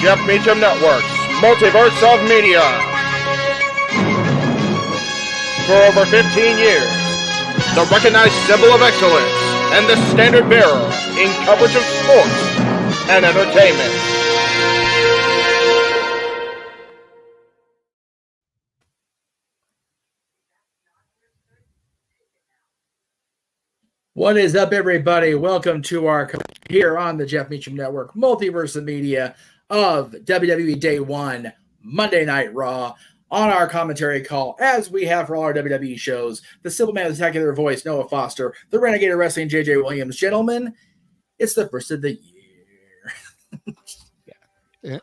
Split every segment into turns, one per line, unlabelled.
Jeff Meacham Network's Multiverse of Media. For over 15 years, the recognized symbol of excellence and the standard bearer in coverage of sports and entertainment.
What is up, everybody? Welcome to our here on the Jeff Meacham Network, Multiverse of Media of WWE Day 1, Monday Night Raw. On our commentary call, as we have for all our WWE shows, the Simple Man of the Spectacular Voice, Noah Foster, the Renegade of Wrestling, JJ Williams. Gentlemen, it's the first of the year.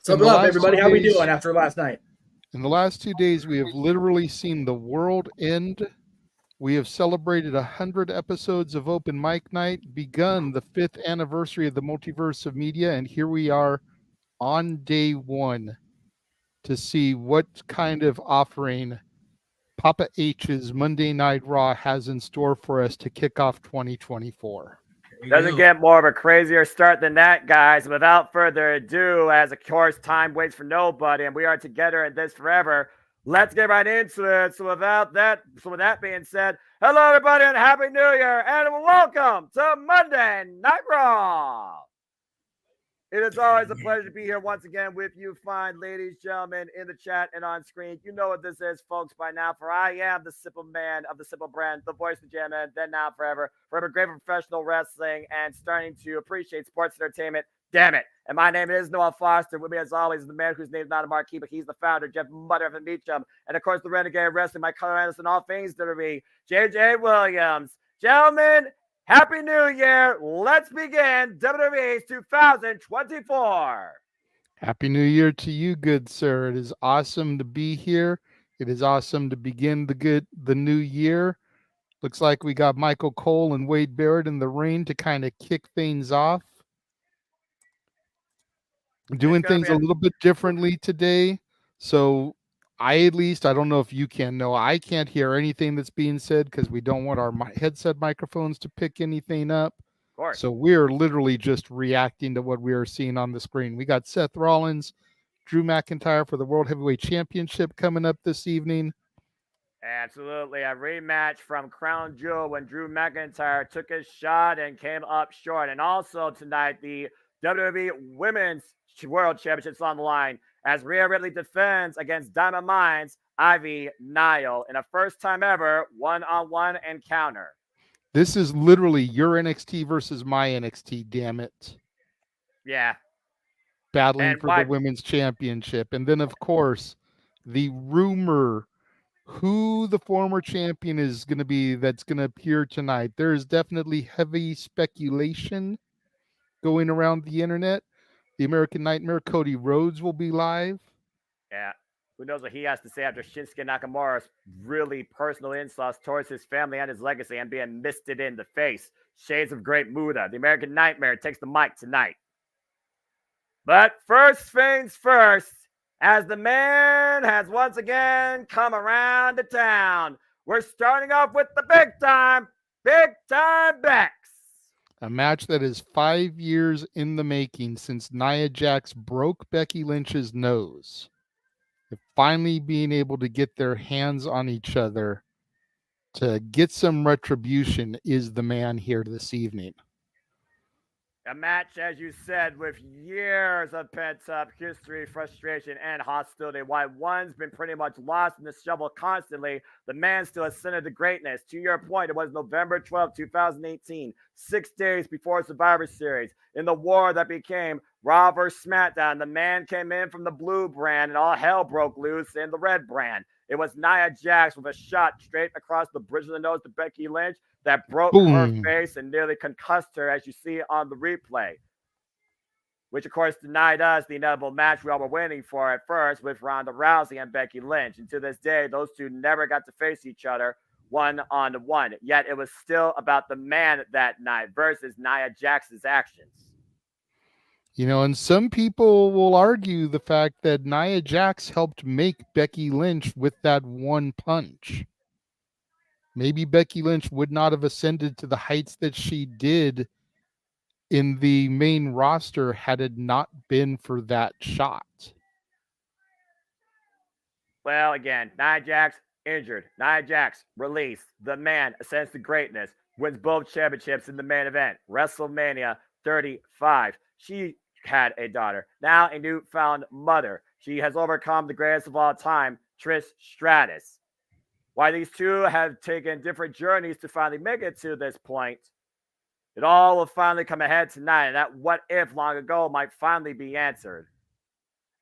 So, what's up, everybody? How are we doing after last night?
In the last 2 days, we have literally seen the world end. We have celebrated 100 episodes of Open Mic Night, begun the 5th anniversary of the Multiverse of Media, and here we are on day 1 to see what kind of offering Papa H's Monday Night Raw has in store for us to kick off 2024.
Doesn't get more of a crazier start than that, guys. Without further ado, as of course time waits for nobody, and we are together in this forever. Let's get right into it. So with that being said, hello everybody and Happy New Year and welcome to Monday Night Raw. It is always a pleasure to be here once again with you fine ladies, gentlemen, in the chat and on screen. You know what this is, folks, by now, for I am the Simple Man of the Simple Brand, the voice of JMN, then now forever great professional wrestling and starting to appreciate sports entertainment. Damn it. And my name is Noah Foster. With me, as always, is the man whose name is not a marquee, but he's the founder, Jeff Mother of Meacham. And, of course, the Renegade Wrestling, my color analyst in all things WWE, JJ Williams. Gentlemen, Happy New Year. Let's begin WWE's 2024.
Happy New Year to you, good sir. It is awesome to be here. It is awesome to begin the new year. Looks like we got Michael Cole and Wade Barrett in the ring to kind of kick things off. Doing things a little bit differently today. So I don't know if you can know, I can't hear anything that's being said because we don't want our headset microphones to pick anything up.
Of course.
So we're literally just reacting to what we are seeing on the screen. We got Seth Rollins, Drew McIntyre for the World Heavyweight Championship coming up this evening.
Absolutely. A rematch from Crown Jewel when Drew McIntyre took his shot and came up short. And also tonight, the WWE Women's World Championships on the line as Rhea Ripley defends against Diamond Mines Ivy Nile in a first time ever one-on-one encounter.
This is literally your NXT versus my NXT, damn it.
Yeah.
Battling for the women's championship. And then, of course, the rumor who the former champion is going to be that's going to appear tonight. There is definitely heavy speculation going around the internet. The American Nightmare, Cody Rhodes, will be live.
Yeah. Who knows what he has to say after Shinsuke Nakamura's really personal insults towards his family and his legacy and being misted in the face. Shades of Great Muda. The American Nightmare takes the mic tonight. But first things first, as the man has once again come around to town, we're starting off with the big time Bex.
A match that is 5 years in the making since Nia Jax broke Becky Lynch's nose. Finally being able to get their hands on each other to get some retribution is the man here this evening.
A match, as you said, with years of pent-up history, frustration, and hostility. While one's been pretty much lost in the shovel constantly, the man still ascended to greatness. To your point, it was November 12, 2018, 6 days before Survivor Series. In the war that became Raw vs. SmackDown, the man came in from the blue brand, and all hell broke loose in the red brand. It was Nia Jax with a shot straight across the bridge of the nose to Becky Lynch that broke her face and nearly concussed her, as you see on the replay, which of course denied us the inevitable match we all were waiting for at first with Ronda Rousey and Becky Lynch. And to this day, those two never got to face each other one-on-one. Yet it was still about the man that night versus Nia Jax's actions.
You know, and some people will argue the fact that Nia Jax helped make Becky Lynch with that one punch. Maybe Becky Lynch would not have ascended to the heights that she did in the main roster had it not been for that shot.
Well, again, Nia Jax injured. Nia Jax released. The man ascends to greatness. Wins both championships in the main event. WrestleMania 35. She had a daughter. Now a newfound mother. She has overcome the greatest of all time, Trish Stratus. Why these two have taken different journeys to finally make it to this point, it all will finally come ahead tonight. And that what if long ago might finally be answered.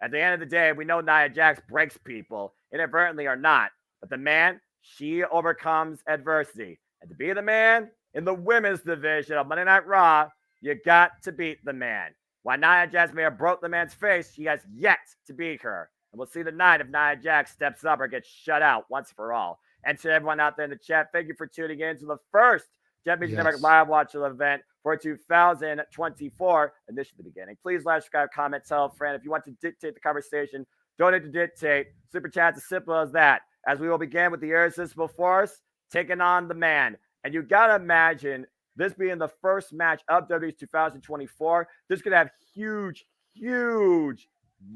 At the end of the day, we know Nia Jax breaks people, inadvertently or not. But the man, she overcomes adversity. And to be the man in the women's division of Monday Night Raw, you got to beat the man. While Nia Jax may have broke the man's face, she has yet to beat her. And we'll see tonight if Nia Jax steps up or gets shut out once for all. And to everyone out there in the chat, thank you for tuning in to the first Japanese Network Live Watcher event for 2024, initially the beginning. Please like, subscribe, comment, tell a friend. If you want to dictate the conversation, don't need to dictate. Super chat's as simple as that. As we will begin with the Irresistible Force taking on the man. And you got to imagine this being the first match of WWE's 2024. This could have huge, huge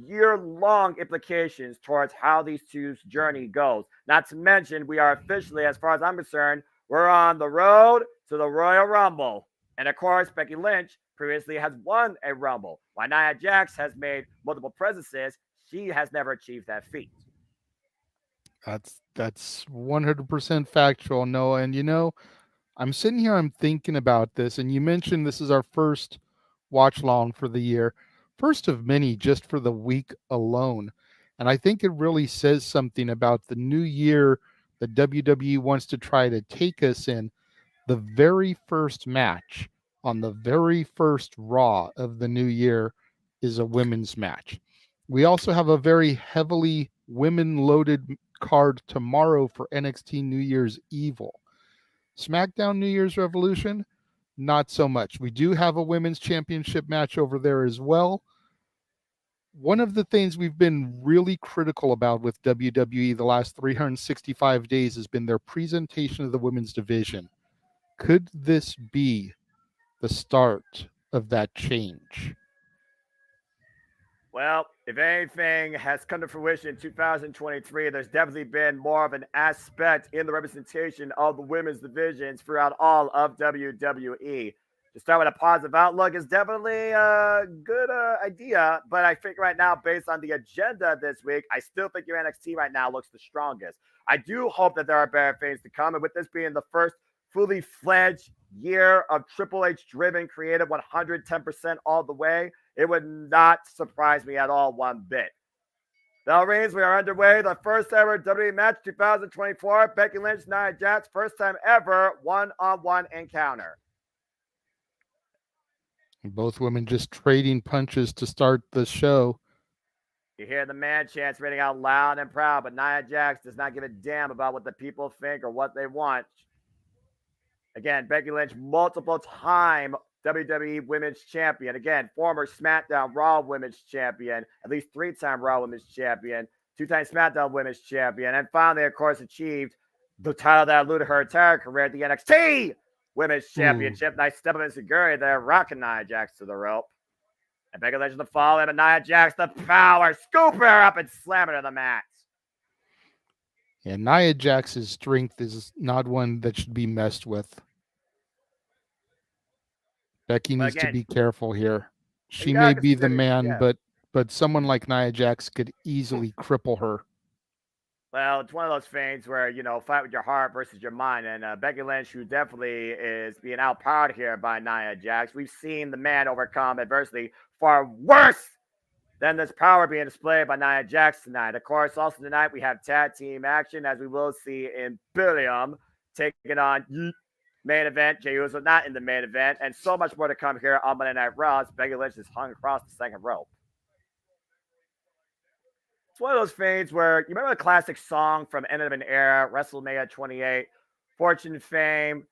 year-long implications towards how these two's journey goes. Not to mention, we are officially, as far as I'm concerned, we're on the road to the Royal Rumble. And of course, Becky Lynch previously has won a Rumble. While Nia Jax has made multiple presences, she has never achieved that feat.
That's 100% factual, Noah. And you know, I'm sitting here, I'm thinking about this, and you mentioned this is our first watch long for the year, first of many just for the week alone. And I think it really says something about the new year that WWE wants to try to take us in. The very first match on the very first Raw of the new year is a women's match. We also have a very heavily women-loaded card tomorrow for NXT New Year's Evil. SmackDown New Year's Revolution, not so much. We do have a women's championship match over there as well. One of the things we've been really critical about with WWE the last 365 days has been their presentation of the women's division. Could this be the start of that change?
Well, if anything has come to fruition in 2023, there's definitely been more of an aspect in the representation of the women's divisions throughout all of WWE. To start with a positive outlook is definitely a good idea, but I think right now, based on the agenda this week, I still think your NXT right now looks the strongest. I do hope that there are better things to come, and with this being the first fully fledged year of Triple H driven creative 110% all the way, it would not surprise me at all one bit. Bell rings, we are underway. The first ever WWE match 2024. Becky Lynch, Nia Jax, first time ever one-on-one encounter.
Both women just trading punches to start the show.
You hear the man chants reading out loud and proud, but Nia Jax does not give a damn about what the people think or what they want. Again, Becky Lynch, multiple time WWE Women's Champion. Again, former SmackDown Raw Women's Champion, at least 3-time Raw Women's Champion, 2-time SmackDown Women's Champion, and finally, of course, achieved the title that eluded her entire career at the NXT Women's Championship. Nice step of Insiguri there, rocking Nia Jax to the rope. And Becky Lynch to follow him, and Nia Jax the power, scoop her up and slam her to the mat.
And Nia Jax's strength is not one that should be messed with. Becky needs to be careful here. She may be the man, but someone like Nia Jax could easily cripple her.
Well, it's one of those things where, you know, fight with your heart versus your mind. And Becky Lynch, who definitely is being outpowered here by Nia Jax. We've seen the man overcome adversity far worse than this power being displayed by Nia Jax tonight. Of course, also tonight we have tag team action, as we will see Imperium taking on main event. Jey Uso not in the main event, and so much more to come here on Monday Night Raw as Becky Lynch is hung across the second rope. It's one of those things where you remember the classic song from End of an Era, WrestleMania 28, Fortune, Fame,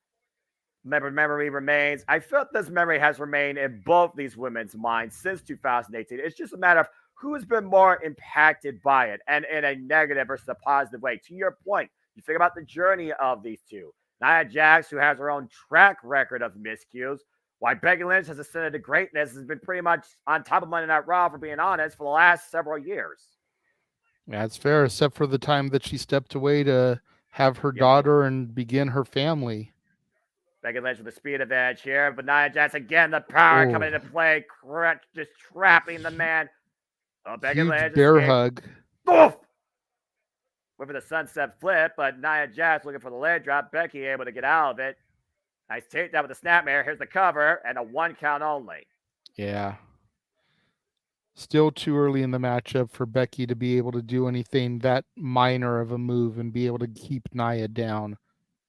Memory Remains. I felt this memory has remained in both these women's minds since 2018. It's just a matter of who's been more impacted by it, and in a negative versus a positive way. To your point, you think about the journey of these two. Nia Jax, who has her own track record of miscues, Why Becky Lynch has ascended to greatness has been pretty much on top of Monday Night Raw, for being honest, for the last several years.
That's fair, except for the time that she stepped away to have her daughter and begin her family.
Becky Lynch with the speed advantage here, but Nia Jax again, the power coming into play, correct, just trapping the man. Oh, Becky
Huge
Lynch
bear
escaped.
hug.
Oof! Went for the sunset flip, but Nia Jax looking for the leg drop. Becky able to get out of it. Nice takedown with the snapmare. Here's the cover and a 1 count only.
Yeah. Still too early in the matchup for Becky to be able to do anything that minor of a move and be able to keep Nia down.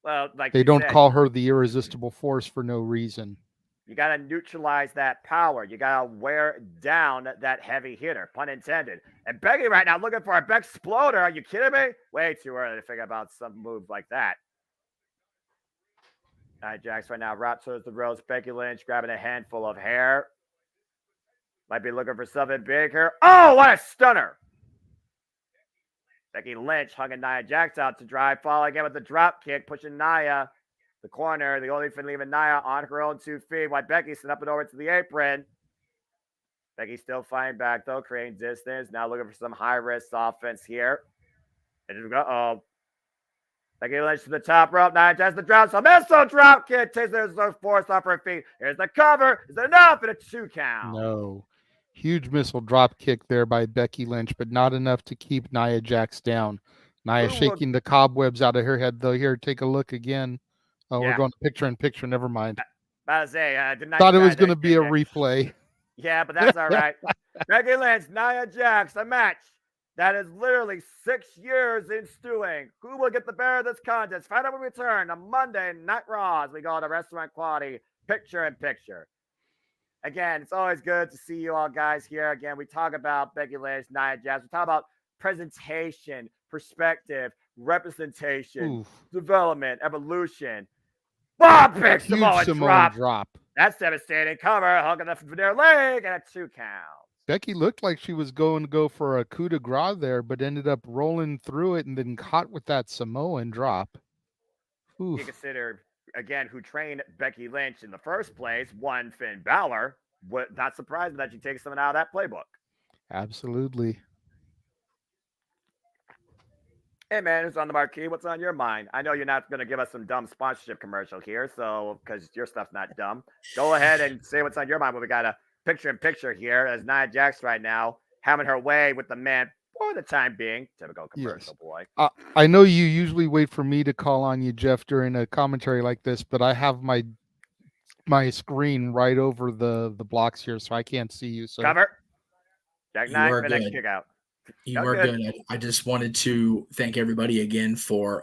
Well, like
they don't call her the irresistible force for no reason.
You got to neutralize that power. You got to wear down that heavy hitter, pun intended. And Becky right now looking for a Beck exploder. Are you kidding me? Way too early to figure out some move like that. All right, Jax right now wraps towards the ropes. Becky Lynch grabbing a handful of hair. Might be looking for something big here. Oh, what a stunner. Becky Lynch hugging Nia Jax out to dry. Fall again with the drop kick, pushing Nia the corner. The only thing leaving Nia on her own 2 feet while Becky's up and over to the apron. Becky still fighting back though, creating distance. Now looking for some high-risk offense here. And Becky Lynch to the top rope. Nia Jax the drop. So missile drop kick. Takes the force off her feet. Here's the cover. Is it enough? And a 2 count.
No. Huge missile drop kick there by Becky Lynch, but not enough to keep Nia Jax down. Nia shaking the cobwebs out of her head though. Here, take a look again. Oh, we're going picture in picture. Never mind.
About to say,
thought it was going to be a replay.
Yeah, but that's all right. Becky Lynch, Nia Jax, a match that is literally 6 years in stewing. Who will get the better of this contest? Find out when we return on Monday Night Raw as we go to restaurant quality picture in picture. Again, it's always good to see you all guys here. Again, we talk about Becky Lynch, Nia Jax. We talk about presentation, perspective, representation, development, evolution. Big Samoan drop. That's devastating. Cover, hugging their leg, and a 2 count.
Becky looked like she was going to go for a coup de grace there, but ended up rolling through it and then caught with that Samoan drop.
You consider, again, who trained Becky Lynch in the first place, one Finn Balor. Not surprising that she takes something out of that playbook.
Absolutely.
Hey, man, who's on the marquee? What's on your mind? I know you're not going to give us some dumb sponsorship commercial here, so because your stuff's not dumb. Go ahead and say what's on your mind. We got a picture-in-picture here as Nia Jax right now having her way with the man for the time being. Typical commercial boy.
I know you usually wait for me to call on you, Jeff, during a commentary like this, but I have my screen right over the blocks here, so I can't see you. So
cover. Jackknife, and kick out.
You are good. I just wanted to thank everybody again for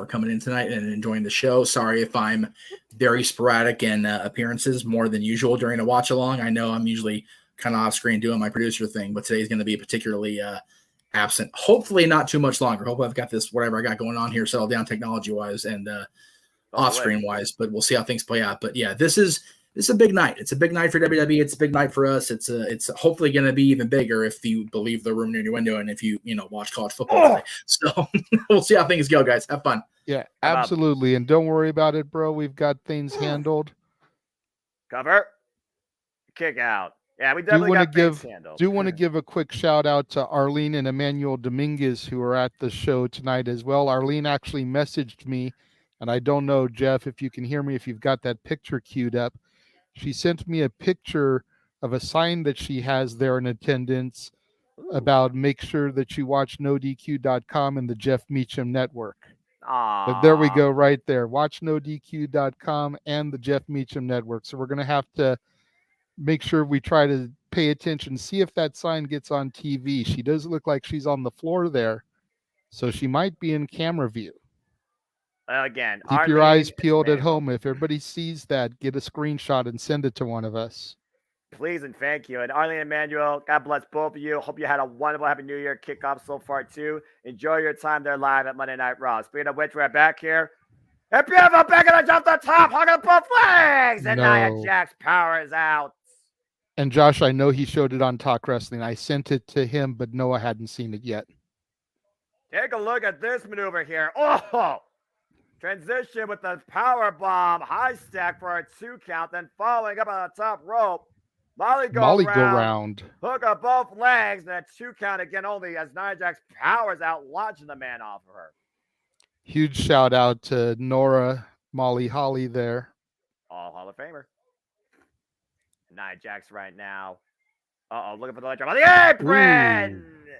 coming in tonight and enjoying the show. Sorry if I'm very sporadic in appearances more than usual during a watch along. I know I'm usually kind of off screen doing my producer thing, but today's going to be particularly absent. Hopefully not too much longer. Hopefully I've got this, whatever I got going on here, settled down technology wise and off screen wise, but we'll see how things play out. But yeah, this is a big night. It's a big night for WWE. It's a big night for us. It's hopefully going to be even bigger if you believe the rumor innuendo and if you watch college football today. So we'll see how things go, guys. Have fun.
Yeah, absolutely. And don't worry about it, bro. We've got things handled.
Cover. Kick out. Yeah, we definitely got things handled.
Do want to give a quick shout out to Arlene and Emmanuel Dominguez who are at the show tonight as well. Arlene actually messaged me, and I don't know, Jeff, if you can hear me, if you've got that picture queued up. She sent me a picture of a sign that she has there in attendance about make sure that you watch NoDQ.com and the Jeff Meacham Network. But there we go right there. Watch NoDQ.com and the Jeff Meacham Network. So we're going to have to make sure we try to pay attention, see if that sign gets on TV. She does look like she's on the floor there. So she might be in camera view.
Again,
keep your eyes peeled at home. If everybody sees that, get a screenshot and send it to one of us.
Please and thank you. And Arlene and Emmanuel, God bless both of you. Hope you had a wonderful Happy New Year kickoff so far, too. Enjoy your time there live at Monday Night Raw. Speaking of which, we're back here. And beautiful back and jump the top, hugging both legs. And Nia Jax powers out.
And Josh, I know he showed it on Talk Wrestling. I sent it to him, but Noah hadn't seen it yet.
Take a look at this maneuver here. Oh! Transition with the power bomb, high stack for a 2 count, then following up on the top rope. Molly go round. Hook up both legs, and a 2 count again only as Nia Jax powers out, launching the man off of her.
Huge shout out to Nora Molly Holly there.
All Hall of Famer. Nia Jax right now. Looking for the leg drop on the apron.
Ooh.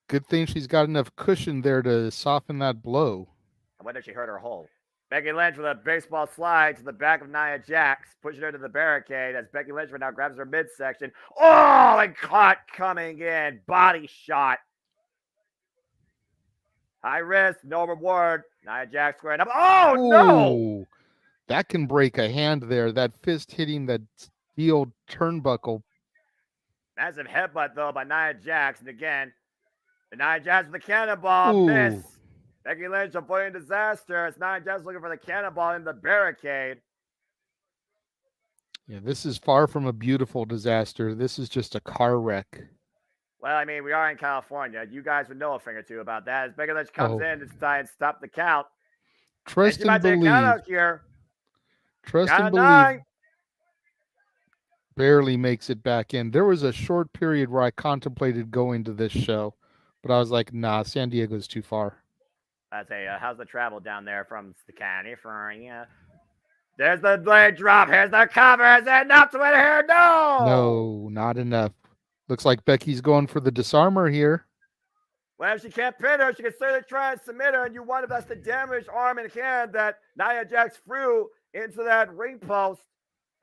Good thing she's got enough cushion there to soften that blow.
I wonder if she hurt her hole. Becky Lynch with a baseball slide to the back of Nia Jax, pushing her to the barricade as Becky Lynch right now grabs her midsection. Oh, and caught coming in. Body shot. High risk, no reward. Nia Jax squaring up. Oh,
Ooh,
no!
That can break a hand there. That fist hitting that steel turnbuckle.
Massive headbutt, though, by Nia Jax. And again, the Nia Jax with the cannonball. Miss. Becky Lynch avoiding disaster as Nia Jax looking for the cannonball in the barricade.
Yeah, this is far from a beautiful disaster. This is just a car wreck.
Well, I mean, we are in California. You guys would know a thing or two about that. As Becky Lynch comes in to try and stop the count.
Trust and believe.
Here.
Trust and believe. Barely makes it back in. There was a short period where I contemplated going to this show, but I was like, nah, San Diego's too far.
I'd say, how's the travel down there from California? There's the blade drop. Here's the cover. Is that enough to win here? No!
No, not enough. Looks like Becky's going for the disarmer here.
Well, if she can't pin her, she can certainly try and submit her, and you wonder if that's the damaged arm and hand that Nia Jax threw into that ring post.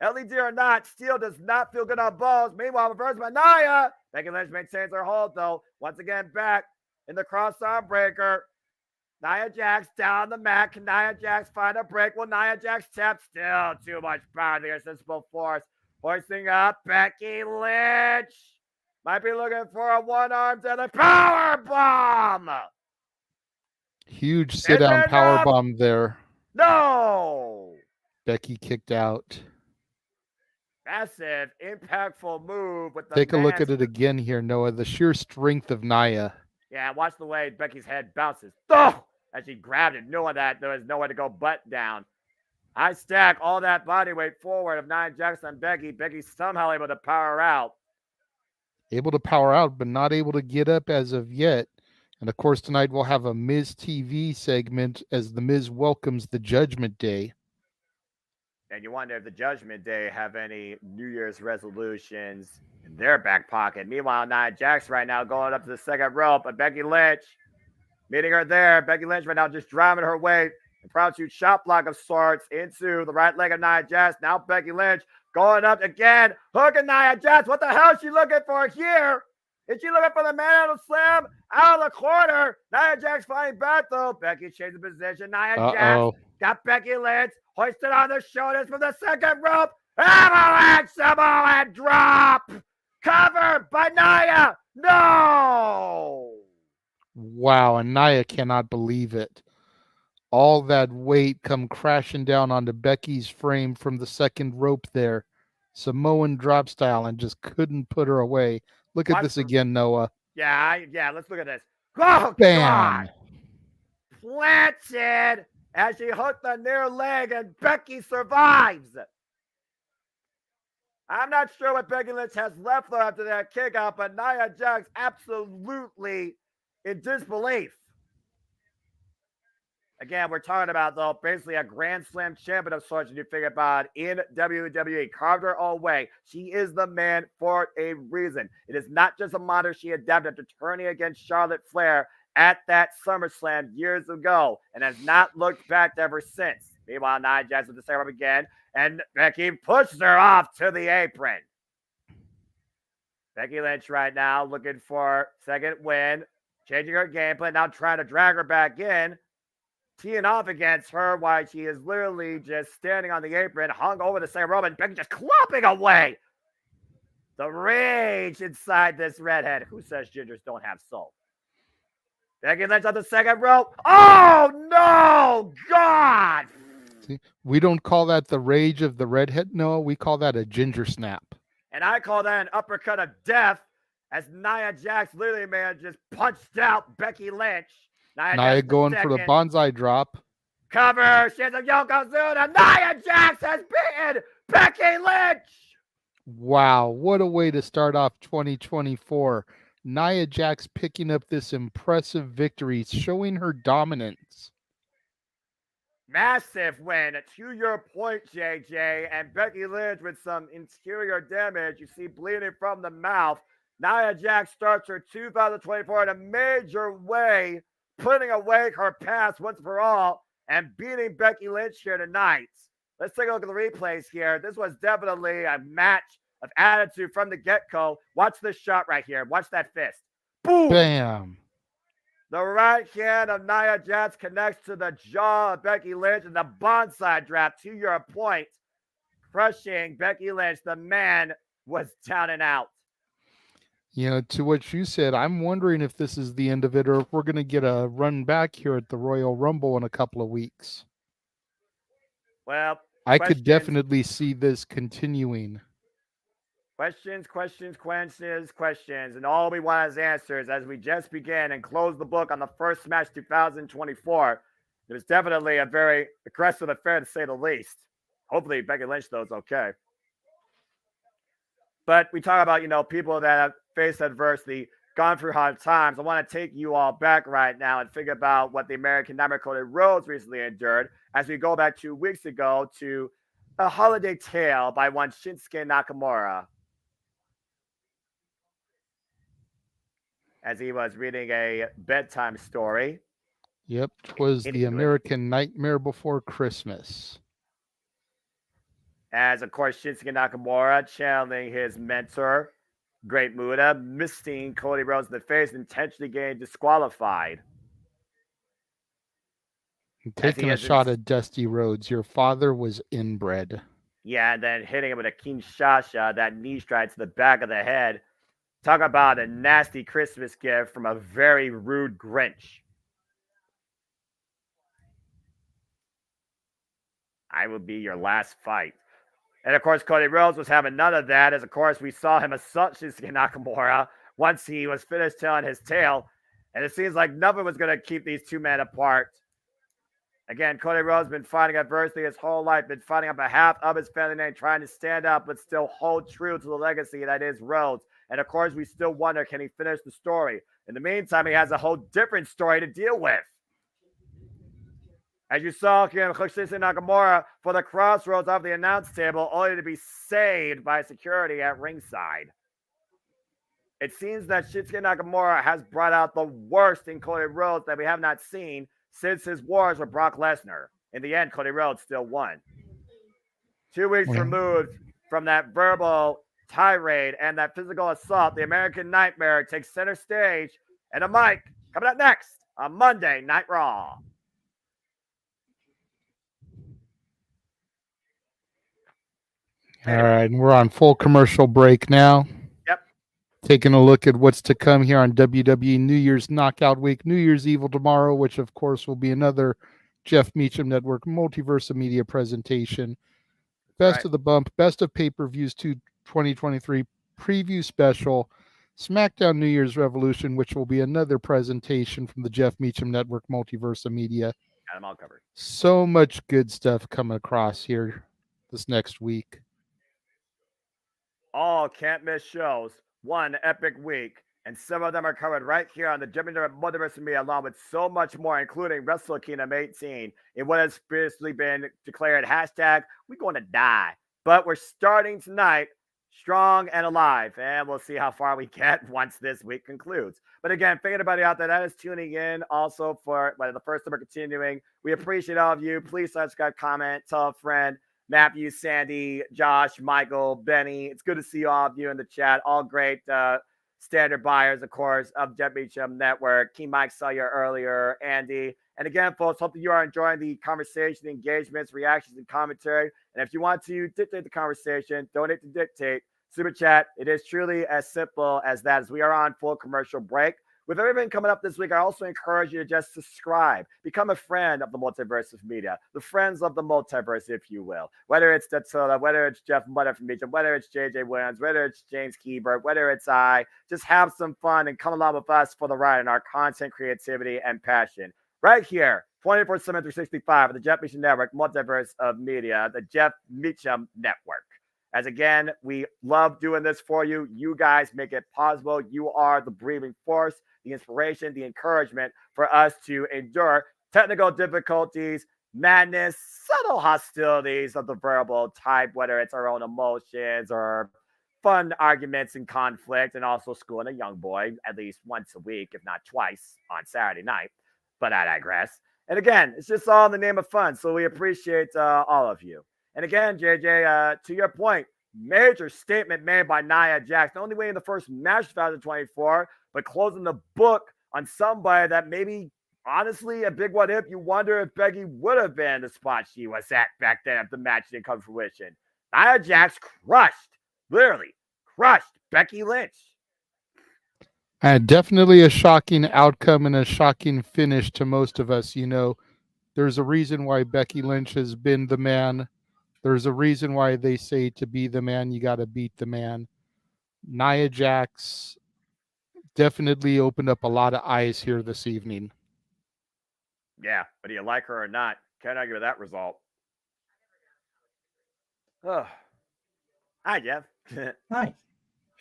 LED or not, Steel does not feel good on balls. Meanwhile, reversed by Nia. Becky Lynch maintains her hold, though. Once again, back in the cross arm breaker. Nia Jax down the mat. Can Nia Jax find a break? Will Nia Jax tap? Still too much power. The irresistible force. Hoisting up Becky Lynch. Might be looking for a one-arm deadlift power bomb.
Huge sit-down power bomb there.
No.
Becky kicked out.
Massive, impactful move with the
Take a look at it again here, Noah. The sheer strength of Nia.
Yeah, watch the way Becky's head bounces. Oh! As she grabbed it, knowing that there was nowhere to go but down. I stack all that body weight forward of Nia Jax and Becky. Becky's somehow able to power out.
Able to power out, but not able to get up as of yet. And of course, tonight we'll have a Miz TV segment as the Miz welcomes the Judgment Day.
And you wonder if the Judgment Day have any New Year's resolutions in their back pocket. Meanwhile, Nia Jax right now going up to the second rope, but Becky Lynch meeting her there. Becky Lynch right now just driving her way. A proud shoot shot block of sorts into the right leg of Nia Jax. Now Becky Lynch going up again. Hooking Nia Jax. What the hell is she looking for here? Is she looking for the manhandle slam out of the corner? Nia Jax fighting back though. Becky changing position. Nia Jax got Becky Lynch hoisted on the shoulders from the second rope. Avalanche Samoan drop. Covered by Nia. No.
Wow, and Nia cannot believe it. All that weight come crashing down onto Becky's frame from the second rope there. Samoan drop style, and just couldn't put her away. Look at this again, Noah.
Yeah, let's look at this. Oh,
bam.
God. Planted as she hooked the near leg, and Becky survives. I'm not sure what Becky Lynch has left though after that kick out, but Nia Jax absolutely in disbelief. Again, we're talking about, though, basically a Grand Slam champion of sorts, and you figure about in WWE. Carved her own way. She is the man for a reason. It is not just a monitor she adapted after turning against Charlotte Flair at that SummerSlam years ago and has not looked back ever since. Meanwhile, Nia Jax with the same up again, and Becky pushes her off to the apron. Becky Lynch right now looking for second win, changing her game plan, now trying to drag her back in. Teeing off against her while she is literally just standing on the apron, hung over the same rope, and Becky just clopping away. The rage inside this redhead. Who says gingers don't have soul? Becky Lynch on the second rope. Oh, no! God!
See, we don't call that the rage of the redhead. No, we call that a ginger snap.
And I call that an uppercut of death as Nia Jax literally, man, just punched out Becky Lynch.
Nia going for the bonsai drop.
cover. She has a Yokozuna. Nia Jax has beaten Becky Lynch.
Wow, what a way to start off 2024. Nia Jax picking up this impressive victory, showing her dominance.
Massive win, to your point, JJ, and Becky Lynch with some interior damage. You see bleeding from the mouth. Nia Jax starts her 2024 in a major way, putting away her past once for all and beating Becky Lynch here tonight. Let's take a look at the replays here. This was definitely a match of attitude from the get-go. Watch this shot right here. Watch that fist. Boom!
Bam!
The right hand of Nia Jax connects to the jaw of Becky Lynch, and the bonsai drop, to your point, crushing Becky Lynch. The man was down and out.
You know, to what you said, I'm wondering if this is the end of it or if we're going to get a run back here at the Royal Rumble in a couple of weeks.
Well,
I could definitely see this continuing.
Questions, and all we want is answers as we just begin and close the book on the first match 2024. It was definitely a very aggressive affair, to say the least. Hopefully Becky Lynch, though, is okay. But we talk about, people that have faced adversity, gone through hard times. I want to take you all back right now and think about what the American Nightmare Cody Rhodes recently endured as we go back 2 weeks ago to a holiday tale by one Shinsuke Nakamura, as he was reading a bedtime story.
Yep, 'twas the American Nightmare Before Christmas.
As, of course, Shinsuke Nakamura channeling his mentor, Great Muta, misting Cody Rhodes in the face, intentionally getting disqualified.
Taking a shot at Dusty Rhodes. Your father was inbred.
Yeah, and then hitting him with a Kinshasa, that knee strike to the back of the head. Talk about a nasty Christmas gift from a very rude Grinch. I will be your last fight. And, of course, Cody Rhodes was having none of that, as, of course, we saw him assault Shinsuke Nakamura once he was finished telling his tale. And it seems like nothing was going to keep these two men apart. Again, Cody Rhodes has been fighting adversity his whole life, been fighting on behalf of his family name, trying to stand up but still hold true to the legacy that is Rhodes. And, of course, we still wonder, can he finish the story? In the meantime, he has a whole different story to deal with. As you saw here, Shinsuke Nakamura for the crossroads of the announce table, only to be saved by security at ringside. It seems that Shinsuke Nakamura has brought out the worst in Cody Rhodes that we have not seen since his wars with Brock Lesnar. In the end, Cody Rhodes still won. 2 weeks removed from that verbal tirade and that physical assault, the American Nightmare takes center stage, and a mic coming up next on Monday Night Raw.
All right, and we're on full commercial break now.
Yep.
Taking a look at what's to come here on WWE New Year's Knockout Week, New Year's Evil tomorrow, which of course will be another Jeff Meacham Network Multiverse of Media presentation. Best of the Bump, Best of Pay-Per-Views 2023 preview special, SmackDown New Year's Revolution, which will be another presentation from the Jeff Meacham Network Multiverse of Media.
Got them all covered.
So much good stuff coming across here this next week.
All can't miss shows. One epic week. And some of them are covered right here on the JMN Multiverse of Media, along with so much more, including Wrestle Kingdom 18, in what has previously been declared hashtag "We're going to die." But we're starting tonight strong and alive, and we'll see how far we get once this week concludes. But again, thank everybody out there that is tuning in also for the first time we're continuing. We appreciate all of you. Please subscribe, comment, tell a friend. Matthew, Sandy, Josh, Michael, Benny. It's good to see all of you in the chat. All great standard buyers, of course, of Jeff Meacham Network. King Mike saw you earlier, Andy. And again, folks, hope that you are enjoying the conversation, engagements, reactions, and commentary. And if you want to dictate the conversation, donate to dictate, super chat. It is truly as simple as that, as we are on full commercial break. With everything coming up this week, I also encourage you to just subscribe. Become a friend of the Multiverse of Media, the friends of the multiverse, if you will. Whether it's Datsula, whether it's Jeff Mutter from Meacham, whether it's JJ Williams, whether it's James Keebert, whether it's I, just have some fun and come along with us for the ride in our content, creativity, and passion. right here, 24/7, 365 on the Jeff Meacham Network, Multiverse of Media, the Jeff Meacham Network. As again, we love doing this for you. You guys make it possible. You are the breathing force, the inspiration, the encouragement for us to endure technical difficulties, madness, subtle hostilities of the verbal type, whether it's our own emotions or fun arguments and conflict, and also schooling a young boy at least once a week, if not twice, on Saturday night. But I digress. And again, it's just all in the name of fun. So we appreciate all of you. And again, JJ, to your point, major statement made by Nia Jax, not only winning the first match 2024, but closing the book on somebody that maybe, honestly, a big what if. You wonder if Becky would have been the spot she was at back then if the match didn't come to fruition. Nia Jax literally crushed Becky Lynch.
And definitely a shocking outcome and a shocking finish to most of us. You know, there's a reason why Becky Lynch has been the man. There's a reason why they say to be the man, you got to beat the man. Nia Jax definitely opened up a lot of eyes here this evening.
Yeah, but do you like her or not? Can't argue with that result. Oh. Hi, Jeff.
Hi.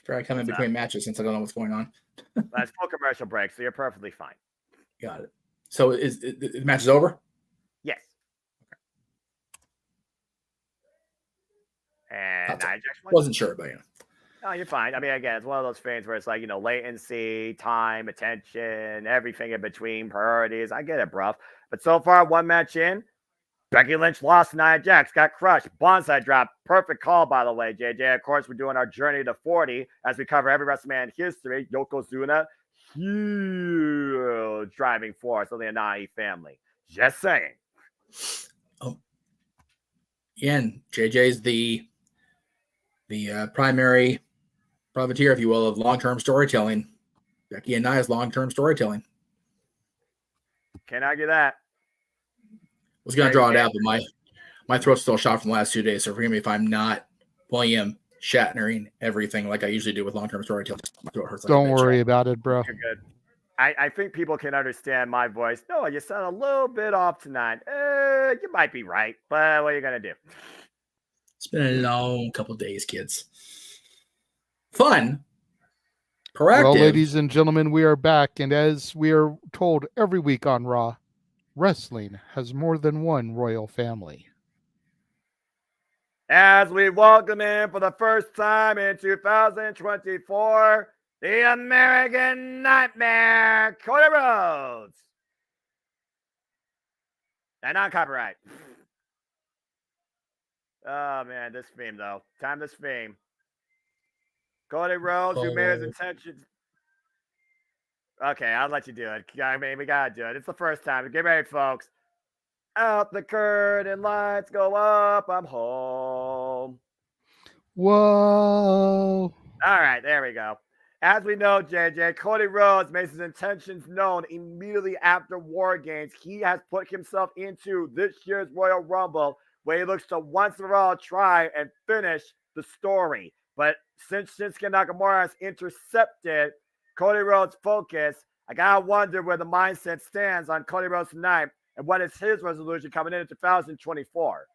After I come in between matches since I don't know what's going on.
That's full commercial break, so you're perfectly fine.
Got it. So is the match is over?
Yes. Okay. And Nia Jax
wasn't sure, but yeah.
No, you're fine. I mean, again, it's one of those things where it's like, latency, time, attention, everything in between, priorities. I get it, bruv. But so far, one match in, Becky Lynch lost, Nia Jax got crushed. Bonsai drop. Perfect call, by the way, JJ. Of course, we're doing our journey to 40 as we cover every WrestleMania history. Yokozuna, huge driving force of the Anai family. Just saying.
Oh. Again, JJ's the primary privateer, if you will, of long-term storytelling. Becky and Nia's long-term storytelling.
Can't argue that.
I was going to draw it out, but my throat's still shot from the last 2 days, so forgive me if I'm not William Shatnering everything like I usually do with long-term storytelling. My throat hurts.
Don't worry about it, bro.
You're good. I think people can understand my voice. No, you sound a little bit off tonight. You might be right, but what are you going to do?
It's been a long couple days, kids. Fun. Proactive.
Well, ladies and gentlemen, we are back, and as we are told every week on Raw, wrestling has more than one royal family.
As we welcome in for the first time in 2024, the American Nightmare, Cody Rhodes. And not copyright. Oh, man, this theme, though. Time this theme. Cody Rhodes, who made his intentions. Okay, I'll let you do it. I mean, we got to do it. It's the first time. Get ready, folks. Out the curtain, lights go up. I'm home.
Whoa.
All right, there we go. As we know, JJ, Cody Rhodes makes his intentions known immediately after War Games. He has put himself into this year's Royal Rumble, where he looks to once and for all try and finish the story. But since Shinsuke Nakamura has intercepted Cody Rhodes' focus, I gotta wonder where the mindset stands on Cody Rhodes tonight and what is his resolution coming into 2024.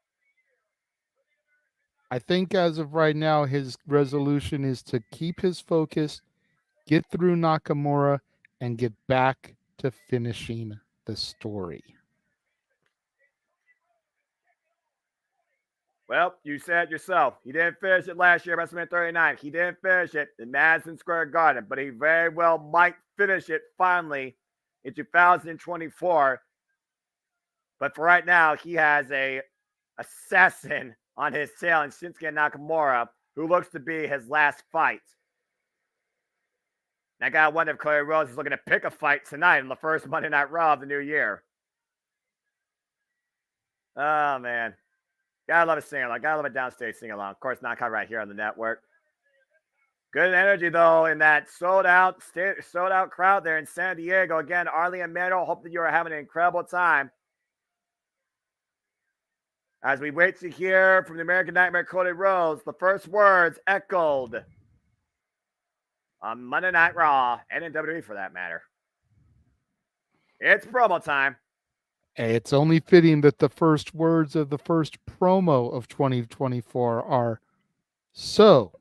I think as of right now, his resolution is to keep his focus, get through Nakamura, and get back to finishing the story.
Well, you said yourself. He didn't finish it last year, WrestleMania 39. He didn't finish it in Madison Square Garden, but he very well might finish it finally in 2024. But for right now, he has a assassin on his tail in Shinsuke Nakamura, who looks to be his last fight. And I gotta wonder if Cody Rhodes is looking to pick a fight tonight on the first Monday Night Raw of the new year. Oh, man. Gotta love a sing-along. Gotta love a downstage sing-along. Of course, not right here on the network. Good energy, though, in that sold-out crowd there in San Diego. Again, Arlie and Manuel, hope that you are having an incredible time. As we wait to hear from the American Nightmare, Cody Rhodes, the first words echoed on Monday Night Raw and in WWE for that matter. It's promo time.
It's only fitting that the first words of the first promo of 2024 are, "So,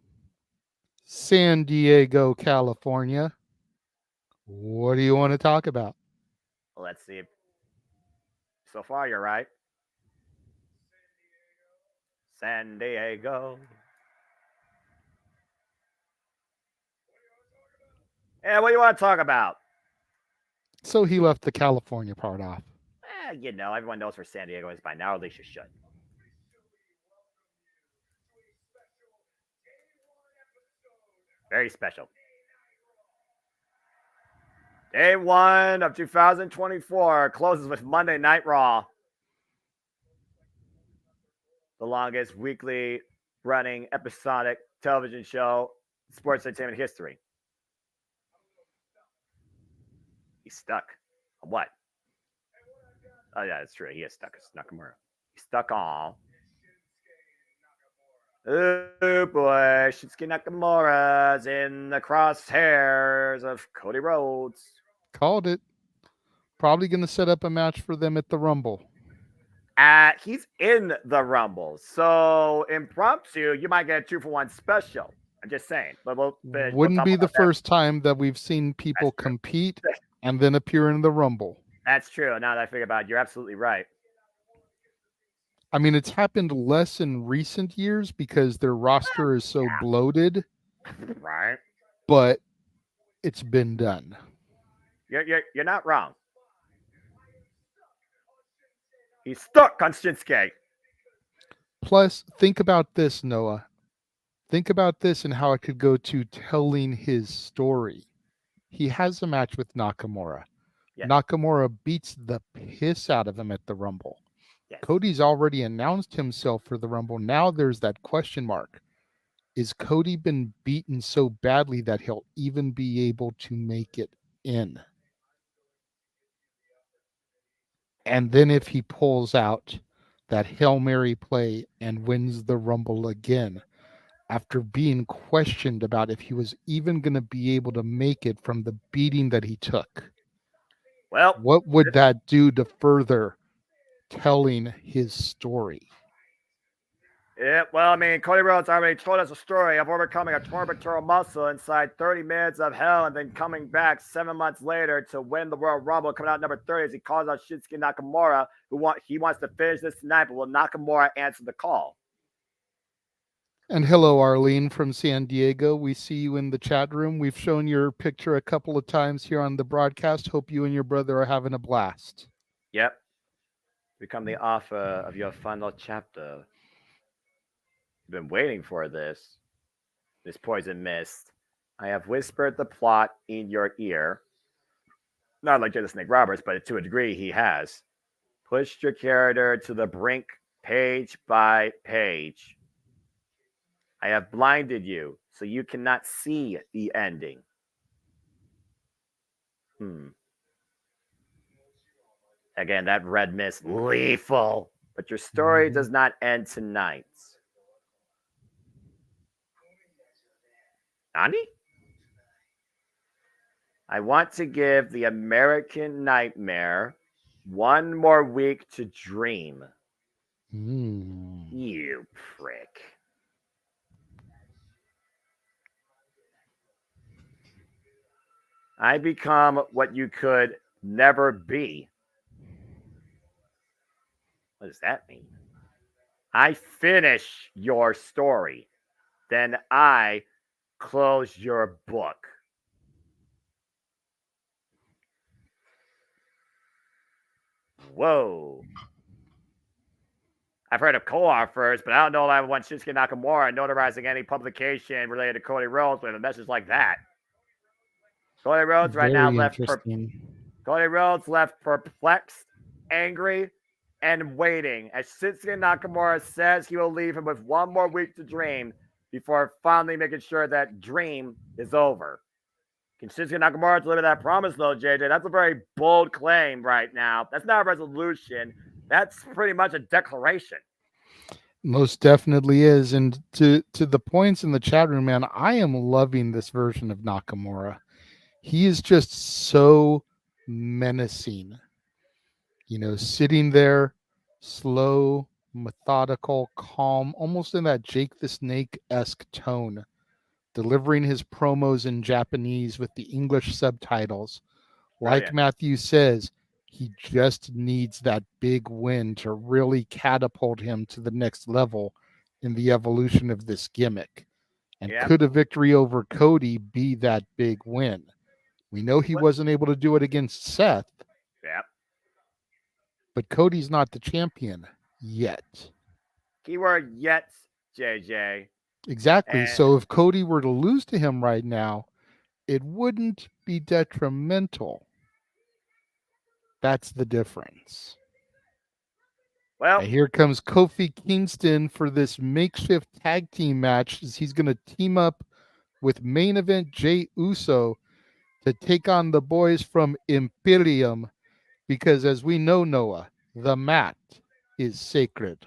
San Diego, California, what do you want to talk about?"
Let's see. So far, you're right. San Diego. Yeah, what do you want to talk about?
So he left the California part off.
Everyone knows where San Diego is by now, or at least you should. Very special. Day 1 of 2024 closes with Monday Night Raw, the longest weekly running episodic television show in sports entertainment history. He's stuck. On what? Oh, yeah, that's true. He is stuck. It's Nakamura. He's stuck on. Oh, boy. Shinsuke Nakamura's in the crosshairs of Cody Rhodes.
Called it. Probably going to set up a match for them at the Rumble.
He's in the Rumble. So, impromptu, you might get a 2-for-1 special. I'm just saying. But
Wouldn't be the first time that we've seen people compete and then appear in the Rumble.
That's true. Now that I think about it, you're absolutely right.
I mean, it's happened less in recent years because their roster is so bloated.
Right.
But it's been done.
You're not wrong. He's stuck on Shinsuke.
Plus, think about this, Noah. Think about this and how it could go to telling his story. He has a match with Nakamura. Yes. Nakamura beats the piss out of him at the Rumble. Yes. Cody's already announced himself for the Rumble. Now there's that question mark. Is Cody been beaten so badly that he'll even be able to make it in? And then if he pulls out that Hail Mary play and wins the Rumble again, after being questioned about if he was even going to be able to make it from the beating that he took,
well,
what would that do to further telling his story?
Yeah, well, I mean, Cody Rhodes already told us a story of overcoming a torn pectoral muscle inside 30 minutes of hell and then coming back 7 months later to win the Royal Rumble, coming out number 30 as he calls out Shinsuke Nakamura, he wants to finish this tonight, but will Nakamura answer the call?
And hello, Arlene from San Diego. We see you in the chat room. We've shown your picture a couple of times here on the broadcast. Hope you and your brother are having a blast.
Yep. Become the author of your final chapter. Been waiting for this poison mist. I have whispered the plot in your ear. Not like Jada Snake Roberts, but to a degree he has. Pushed your character to the brink page by page. I have blinded you so you cannot see the ending. Again, that red mist, lethal. But your story does not end tonight. Nani? I want to give the American Nightmare one more week to dream. You prick. I become what you could never be. What does that mean? I finish your story. Then I close your book. Whoa. I've heard of co-authors, but I don't know if I want Shinsuke Nakamura notarizing any publication related to Cody Rhodes with a message like that. Cody Rhodes right now left perplexed, angry, and waiting as Shinsuke Nakamura says he will leave him with one more week to dream before finally making sure that dream is over. Can Shinsuke Nakamura deliver that promise, though, JJ? That's a very bold claim right now. That's not a resolution. That's pretty much a declaration.
Most definitely is. And to the points in the chat room, man, I am loving this version of Nakamura. He is just so menacing. Sitting there, slow, methodical, calm, almost in that Jake the Snake-esque tone, delivering his promos in Japanese with the English subtitles. Like
Brilliant.
Matthew says, he just needs that big win to really catapult him to the next level in the evolution of this gimmick. And could a victory over Cody be that big win? We know he wasn't able to do it against Seth.
Yep.
But Cody's not the champion yet.
Keyword yet, JJ.
Exactly. So if Cody were to lose to him right now, it wouldn't be detrimental. That's the difference.
Well,
and here comes Kofi Kingston for this makeshift tag team match. He's going to team up with main event Jey Uso to take on the boys from Imperium, because as we know, Noah, the mat is sacred.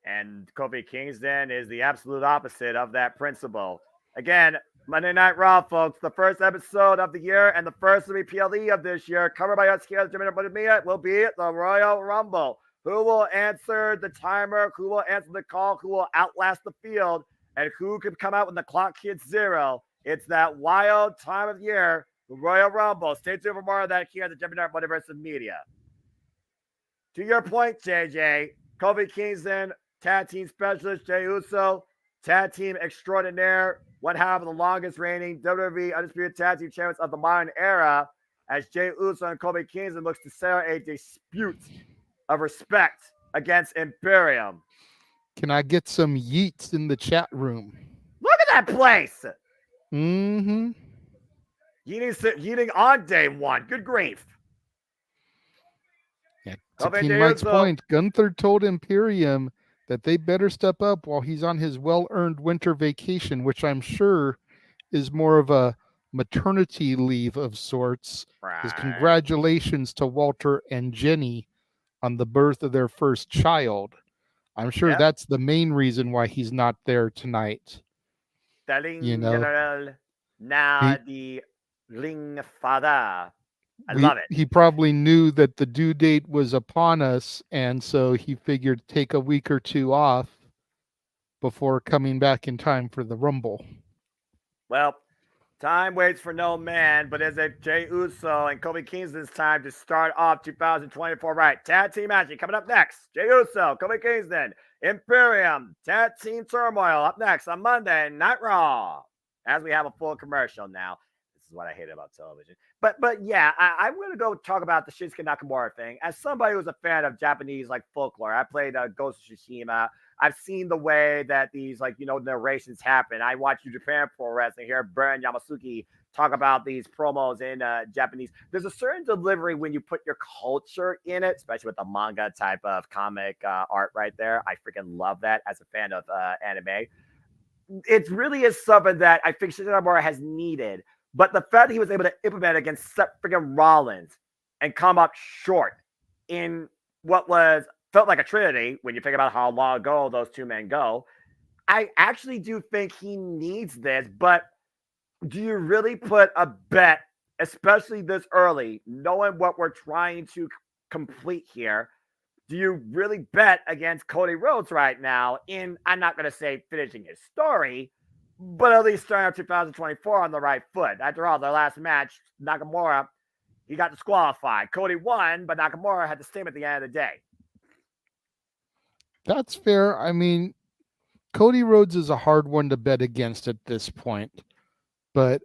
And Kofi Kingston is the absolute opposite of that principle. Again, Monday Night Raw, folks, the first episode of the year and the first PLE of this year, covered by us here at JMN, will be the Royal Rumble. Who will answer the timer? Who will answer the call? Who will outlast the field? And who can come out when the clock hits 0? It's that wild time of year, the Royal Rumble. Stay tuned for more of that here at the JMN Multiverse Media. To your point, JJ, Kofi Kingston, tag team specialist, Jey Uso, tag team extraordinaire, one half of the longest reigning WWE Undisputed Tag Team Champions of the modern era, as Jey Uso and Kofi Kingston looks to settle a dispute of respect against Imperium.
Can I get some yeets in the chat room?
Look at that place!
Mm-hmm.
Yeeting on day one. Good grief.
Yeah, to King Mike's point, Gunther told Imperium that they better step up while he's on his well-earned winter vacation, which I'm sure is more of a maternity leave of sorts.
Right.
His congratulations to Walter and Jenny on the birth of their first child. I'm sure that's the main reason why he's not there tonight.
General now the ring father. I love it.
He probably knew that the due date was upon us, and so he figured take a week or two off before coming back in time for the Rumble.
Well, time waits for no man, but is it Jey Uso and Kofi Kingston's time to start off 2024 right? Tag team action coming up next. Jey Uso, Kofi Kingston, Imperium, tag team turmoil up next on Monday Night Raw. As we have a full commercial now. This is what I hate about television. But yeah, I'm going to go talk about the Shinsuke Nakamura thing. As somebody who's a fan of Japanese folklore, I played Ghost of Tsushima. I've seen the way that these narrations happen. I watch New Japan Pro Wrestling, hear Baron Yamasuki talk about these promos in Japanese. There's a certain delivery when you put your culture in it, especially with the manga type of comic art right there. I freaking love that as a fan of anime. It really is something that I think Shinsuke Nakamura has needed. But the fact that he was able to implement against Seth freaking Rollins and come up short in what felt like a trinity when you think about how long ago those two men go, I actually do think he needs this. But do you really put a bet, especially this early, knowing what we're trying to complete here? Do you really bet against Cody Rhodes right now in, I'm not going to say finishing his story, but at least starting out 2024 on the right foot? After all, their last match, Nakamura, he got disqualified. Cody won, but Nakamura had to stay at the end of the day.
That's fair. I mean, Cody Rhodes is a hard one to bet against at this point, but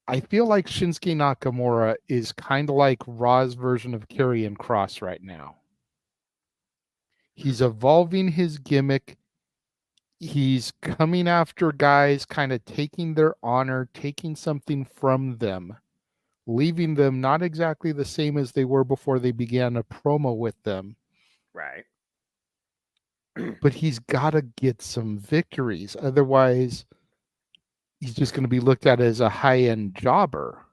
I feel like Shinsuke Nakamura is kind of like Raw's version of Karrion Kross right now. He's evolving his gimmick. He's coming after guys, kind of taking their honor, taking something from them, leaving them not exactly the same as they were before they began a promo with them.
Right.
But he's got to get some victories. Otherwise, he's just going to be looked at as a high-end jobber.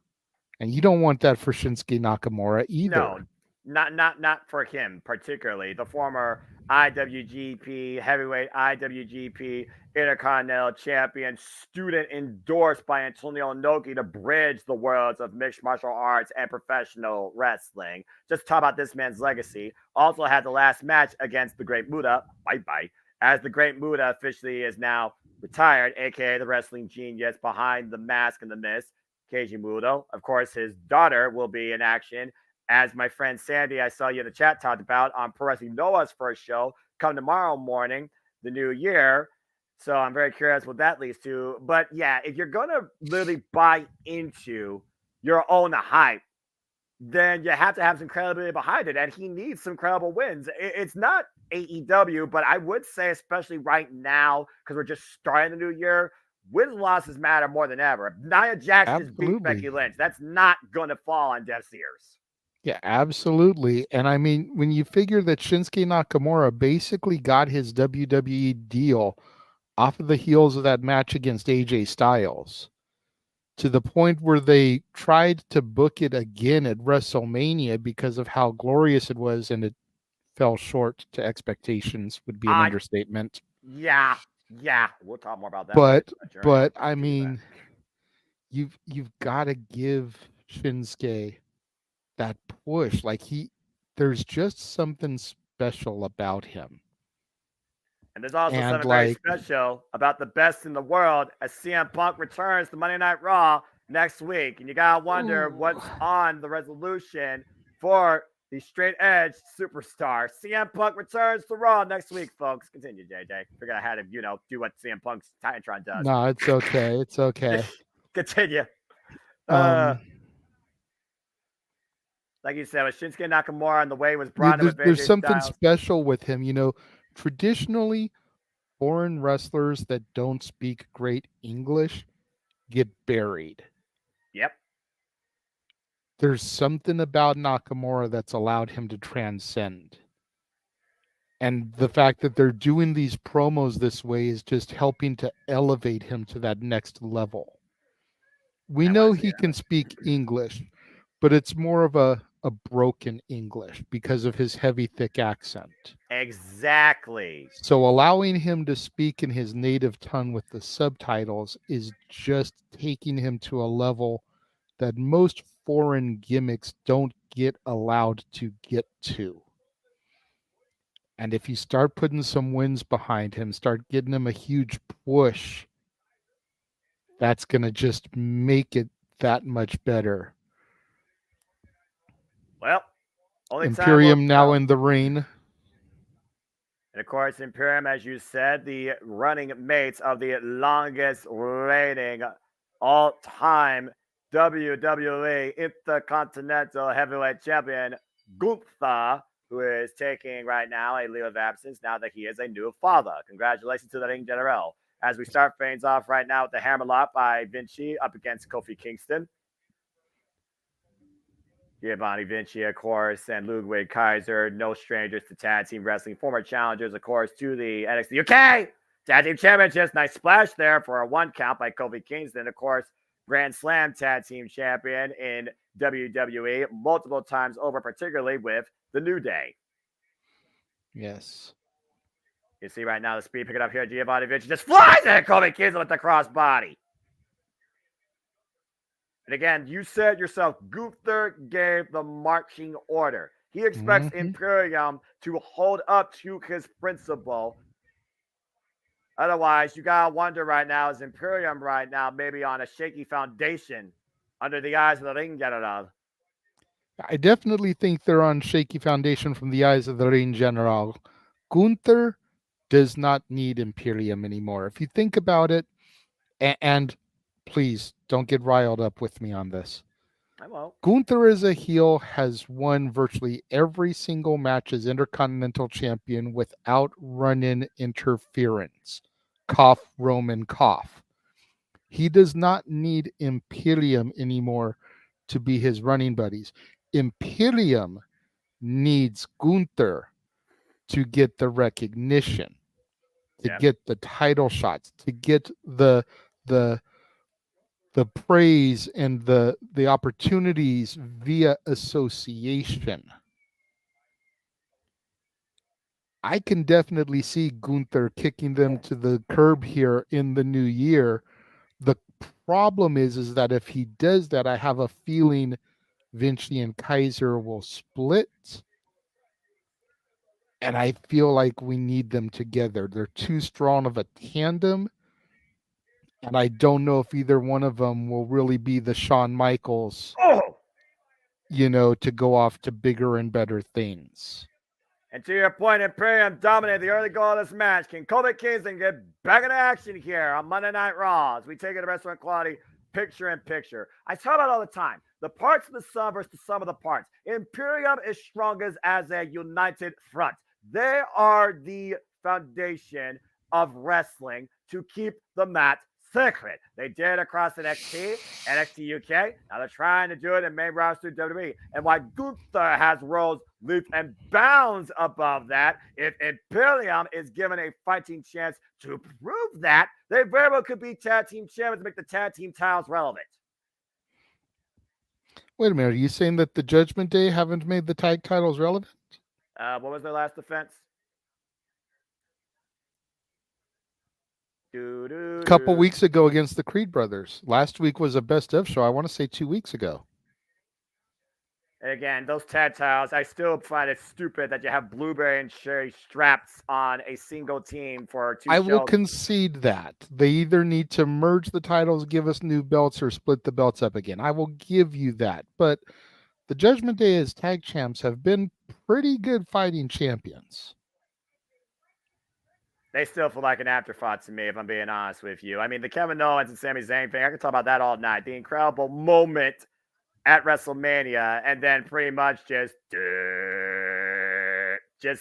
And you don't want that for Shinsuke Nakamura either.
not for him particularly. The former IWGP heavyweight, IWGP Intercontinental Champion, student endorsed by Antonio Inoki to bridge the worlds of mixed martial arts and professional wrestling. Just talk about this man's legacy. Also had the last match against the Great Muta, bye, as the Great Muta officially is now retired, aka the wrestling genius behind the mask and the mist, Keiji Muto. Of course, his daughter will be in action, as my friend Sandy, I saw you in the chat, talked about on Pro Wrestling Noah's first show, come tomorrow morning, the new year. So I'm very curious what that leads to. But yeah, if you're going to literally buy into your own hype, then you have to have some credibility behind it. And he needs some credible wins. It's not AEW, but I would say, especially right now, because we're just starting the new year, wins and losses matter more than ever. If Nia Jax just beat Becky Lynch, that's not going to fall on deaf ears.
Yeah, absolutely. And I mean, when you figure that Shinsuke Nakamura basically got his WWE deal off of the heels of that match against AJ Styles, to the point where they tried to book it again at WrestleMania because of how glorious it was, and it fell short to expectations, would be an understatement.
Yeah. We'll talk more about that.
But I mean, you've got to give Shinsuke that push. Like, there's just something special about him.
And there's also something very special about the best in the world as CM Punk returns to Monday Night Raw next week. And you got to wonder what's on the resolution for the straight edge superstar. CM Punk returns to Raw next week, folks. Continue, JJ. Figured I had to, do what CM Punk's Titantron does.
No, it's okay. It's okay.
Continue. Like you said, with Shinsuke Nakamura and the way it was brought up.
There's something special with him. Traditionally, foreign wrestlers that don't speak great English get buried.
Yep.
There's something about Nakamura that's allowed him to transcend. And the fact that they're doing these promos this way is just helping to elevate him to that next level. We know he can speak English, but it's more of a broken English because of his heavy, thick accent.
Exactly.
So allowing him to speak in his native tongue with the subtitles is just taking him to a level that most foreign gimmicks don't get allowed to get to. And if you start putting some wins behind him, start getting him a huge push, that's going to just make it that much better.
Well,
Imperium now in the ring.
And of course, Imperium, as you said, the running mates of the longest reigning all-time WWE Intercontinental Heavyweight Champion, Gunther, who is taking right now a leave of absence now that he is a new father. Congratulations to the Ring General. As we start things off right now with the Hammerlock by Vinci up against Kofi Kingston. Giovanni Vinci, of course, and Ludwig Kaiser, no strangers to tag team wrestling. Former challengers, of course, to the NXT UK Tag Team Championships. Nice splash there for a 1 count by Kofi Kingston. Of course, Grand Slam Tag Team Champion in WWE multiple times over, particularly with the New Day.
Yes.
You see right now the speed picking up here. Giovanni Vinci just flies at Kofi Kingston with the crossbody. And again, you said yourself, Gunther gave the marching order. He expects Imperium to hold up to his principle. Otherwise, you got to wonder right now, is Imperium right now maybe on a shaky foundation under the eyes of the Ring General?
I definitely think they're on shaky foundation from the eyes of the Ring General. Gunther does not need Imperium anymore. If you think about it, and please don't get riled up with me on this.
I won't.
Gunther as a heel has won virtually every single match as Intercontinental Champion without run-in interference. Cough, Roman, cough. He does not need Imperium anymore to be his running buddies. Imperium needs Gunther to get the recognition, to get the title shots, to get the praise and the opportunities via association. I can definitely see Gunther kicking them to the curb here in the new year. The problem is that if he does that, I have a feeling Vinci and Kaiser will split. And I feel like we need them together. They're too strong of a tandem. And I don't know if either one of them will really be the Shawn Michaels, to go off to bigger and better things.
And to your point, Imperium dominated the early goal of this match. Can Kofi Kingston get back into action here on Monday Night Raw as we take it to restaurant quality, picture in picture? I tell about it all the time. The parts of the sum versus the sum of the parts. Imperium is strongest as a united front. They are the foundation of wrestling to keep the mat secret. They did it across NXT, NXT UK. Now they're trying to do it in main roster WWE. And why Gunther has rose leaps and bounds above that, if Imperium is given a fighting chance to prove that, they very well could be tag team champions to make the tag team titles relevant.
Wait a minute. Are you saying that the Judgment Day haven't made the tag titles relevant?
What was their last defense?
A couple weeks ago against the Creed brothers. Last week was a best of show. I want to say 2 weeks ago.
And again, those tag titles, I still find it stupid that you have Blueberry and Sherry straps on a single team for 2 shows.
I will concede that. They either need to merge the titles, give us new belts, or split the belts up again. I will give you that. But the Judgment Day as tag champs have been pretty good fighting champions.
They still feel like an afterthought to me, if I'm being honest with you. I mean, the Kevin Owens and Sami Zayn thing, I can talk about that all night. The incredible moment at WrestleMania, and then pretty much just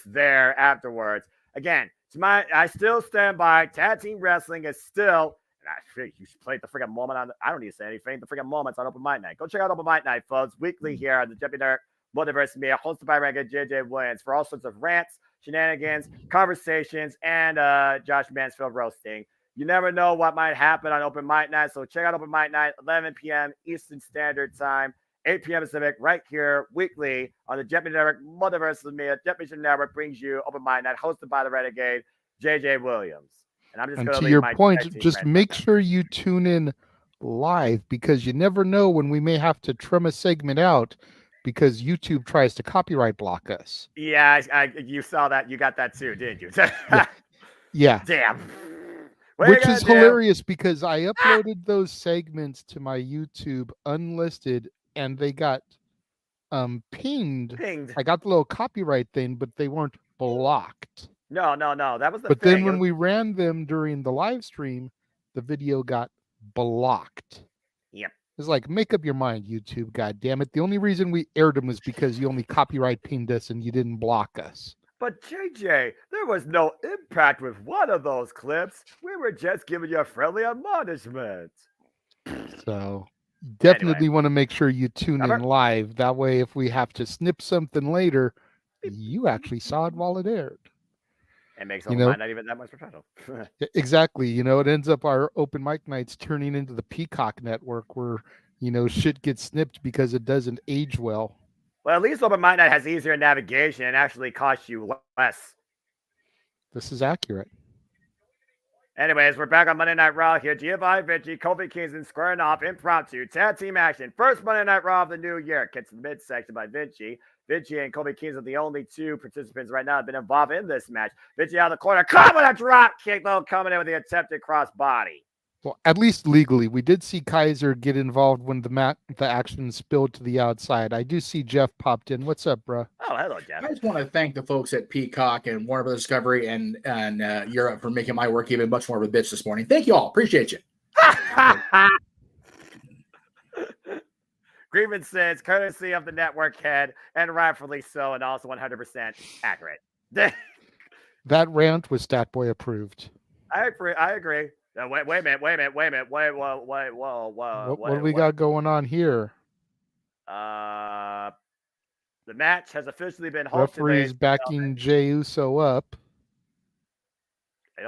there afterwards. Again, I still stand by tag team wrestling is still, and I think you should play the freaking moment on, I don't need to say anything, the freaking moments on Open Mic Night. Go check out Open Mic Night, folks, weekly here on the JMN Multiverse Media, hosted by Renegade JJ Williams for all sorts of rants, shenanigans, conversations, and Josh Mansfield roasting. You never know what might happen on Open Mic Night, so check out Open Mic Night, 11 p.m. Eastern Standard Time, 8 p.m. Pacific, right here weekly on the JMN Network, Multiverse Media. JMN Network brings you Open Mic Night, hosted by the Renegade JJ Williams. And I'm just going to
to your point, just make sure you tune in live, because you never know when we may have to trim a segment out because YouTube tries to copyright block us.
Yeah, you saw that. You got that too, didn't you?
Yeah.
Damn.
Which is hilarious because I uploaded those segments to my YouTube unlisted and they got pinged. I got the little copyright thing, but they weren't blocked.
No. That was the
thing. But then when
we
ran them during the live stream, the video got blocked.
Yep.
It's like, make up your mind, YouTube, God damn it. The only reason we aired them was because you only copyright pinged us and you didn't block us.
But JJ, there was no impact with one of those clips. We were just giving you a friendly admonishment.
So definitely want to make sure you tune in live. That way, if we have to snip something later, you actually saw it while it aired.
It makes not even that much professional.
Exactly. It ends up our open mic nights turning into the Peacock network where, shit gets snipped because it doesn't age well.
Well, at least Open Mic Night has easier navigation and actually costs you less.
This is accurate.
Anyways, we're back on Monday Night Raw here. Giovanni Vinci, Kofi Kingston squaring off impromptu tag team action. First Monday Night Raw of the new year. Gets in the midsection by Vinci. Vinci and Kofi Kingston, the only two participants right now, have been involved in this match. Vinci out of the corner, caught with a drop kick, though, coming in with the attempted cross body.
Well, at least legally, we did see Kaiser get involved when the action spilled to the outside. I do see Jeff popped in. What's up, bro?
Oh, hello, Jeff.
I just want to thank the folks at Peacock and Warner Bros. Discovery and Europe for making my work even much more of a bitch this morning. Thank you all. Appreciate you.
Grievance says, courtesy of the network head, and rightfully so, and also 100% accurate.
That rant was Statboy approved.
I agree. Wait a minute. Whoa.
What do we got going on here?
The match has officially been halted.
Referee's backing Jey Uso up.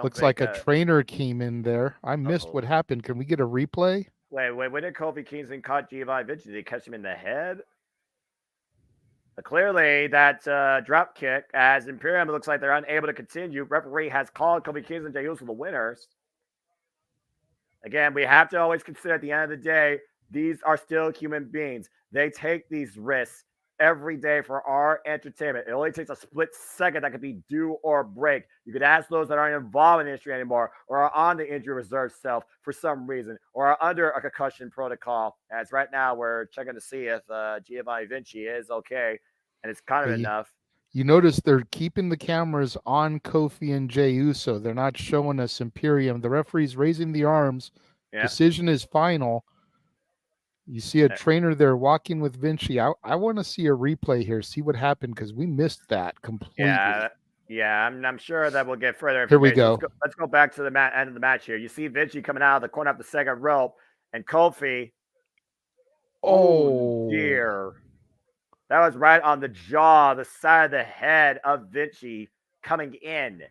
Looks like a trainer came in there. I missed what happened. Can we get a replay?
Wait. When did Kofi Kingston caught Giovanni Vinci? Did he catch him in the head? Clearly, that drop kick, as Imperium looks like they're unable to continue. Referee has called Kofi Kingston and Jey Uso the winners. Again, we have to always consider at the end of the day, these are still human beings. They take these risks every day for our entertainment. It only takes a split second that could be do or break. You could ask those that aren't involved in the industry anymore or are on the injury reserve self for some reason or are under a concussion protocol. As right now, we're checking to see if Giovanni Vinci is okay, and it's kind of enough.
You notice they're keeping the cameras on Kofi and Jey Uso. They're not showing us Imperium. The referee's raising the arms. Yeah. Decision is final. You see a trainer there walking with Vinci. I want to see a replay here, see what happened, because we missed that completely.
Yeah, I'm sure that we'll get further information.
Here we go.
Let's go back to the end of the match here. You see Vinci coming out of the corner of the second rope, and Kofi. Oh dear. That was right on the jaw, the side of the head of Vinci coming in.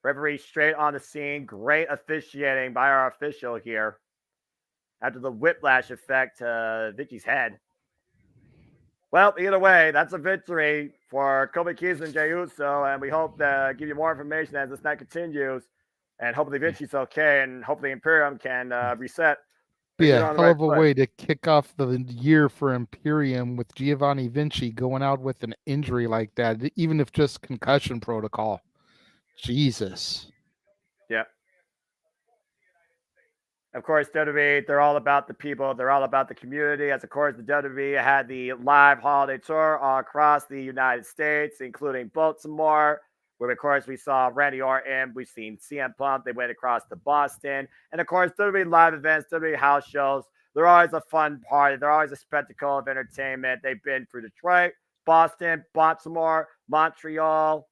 Referee straight on the scene. Great officiating by our official here. After the whiplash effect to Vinci's head. Well, either way, that's a victory for Kofi Kingston and Jey Uso, and we hope to give you more information as this night continues. And hopefully Vinci's okay, and hopefully Imperium can reset.
Be a hell of a way to kick off the year for Imperium with Giovanni Vinci going out with an injury like that, even if just concussion protocol. Jesus.
Yep. Of course, WWE, they're all about the people. They're all about the community. As, of course, the WWE had the live holiday tour all across the United States, including Baltimore, where, of course, we saw Randy Orton. We've seen CM Punk. They went across to Boston. And, of course, WWE live events, WWE house shows. They're always a fun party. They're always a spectacle of entertainment. They've been through Detroit, Boston, Baltimore, Montreal,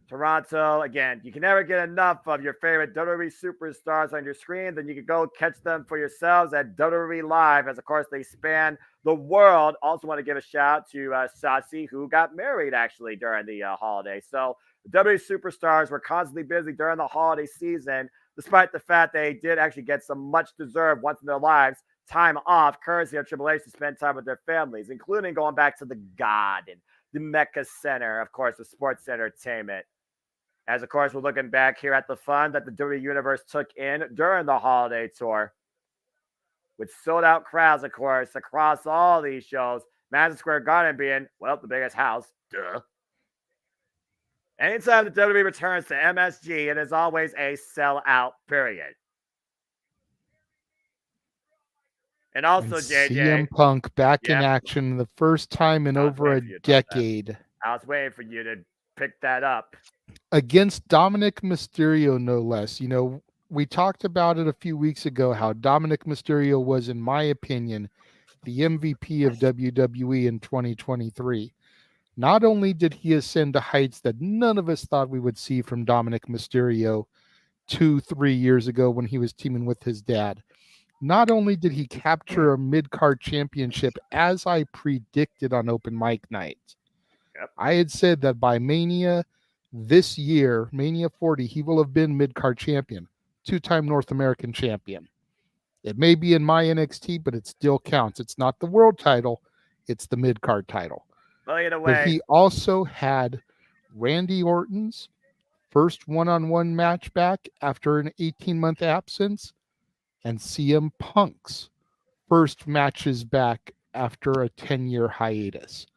Toronto. Again, you can never get enough of your favorite WWE superstars on your screen. Then you can go catch them for yourselves at WWE Live, as, of course, they span the world. Also want to give a shout out to Sassy, who got married, actually, during the holiday. So the WWE superstars were constantly busy during the holiday season, despite the fact they did actually get some much-deserved, once in their lives, time off, courtesy of Triple H, to spend time with their families, including going back to the Garden, the Mecca Center, of course, the sports entertainment. As, of course, we're looking back here at the fun that the WWE Universe took in during the holiday tour, with sold-out crowds, of course, across all these shows. Madison Square Garden being, well, the biggest house. Duh. Anytime the WWE returns to MSG, it is always a sellout period. And also, JJ.
CM Punk back in action the first time in over a decade.
I was waiting for you to pick that up.
Against Dominic Mysterio, no less. You know, we talked about it a few weeks ago, how Dominic Mysterio was, in my opinion, the MVP of WWE in 2023. Not only did he ascend to heights that none of us thought we would see from Dominic Mysterio 2-3 years ago when he was teaming with his dad. Not only did he capture a mid-card championship, as I predicted on Open Mic Night. Yep. I had said that by Mania this year, Mania 40, he will have been mid-card champion, 2-time North American champion. It may be in my NXT, but it still counts. It's not the world title, it's the mid-card title.
Well, either way.
But he also had Randy Orton's first one-on-one match back after an 18-month absence, and CM Punk's first matches back after a 10-year hiatus.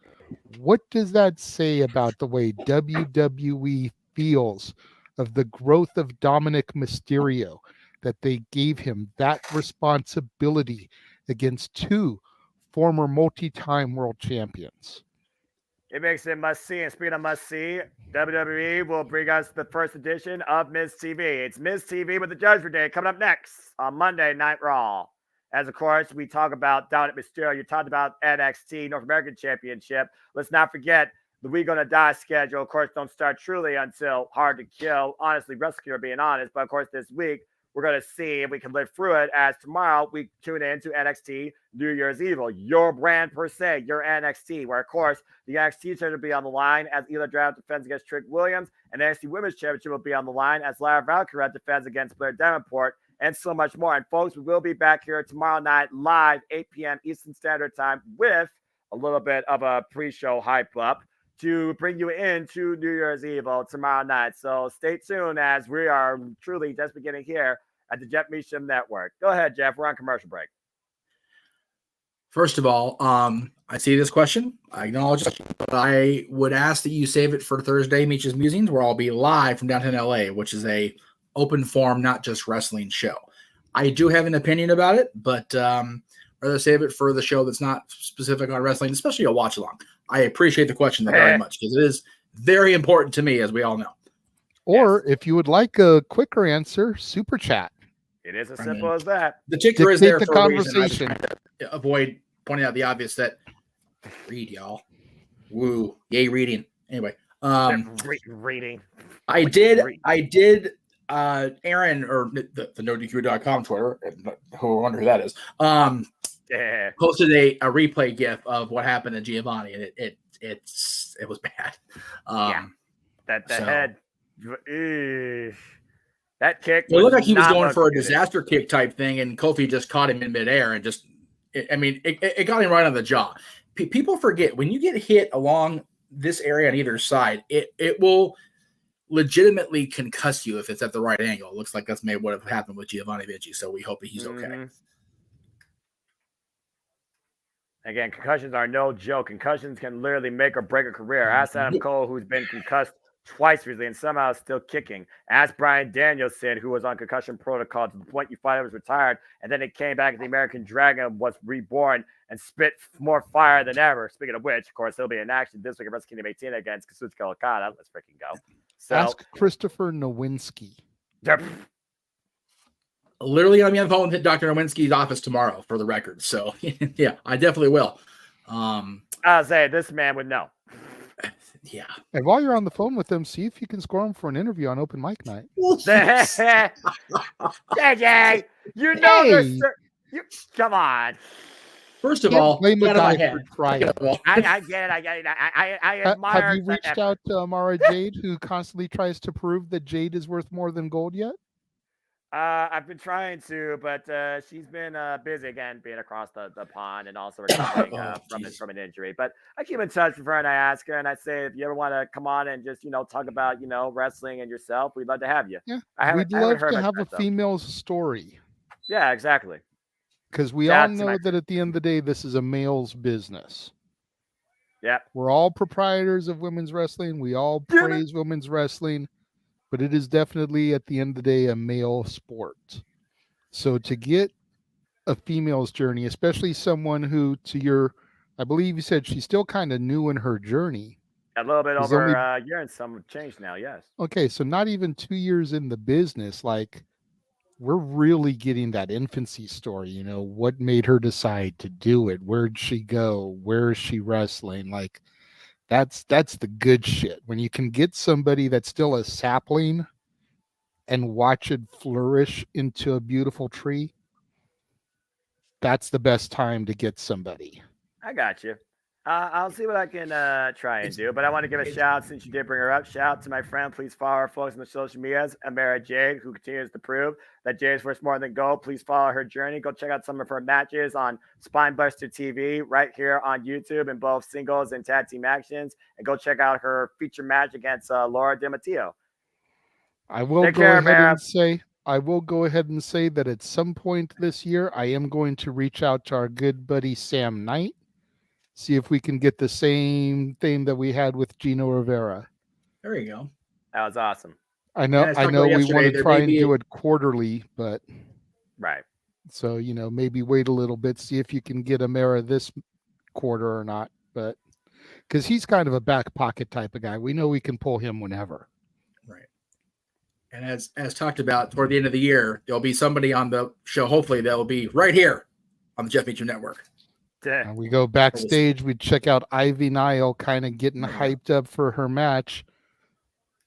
What does that say about the way WWE feels of the growth of Dominic Mysterio, that they gave him that responsibility against two former multi-time world champions?
It makes it must-see. And speaking of must-see, WWE will bring us the first edition of Miz TV. It's Miz TV with the Judgment Day coming up next on Monday Night Raw. As, of course, we talk about Dominic Mysterio. You talked about NXT North American Championship. Let's not forget the We Gonna Die schedule. Of course, don't start truly until Hard to Kill. Honestly, Rescue, being honest. But, of course, this week, we're going to see if we can live through it, as tomorrow we tune in to NXT New Year's Evil, your brand per se, your NXT, where, of course, the NXT Championship will be on the line as Ela Dragunov defends against Trick Williams, and the NXT Women's Championship will be on the line as Lara Valkyrie defends against Blair Davenport, and so much more. And, folks, we will be back here tomorrow night live, 8 p.m. Eastern Standard Time with a little bit of a pre-show hype up to bring you into New Year's Eve tomorrow night. So stay tuned as we are truly just beginning here at the Jeff Meacham Network. Go ahead, Jeff. We're on commercial break.
First of all, I see this question. I acknowledge it, but I would ask that you save it for Thursday, Meach's Musings, where I'll be live from downtown LA, which is a open forum, not just wrestling show. I do have an opinion about it, but rather save it for the show that's not specific on wrestling, especially a watch along. I appreciate the question very much because it is very important to me, as we all know.
Or if you would like a quicker answer, super chat.
It is as simple as that.
The ticker is there
the
for a reason.
conversation.
I was trying to avoid pointing out the obvious that read, y'all. Woo. Yay, reading. Anyway.
Reading.
I did Aaron or the NoDQ.com Twitter, who I wonder who that is, posted a replay gif of what happened to Giovanni, and it was bad.
Head. That kick.
It looked like he was going for a disaster kick type thing, and Kofi just caught him in midair and it got him right on the jaw. People forget when you get hit along this area on either side, it will legitimately concuss you if it's at the right angle. It looks like that's maybe what have happened with Giovanni Vinci, so we hope that he's okay.
Again, concussions are no joke. Concussions can literally make or break a career. Ask Adam Cole, who's been concussed twice recently and somehow is still kicking. Ask Bryan Danielson, who was on concussion protocol to the point you thought he was retired, and then it came back. The American Dragon was reborn and spit more fire than ever. Speaking of which, of course, he'll be in action this week at Wrestle Kingdom 18 against Kazuchika Okada. Let's freaking go. So,
ask Christopher Nowinski.
Literally going to be on the phone with Dr. Nowinski's office tomorrow for the record. So, yeah, I definitely will.
I'll say this man would know.
Yeah.
And while you're on the phone with him, see if you can score him for an interview on Open Mic Night.
JJ, you know this. Come on.
First of all,
blame the guy for trying.
I get it. I admire.
Have you reached out to Amara Jade, who constantly tries to prove that Jade is worth more than gold yet?
I've been trying to, but she's been busy again, being across the pond and also recovering from an injury. But I keep in touch with her and I ask her and I say, if you ever want to come on and just talk about wrestling and yourself, we'd love to have you.
Yeah, we'd love to have a female's story.
Yeah, exactly.
Because we all know that at the end of the day, this is a male's business.
Yeah,
we're all proprietors of women's wrestling. We all praise women's wrestling. But it is definitely, at the end of the day, a male sport. So to get a female's journey, especially someone who, I believe you said she's still kind of new in her journey.
A little bit over a year and some change now, yes.
Okay, so not even 2 years in the business, like we're really getting that infancy story. What made her decide to do it? Where'd she go? Where is she wrestling? Like, that's the good shit. When you can get somebody that's still a sapling and watch it flourish into a beautiful tree, that's the best time to get somebody.
I got you. I'll see what I can try and do. But I want to give a shout, since you did bring her up, shout to my friend. Please follow her folks on the social medias, Amara Jade, who continues to prove that Jade is worth more than gold. Please follow her journey. Go check out some of her matches on Spinebuster TV right here on YouTube in both singles and tag team actions. And go check out her feature match against Laura DiMatteo.
I will go ahead and say that at some point this year, I am going to reach out to our good buddy Sam Knight. See if we can get the same thing that we had with Gino Rivera.
There you go.
That was awesome.
I know we want to try and do it quarterly, but
right.
So, maybe wait a little bit, see if you can get Amara this quarter or not, but because he's kind of a back pocket type of guy. We know we can pull him whenever.
Right. And as talked about toward the end of the year, there'll be somebody on the show, hopefully that will be right here on the Jeff Meacham Network.
And we go backstage, we check out Ivy Nile kind of getting hyped up for her match.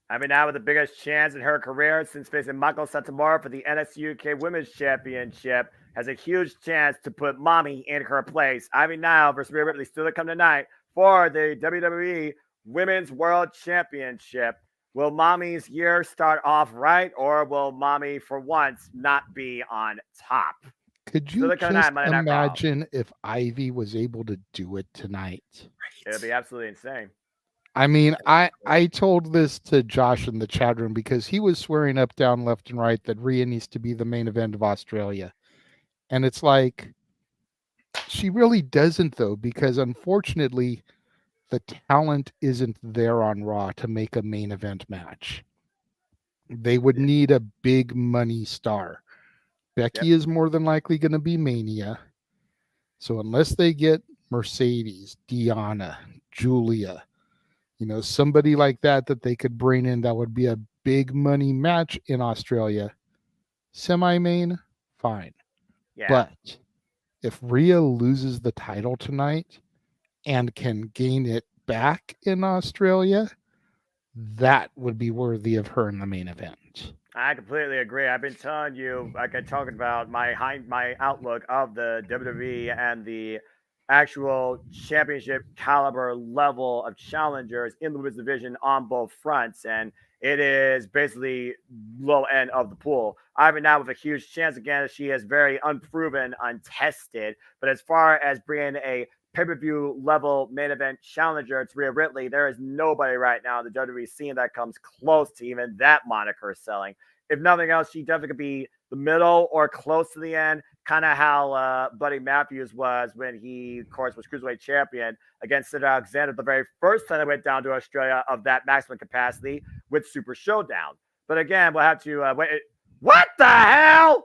Ivy Nile with the biggest chance in her career since facing Mako Satomura for the NXT UK Women's Championship, has a huge chance to put Mommy in her place. Ivy Nile versus Rhea Ripley still to come tonight for the WWE Women's World Championship. Will Mommy's year start off right, or will Mommy for once not be on top?
Could you
Silicon
just
Monday Night Raw.
imagine if Ivy was able to do it tonight?
It would be absolutely insane.
I mean, I told this to Josh in the chat room because he was swearing up, down, left, and right that Rhea needs to be the main event of Australia. And it's like, she really doesn't, though, because unfortunately, the talent isn't there on Raw to make a main event match. They would need a big money star. Becky is more than likely going to be Mania. So unless they get Mercedes, Deanna, Julia, somebody like that they could bring in, that would be a big money match in Australia. Semi-main, fine.
Yeah.
But if Rhea loses the title tonight and can gain it back in Australia, that would be worthy of her in the main event.
I completely agree. I've been telling you, like I talked about my outlook of the WWE and the actual championship caliber level of challengers in the women's division on both fronts, and it is basically low end of the pool. Ivy now with a huge chance again. She is very unproven, untested, but as far as bringing a pay-per-view level main event challenger to Rhea Ripley, there is nobody right now in the WWE scene that comes close to even that moniker selling. If nothing else, she definitely could be the middle or close to the end, kind of how Buddy Matthews was when he, of course, was Cruiserweight champion against Sid Alexander the very first time they went down to Australia of that maximum capacity with Super Showdown. But again, we'll have to wait. What the hell?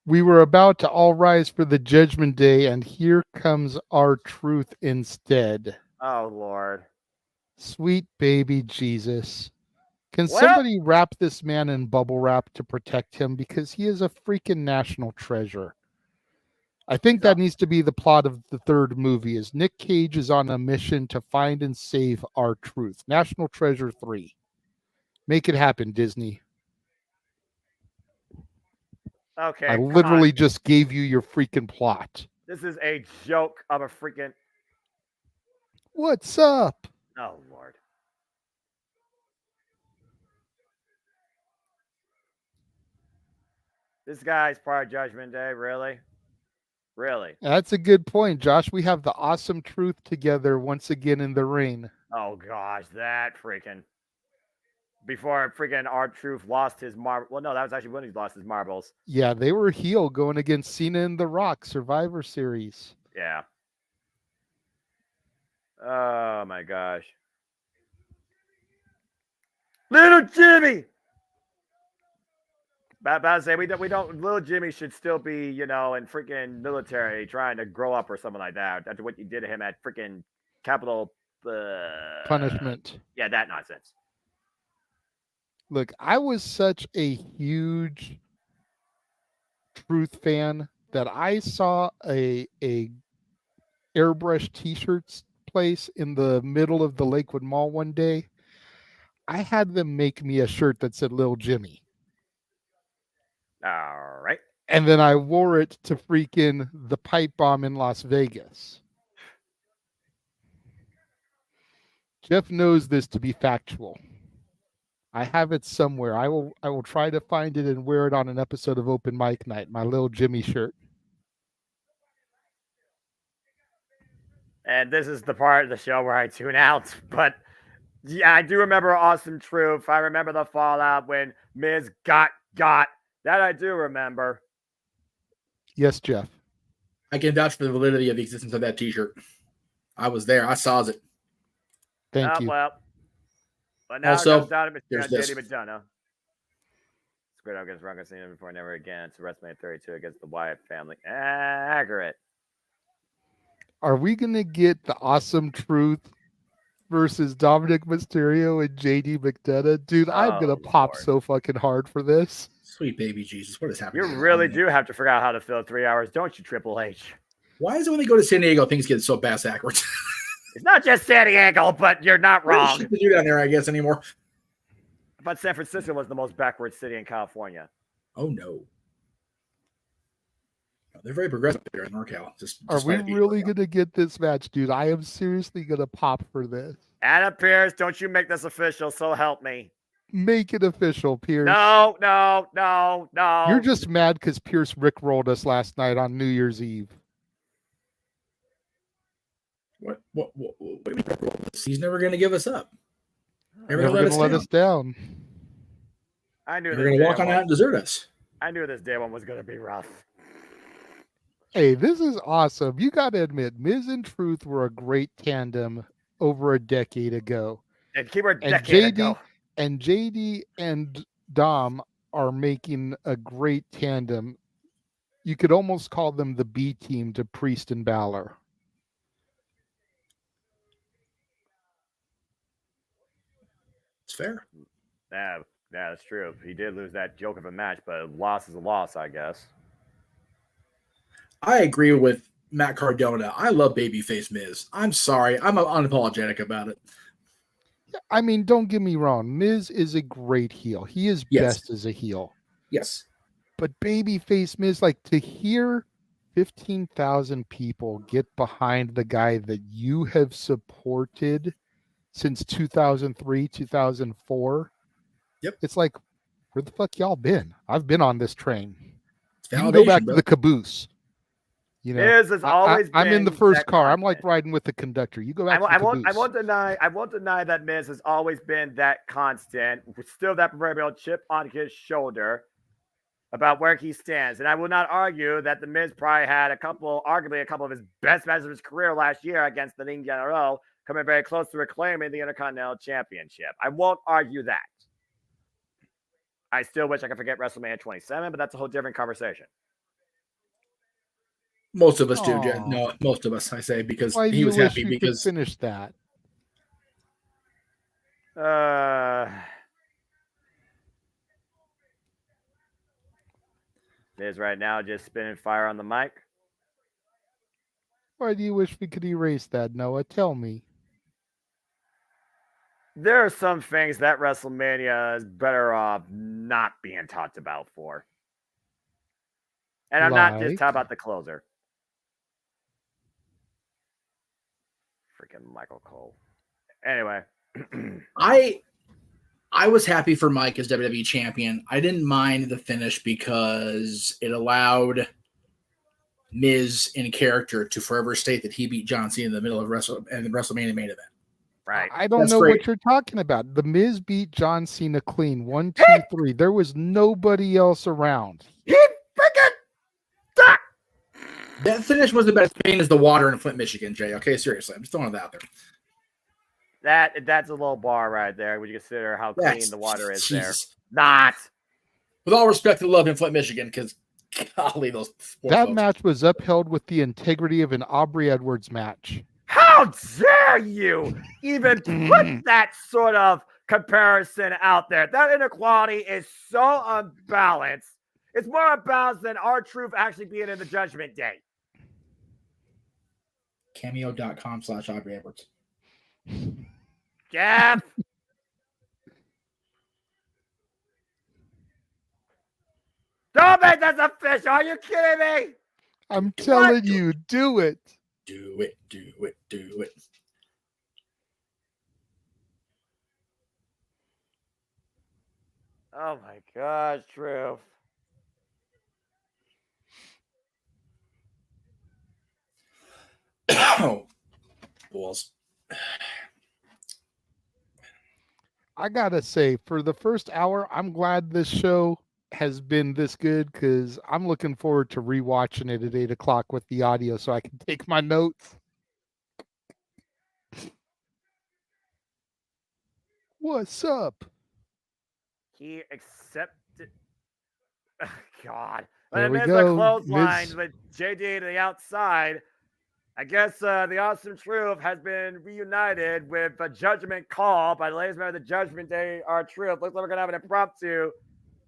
We were about to all rise for the Judgment Day, and here comes our truth instead.
Oh, Lord.
Sweet baby Jesus. Can somebody wrap this man in bubble wrap to protect him? Because he is a freaking national treasure. I think that needs to be the plot of the third movie, is Nick Cage is on a mission to find and save our truth. National Treasure 3. Make it happen, Disney.
Okay.
I literally just gave you your freaking plot.
This is a joke of a freaking...
What's up?
Oh, Lord. This guy's part of Judgment Day, really? Really?
That's a good point, Josh. We have the awesome truth together once again in the ring.
Oh, gosh, that freaking... Before freaking R-Truth lost his marble. Well, no, that was actually when he lost his marbles.
Yeah, they were heel going against Cena and The Rock, Survivor Series.
Yeah. Oh, my gosh. Little Jimmy! About to say, we don't, little Jimmy should still be, in freaking military trying to grow up or something like that after what you did to him at freaking Capital
Punishment.
Yeah, that nonsense.
Look, I was such a huge Truth fan that I saw a airbrush t-shirts place in the middle of the Lakewood Mall one day. I had them make me a shirt that said Lil Jimmy.
All right.
And then I wore it to freaking the pipe bomb in Las Vegas. Jeff knows this to be factual. I have it somewhere. I will try to find it and wear it on an episode of Open Mic Night, my Lil Jimmy shirt.
And this is the part of the show where I tune out. But yeah, I do remember Awesome Truth. I remember the fallout when Miz got. That I do remember.
Yes, Jeff.
I can vouch for the validity of the existence of that t-shirt. I was there. I saw it.
Thank you.
Well, but now
also,
it comes down to JD McDonough. Squared out against Ron Cena before never again. It's WrestleMania 32 against the Wyatt family. Accurate.
Are we going to get the Awesome Truth versus Dominic Mysterio and JD McDonough? Dude, I'm going to pop so fucking hard for this.
Sweet baby Jesus. What is happening?
You really do have to figure out how to fill 3 hours, don't you, Triple H?
Why is it when they go to San Diego, things get so bass backwards?
It's not just San Diego, but you're not wrong.
What do down there, I guess, anymore?
But San Francisco was the most backward city in California.
Oh, no. They're very progressive there in NorCal.
Are we really going to get this match, dude? I am seriously going to pop for this.
Adam Pearce, don't you make this official, so help me.
Make it official, Pierce.
No.
You're just mad because Pierce rickrolled us last night on New Year's Eve.
What he's never going to give us up.
Never going to let us down.
I knew
they're going to walk on out and desert us.
I knew this day one was going to be rough.
Hey, this is awesome. You got to admit, Miz and Truth were a great tandem over a decade ago.
And keyword decade ago.
And JD and Dom are making a great tandem. You could almost call them the B team to Priest and Balor.
It's fair.
Yeah, that's true. He did lose that joke of a match, but a loss is a loss, I guess.
I agree with Matt Cardona. I love babyface Miz. I'm sorry. I'm unapologetic about it.
I mean, don't get me wrong. Miz is a great heel. He is best as a heel.
Yes.
But babyface Miz, like to hear 15,000 people get behind the guy that you have supported since 2003, 2004.
Yep.
It's like, where the fuck y'all been? I've been on this train. You can
Validation,
go back
bro.
to the caboose. You know,
Miz has always
I'm in the first car.
constant.
I'm like riding with the conductor. You go back to the
I
caboose.
won't deny that Miz has always been that constant, with still that proverbial chip on his shoulder about where he stands. And I will not argue that the Miz probably had arguably a couple of his best matches of his career last year against the Ring General, coming very close to reclaiming the Intercontinental Championship. I won't argue that. I still wish I could forget WrestleMania 27, but that's a whole different conversation.
Most of us do, Jen. No, most of us, I say, because
Why do
he
you
was
wish
happy
you
because
could finish that?
Miz right now just spinning fire on the mic.
Why do you wish we could erase that, Noah? Tell me.
There are some things that WrestleMania is better off not being talked about for. And I'm not just talking about the closer. Freaking Michael Cole. Anyway.
I was happy for Mike as WWE champion. I didn't mind the finish because it allowed Miz in character to forever state that he beat John Cena in the middle of the WrestleMania main event.
Right.
I don't know what you're talking about. The Miz beat John Cena clean. 1, 2, 3. There was nobody else around.
He freaking sucked.
That finish was about as clean as the water in Flint, Michigan, Jay. Okay, seriously. I'm just throwing that out there.
That's a low bar right there when you consider how clean the water is there.
Not. With all respect to the love in Flint, Michigan, because golly, those
that match was upheld with the integrity of an Aubrey Edwards match.
How dare you even put that sort of comparison out there? That inequality is so unbalanced. It's more unbalanced than R-Truth actually being in the Judgment Day.
Cameo.com/Aubrey Edwards.
Jeff. Don't make this official. Are you kidding me?
I'm telling you, do it.
Do it.
Oh my gosh, Truth.
Oh, balls.
I gotta say, for the first hour, I'm glad this show has been this good because I'm looking forward to rewatching it at 8 o'clock with the audio so I can take my notes. What's up?
He accepted. Oh, God.
There we
go.
go.
The clothesline with JD to the outside. I guess the Awesome Truth has been reunited with a judgment call by the ladies and the Judgment Day. Our Truth. Looks like we're going to have an impromptu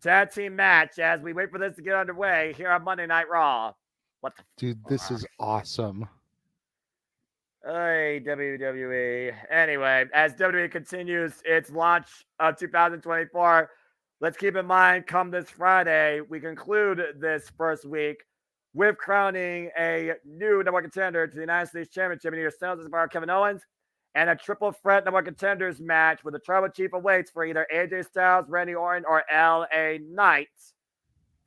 tag team match as we wait for this to get underway here on Monday Night Raw. What the
Dude, this is awesome.
Hey, WWE. Anyway, as WWE continues its launch of 2024, let's keep in mind, come this Friday, we conclude this first week with crowning a new number one contender to the United States Championship in either Styles Escobar, Kevin Owens, and a triple threat number contenders match with the Tribal Chief awaits for either AJ Styles, Randy Orton, or LA Knight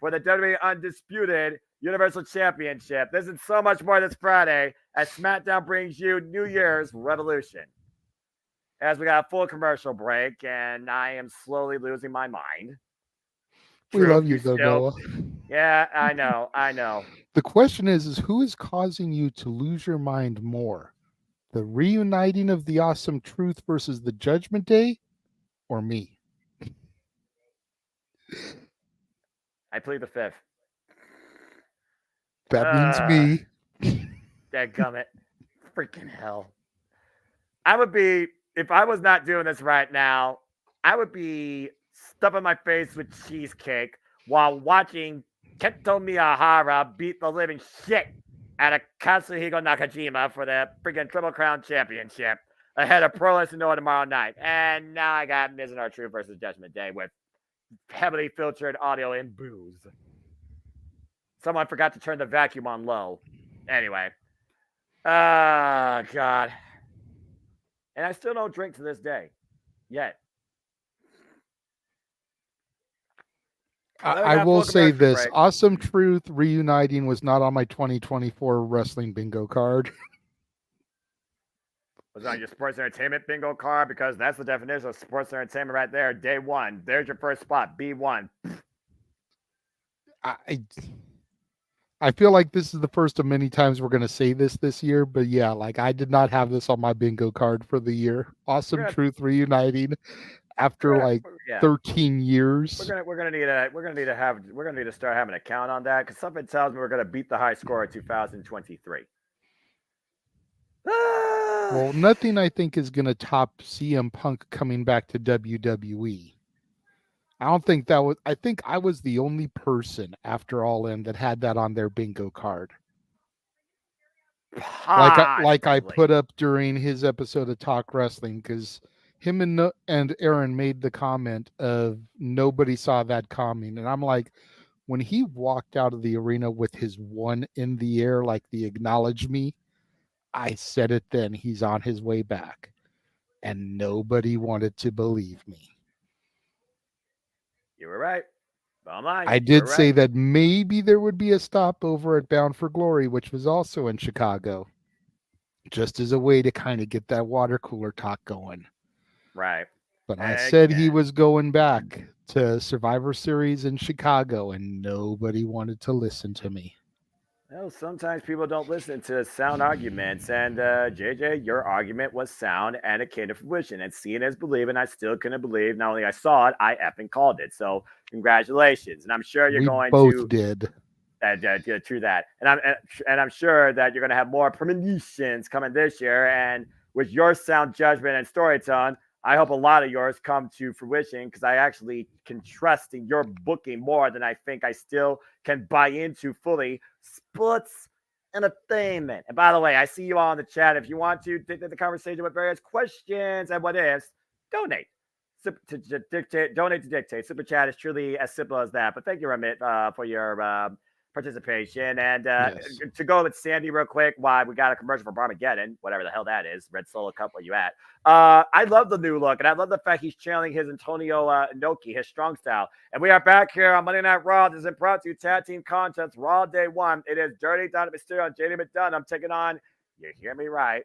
for the WWE Undisputed Universal Championship. This is so much more this Friday as SmackDown brings you New Year's Revolution. As we got a full commercial break, and I am slowly losing my mind.
We love you, though, Noah.
Yeah, I know.
The question is who is causing you to lose your mind more? The reuniting of the Awesome Truth versus the Judgment Day, or me?
I plead the fifth.
That means me.
Dadgummit. Freaking hell. I would be, if I was not doing this right now, I would be stuffing my face with cheesecake while watching Kento Miyahara beat the living shit out of Kazuhiko Nakajima for the freaking Triple Crown Championship ahead of Pro Wrestling Noah tomorrow night. And now I got Miz and R-Truth versus Judgment Day with heavily filtered audio and booze. Someone forgot to turn the vacuum on low. Anyway. God. And I still don't drink to this day. Yet.
I will say this. Break. Awesome Truth reuniting was not on my 2024 wrestling bingo card.
Was on your sports entertainment bingo card? Because that's the definition of sports entertainment right there. Day one. There's your first spot. B1.
I feel like this is the first of many times we're going to say this year. But yeah, like I did not have this on my bingo card for the year. Awesome Truth reuniting. After 13 years,
we're gonna need to start having a count on that because something tells me we're gonna beat the high score of 2023.
Well, nothing I think is gonna top CM Punk coming back to WWE. I don't think that was. I think I was the only person after All In that had that on their bingo card. Like I put up during his episode of Talk Wrestling because. Him and Aaron made the comment of nobody saw that coming. And I'm like, when he walked out of the arena with his one in the air, like the acknowledge me, I said it then, he's on his way back. And nobody wanted to believe me.
You were right.
I did say that maybe there would be a stopover at Bound for Glory, which was also in Chicago, just as a way to kind of get that water cooler talk going.
Right.
But I said he was going back to Survivor Series in Chicago, and nobody wanted to listen to me.
Well, sometimes people don't listen to sound arguments, and JJ, your argument was sound and it came to fruition. And seeing is believing. I still couldn't believe. Not only I saw it, I effing called it. So congratulations. And I'm sure you're going to.
We both did.
True that. And I'm sure that you're going to have more premonitions coming this year. And with your sound judgment and storytelling, I hope a lot of yours come to fruition because I actually can trust in your booking more than I think I still can buy into fully. Sports entertainment. And by the way, I see you all in the chat. If you want to dictate the conversation with various questions and what ifs, donate. Donate to dictate. Super chat is truly as simple as that. But thank you, Ramit, for your participation. And yes. To go with Sandy real quick, why we got a commercial for Barmageddon, whatever the hell that is. Red Solo Cup, where you at? I love the new look, and I love the fact he's channeling his Antonio Inoki, his strong style. And we are back here on Monday Night Raw. This is impromptu tag team contest, Raw Day 1. It is Dirty Dominic Mysterio and JD McDonough. I'm taking on, you hear me right,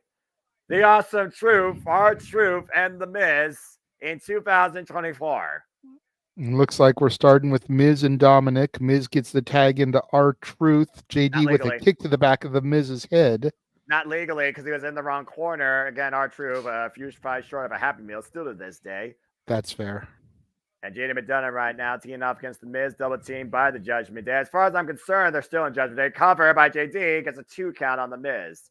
the Awesome Truth, R-Truth, and The Miz in 2024.
Looks like we're starting with Miz and Dominic. Miz gets the tag into R-Truth. JD with a kick to the back of the Miz's head.
Not legally, because he was in the wrong corner. Again, R-Truth, a few tries short of a Happy Meal still to this day.
That's fair.
And JD McDonough right now teeing off against the Miz, double teamed by the Judgment Day. As far as I'm concerned, they're still in Judgment Day. Cover by JD, gets a 2 count on the Miz.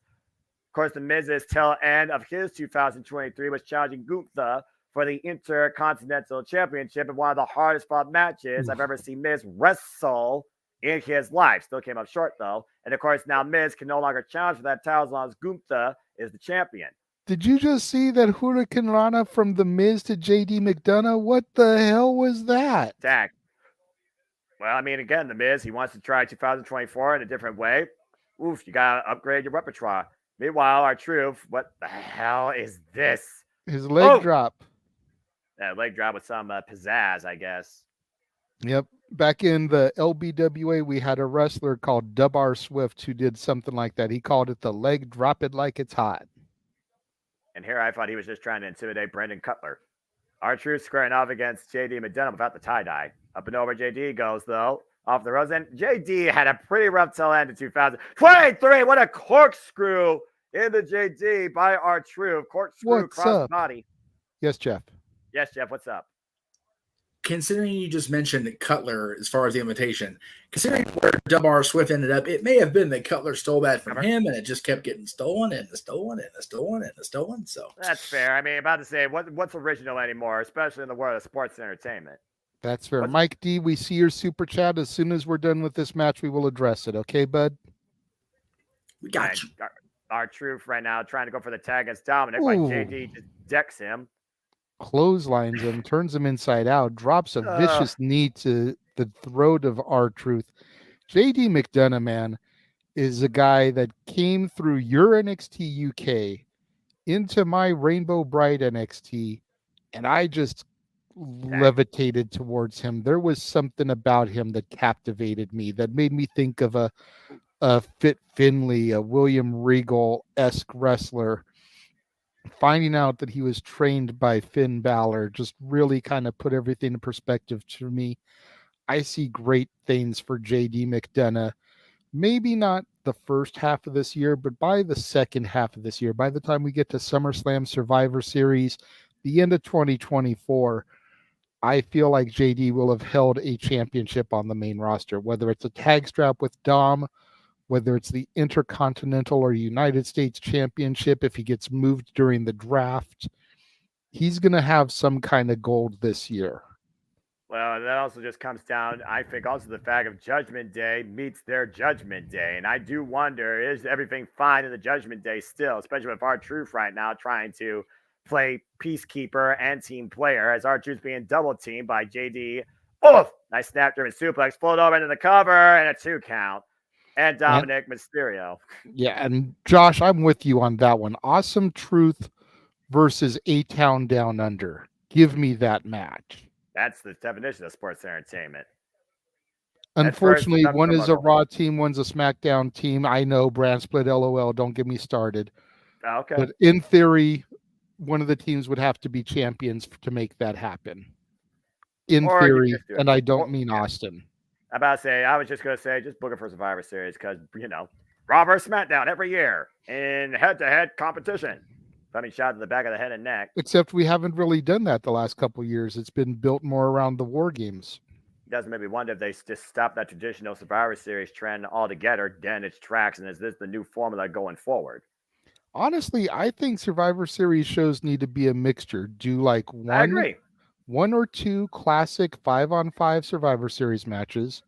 Of course, the Miz's tail end of his 2023 was challenging Gunther for the Intercontinental Championship in one of the hardest fought matches I've ever seen Miz wrestle in his life. Still came up short, though. And, of course, now Miz can no longer challenge for that title as long as Gunther is the champion.
Did you just see that Hurricane Rana from The Miz to JD McDonough? What the hell was that?
Tag. Well, I mean, again, The Miz, he wants to try 2024 in a different way. Oof, you got to upgrade your repertoire. Meanwhile, R-Truth, what the hell is this?
His leg drop.
Yeah, leg drop with some pizzazz, I guess.
Yep. Back in the LBWA, we had a wrestler called Dubbar Swift who did something like that. He called it the leg drop it like it's hot.
And here I thought he was just trying to intimidate Brandon Cutler. R-Truth squaring off against JD McDonough without the tie-dye. Up and over JD goes, though. Off the ropes. And JD had a pretty rough tail end in 2023. What a corkscrew into JD by R-Truth. Corkscrew across body.
Yes, Jeff.
Yes, Jeff. What's up?
Considering you just mentioned Cutler as far as the invitation, considering where Dubbar Swift ended up, it may have been that Cutler stole that from him, and it just kept getting stolen and stolen and stolen and stolen. So
that's fair. I mean, about to say what's original anymore, especially in the world of sports and entertainment.
That's fair. Mike D, we see your super chat. As soon as we're done with this match, we will address it. Okay, bud?
We got you.
R-Truth right now trying to go for the tag against Dominic. Like JD just decks him.
Clotheslines him, turns him inside out, drops a vicious knee to the throat of R-Truth. JD McDonough, man, is a guy that came through your NXT UK into my Rainbow Bright NXT, and I just levitated towards him. There was something about him that captivated me, that made me think of a Fit Finlay, a William Regal-esque wrestler. Finding out that he was trained by Finn Balor just really kind of put everything in perspective to me. I see great things for JD McDonough. Maybe not the first half of this year, but by the second half of this year, by the time we get to SummerSlam Survivor Series, the end of 2024, I feel like JD will have held a championship on the main roster, whether it's a tag strap with Dom, whether it's the Intercontinental or United States Championship, if he gets moved during the draft. He's going to have some kind of gold this year.
Well, that also just comes down, I think, also the fact of Judgment Day meets their Judgment Day. And I do wonder, is everything fine in the Judgment Day still, especially with R-Truth right now trying to play peacekeeper and team player, as R-Truth being double teamed by JD. Oh, nice snap German suplex, float over into the cover, and a 2 count. And Dominic Mysterio.
Yeah, and Josh, I'm with you on that one. Awesome Truth versus A-Town Down Under. Give me that match.
That's the definition of sports entertainment.
Unfortunately, one is a Raw team, one's a SmackDown team. I know, brand split, LOL, don't get me started.
Okay.
But in theory, one of the teams would have to be champions to make that happen. In theory, and I don't mean Austin.
I was just going to say, just book it for Survivor Series because, Raw vs. SmackDown every year in head-to-head competition. Funny shot to the back of the head and neck.
Except we haven't really done that the last couple of years. It's been built more around the War Games.
It does make me wonder if they just stop that traditional Survivor Series trend altogether, then its tracks, and is this the new formula going forward?
Honestly, I think Survivor Series shows need to be a mixture. Do like
I agree.
1 or 2 classic 5-on-5 Survivor Series matches,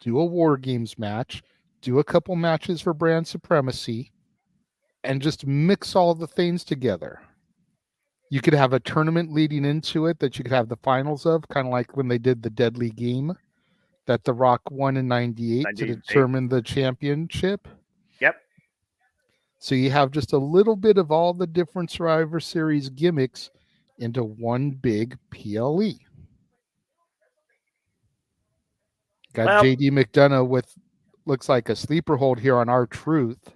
do a War Games match, do a couple matches for brand supremacy, and just mix all the things together. You could have a tournament leading into it that you could have the finals of, kind of like when they did the Deadly Game that The Rock won in 98 to determine the championship.
Yep.
So you have just a little bit of all the different Survivor Series gimmicks into one big PLE. Got JD McDonough with looks like a sleeper hold here on R-Truth.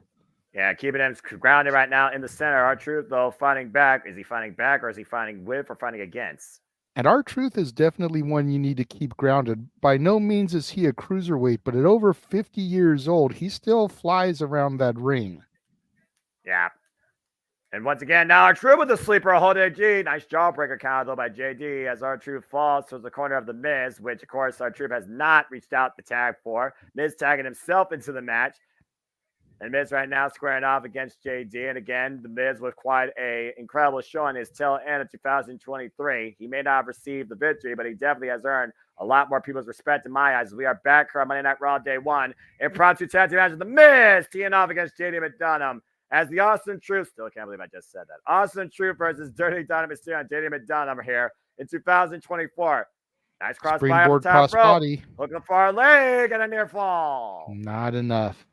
Yeah, keeping him grounded right now in the center. R-Truth, though, fighting back. Is he fighting back or is he fighting with or fighting against?
And R-Truth is definitely one you need to keep grounded. By no means is he a cruiserweight, but at over 50 years old, he still flies around that ring.
Yeah. And once again, now R-Truth with the sleeper hold. Nice jawbreaker counter, though, by JD as R-Truth falls towards the corner of the Miz, which, of course, R-Truth has not reached out the tag for. Miz tagging himself into the match. And Miz right now squaring off against JD. And again, the Miz with quite a incredible show on his tail end of 2023. He may not have received the victory, but he definitely has earned a lot more people's respect in my eyes. We are back here on Monday Night Raw Day 1. Impromptu tag team match with the Miz teeing off against JD McDonough. As the Austin Truth, still can't believe I just said that. Austin Truth versus Dirty Dynamite Mysterio and JD McDonough here in 2024. Nice cross by off the top rope.
Body.
Looking for a leg and a near fall.
Not enough.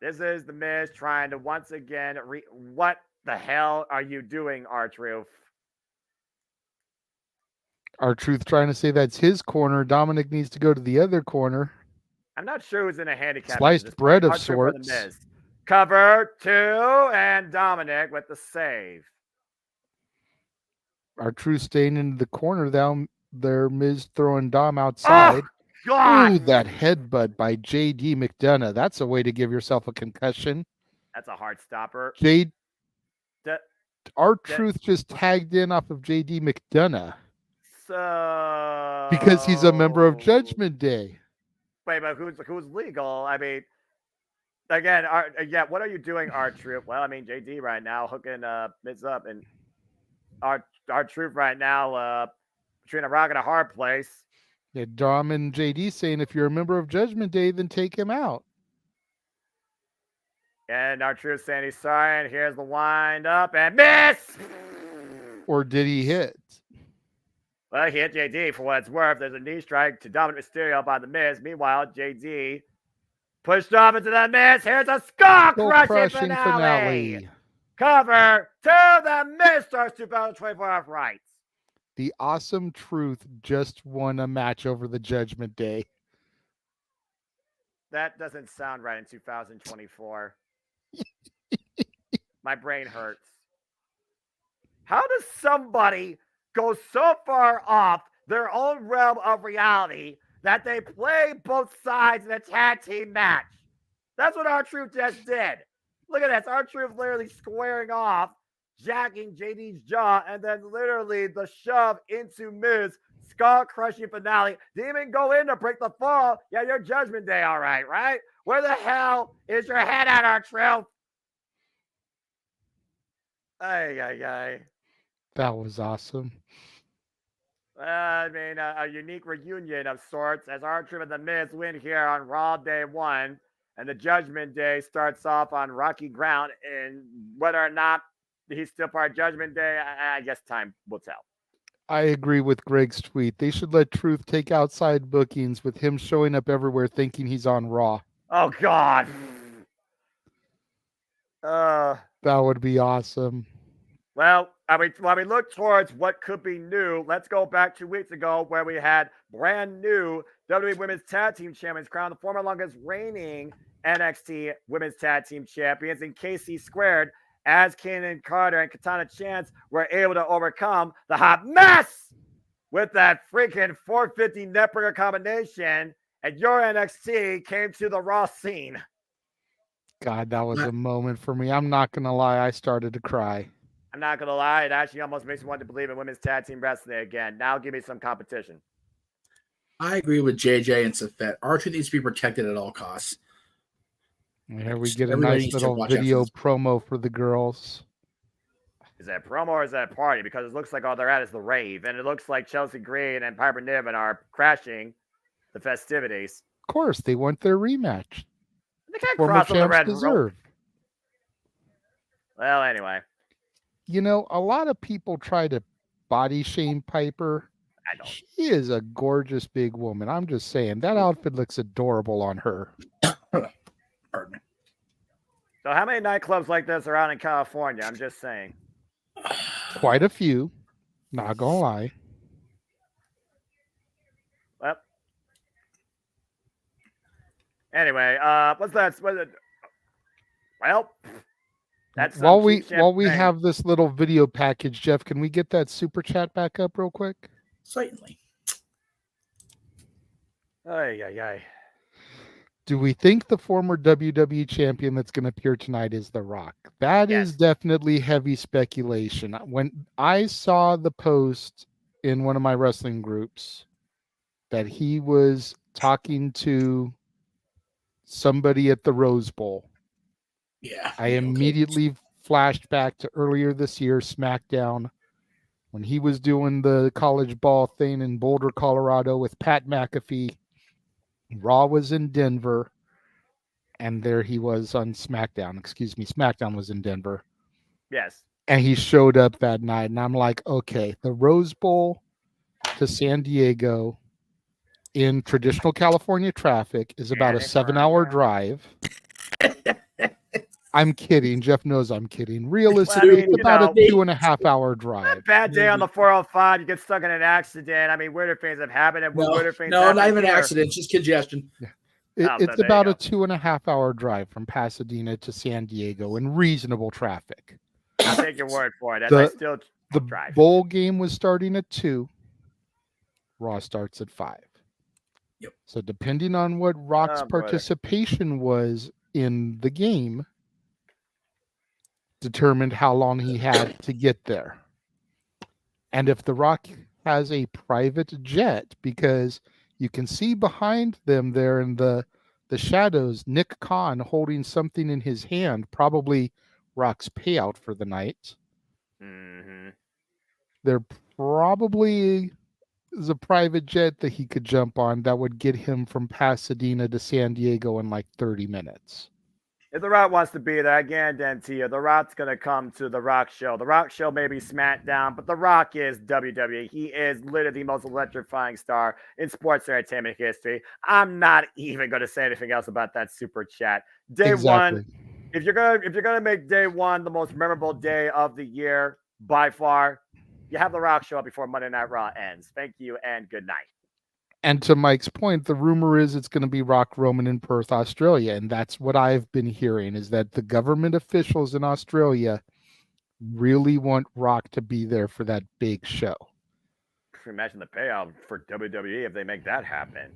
This is the Miz trying to once again what the hell are you doing, R-Truth?
R-Truth trying to say that's his corner. Dominic needs to go to the other corner.
I'm not sure who's in a handicap.
Sliced bread of
R-Truth or
sorts.
The Miz. Cover 2 and Dominic with the save.
R-Truth staying in the corner down there. Miz throwing Dom outside.
Oh, God!
Ooh, that headbutt by JD McDonough. That's a way to give yourself a concussion.
That's a hard stopper.
R-Truth just tagged in off of JD McDonough.
So
because he's a member of Judgment Day.
Wait, but who's legal? I mean, again, what are you doing, R-Truth? Well, I mean, JD right now hooking Miz up, and R-Truth right now between a rock and a hard place.
Yeah, Dom and JD saying if you're a member of Judgment Day, then take him out.
And R-Truth saying he's sorry, and here's the wind up and miss.
Or did he hit?
Well, he hit JD for what it's worth. There's a knee strike to Dominic Mysterio by the Miz. Meanwhile, JD pushed off into the Miz. Here's a skull-crushing finale. Cover to the Miz starts 2024 off rights.
The Awesome Truth just won a match over the Judgment Day.
That doesn't sound right in 2024. My brain hurts. How does somebody go so far off their own realm of reality that they play both sides in a tag team match? That's what R-Truth just did. Look at this. R-Truth literally squaring off, jacking JD's jaw, and then literally the shove into Miz, skull-crushing finale. Didn't even go in to break the fall. Yeah, your Judgment Day, all right, right? Where the hell is your head at, R-Truth? Ay.
That was awesome.
I mean, a unique reunion of sorts as R-Truth and the Miz win here on Raw Day 1, and the Judgment Day starts off on rocky ground, and whether or not he's still part of Judgment Day, I guess time will tell.
I agree with Greg's tweet. They should let Truth take outside bookings with him showing up everywhere thinking he's on Raw.
Oh, God.
That would be awesome.
Well, while we look towards what could be new, let's go back 2 weeks ago where we had brand new WWE Women's Tag Team Champions crowned the former longest reigning NXT Women's Tag Team Champions in KC Squared, as Kanan Carter and Katana Chance were able to overcome the hot mess with that freaking 450 netburger combination, and your NXT came to the Raw scene.
God, that was a moment for me. I'm not going to lie. I started to cry.
I'm not going to lie. It actually almost makes me want to believe in women's tag team wrestling again. Now give me some competition.
I agree with JJ and Safet. R-Truth needs to be protected at all costs.
Here we get a nice little video promo for the girls.
Is that promo or is that party? Because it looks like all they're at is the rave. And it looks like Chelsea Green and Piper Niven are crashing the festivities.
Of course, they want their rematch.
They can't cross on the red rope. Well, anyway.
You know, a lot of people try to body shame Piper.
I don't.
She is a gorgeous big woman. I'm just saying, that outfit looks adorable on her.
Pardon me.
So how many nightclubs like this are out in California? I'm just saying.
Quite a few. Not gonna lie.
Well. Anyway, what's that? Well, that's
while we have this little video package, Jeff, can we get that super chat back up real quick?
Certainly.
Ay.
Do we think the former WWE champion that's going to appear tonight is The Rock? That is definitely heavy speculation. When I saw the post in one of my wrestling groups that he was talking to somebody at the Rose Bowl, I immediately flashed back to earlier this year, SmackDown, when he was doing the college ball thing in Boulder, Colorado with Pat McAfee. Raw was in Denver, and there he was on SmackDown. Excuse me, SmackDown was in Denver.
Yes.
And he showed up that night, and I'm like, okay, the Rose Bowl to San Diego in traditional California traffic is about a 7-hour drive. I'm kidding. Jeff knows I'm kidding. Realistically,
Well, I mean,
it's about a
you know,
2.5-hour drive.
bad day on the 405, you get stuck in an accident. I mean, weirder things have happened, and weirder things
no,
happen
not even
here.
accidents, just congestion.
It's about a 2.5-hour drive from Pasadena to San Diego in reasonable traffic.
I'll take your word for it. As I still
The
drive.
bowl game was starting at 2. Raw starts at 5.
Yep.
So depending on what Rock's
brother.
participation was in the game, determined how long he had to get there. And if The Rock has a private jet, because you can see behind them there in the shadows, Nick Khan holding something in his hand, probably Rock's payout for the night.
Mm-hmm.
There probably is a private jet that he could jump on that would get him from Pasadena to San Diego in like 30 minutes.
If The Rock wants to be there, I guarantee you, The Rock's going to come to The Rock show. The Rock show may be SmackDown, but The Rock is WWE. He is literally the most electrifying star in sports entertainment history. I'm not even going to say anything else about that super chat. Day one, if you're gonna make day one the most memorable day of the year by far, you have The Rock show up before Monday Night Raw ends. Thank you and good night.
And to Mike's point, the rumor is it's going to be Rock Roman in Perth, Australia. And that's what I've been hearing, is that the government officials in Australia really want Rock to be there for that big show.
Imagine the payout for WWE if they make that happen.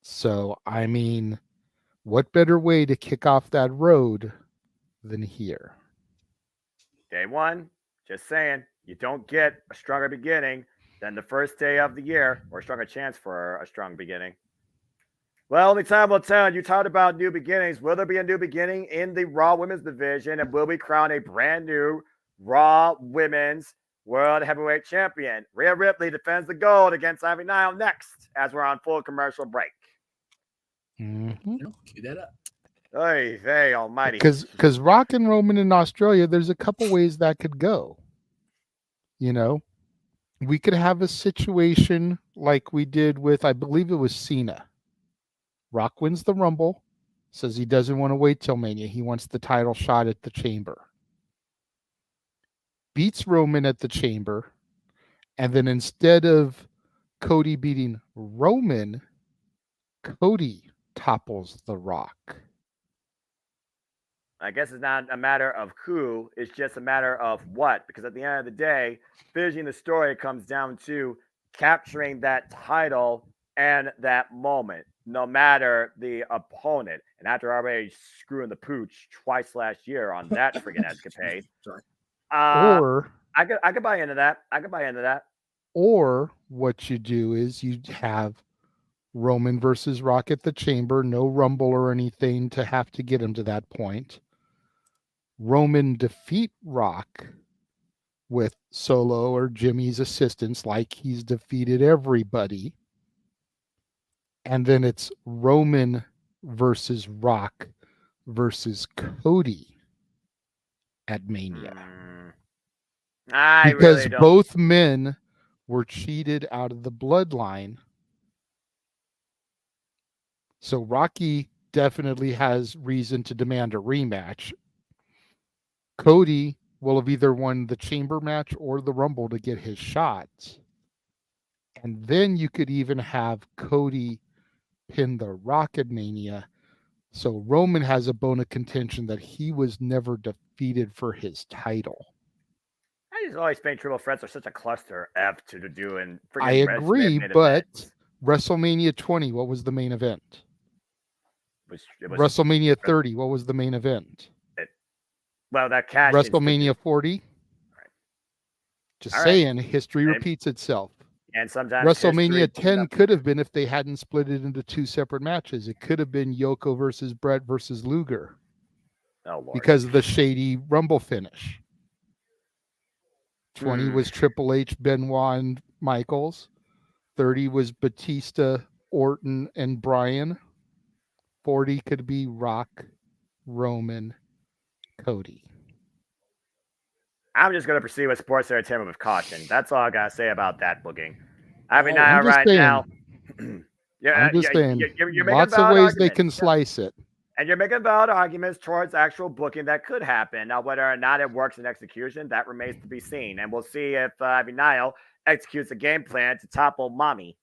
So, I mean, what better way to kick off that road than here?
Day one, just saying, you don't get a stronger beginning than the first day of the year, or a stronger chance for a strong beginning. Well, only time will tell. You talked about new beginnings. Will there be a new beginning in the Raw Women's division? And will we crown a brand new Raw Women's World Heavyweight Champion? Rhea Ripley defends the gold against Ivy Nile next, as we're on full commercial break.
Mm-hmm.
Cue that up.
Hey, almighty.
Because Rock and Roman in Australia, there's a couple ways that could go. You know, we could have a situation like we did with, I believe it was Cena. Rock wins the Rumble, says he doesn't want to wait till Mania. He wants the title shot at the Chamber. Beats Roman at the Chamber, and then instead of Cody beating Roman, Cody topples The Rock.
I guess it's not a matter of who, it's just a matter of what. Because at the end of the day, finishing the story comes down to capturing that title and that moment, no matter the opponent. And after already screwing the pooch twice last year on that friggin' escapade,
Sorry.
Or
I could buy into that.
Or what you do is you have Roman versus Rock at the Chamber, no Rumble or anything to have to get him to that point. Roman defeat Rock with Solo or Jimmy's assistance, like he's defeated everybody. And then it's Roman versus Rock versus Cody at Mania. Because
really don't.
both men were cheated out of the bloodline. So Rocky definitely has reason to demand a rematch. Cody will have either won the Chamber match or the Rumble to get his shots. And then you could even have Cody pin the Rock at Mania. So Roman has a bone of contention that he was never defeated for his title.
I just always think triple threats are such a cluster F to do. And
I agree, but WrestleMania 20, what was the main event? WrestleMania 30, what was the main event?
That cash.
WrestleMania 40. Just saying, history repeats itself.
And sometimes
WrestleMania 10 could have been if they hadn't split it into two separate matches. It could have been Yoko versus Brett versus Luger.
Oh, Lord.
Because of the shady Rumble finish. 20 was Triple H, Benoit, and Michaels. 30 was Batista, Orton, and Bryan. 40 could be Rock, Roman, Cody.
I'm just going to proceed with sports entertainment with caution. That's all I got to say about that booking. I mean,
I'm just saying.
now.
I'm just saying. Lots of ways they can slice it.
And you're making valid arguments towards actual booking that could happen. Now, whether or not it works in execution, that remains to be seen. And we'll see if Ivy Nile executes a game plan to topple Mommy.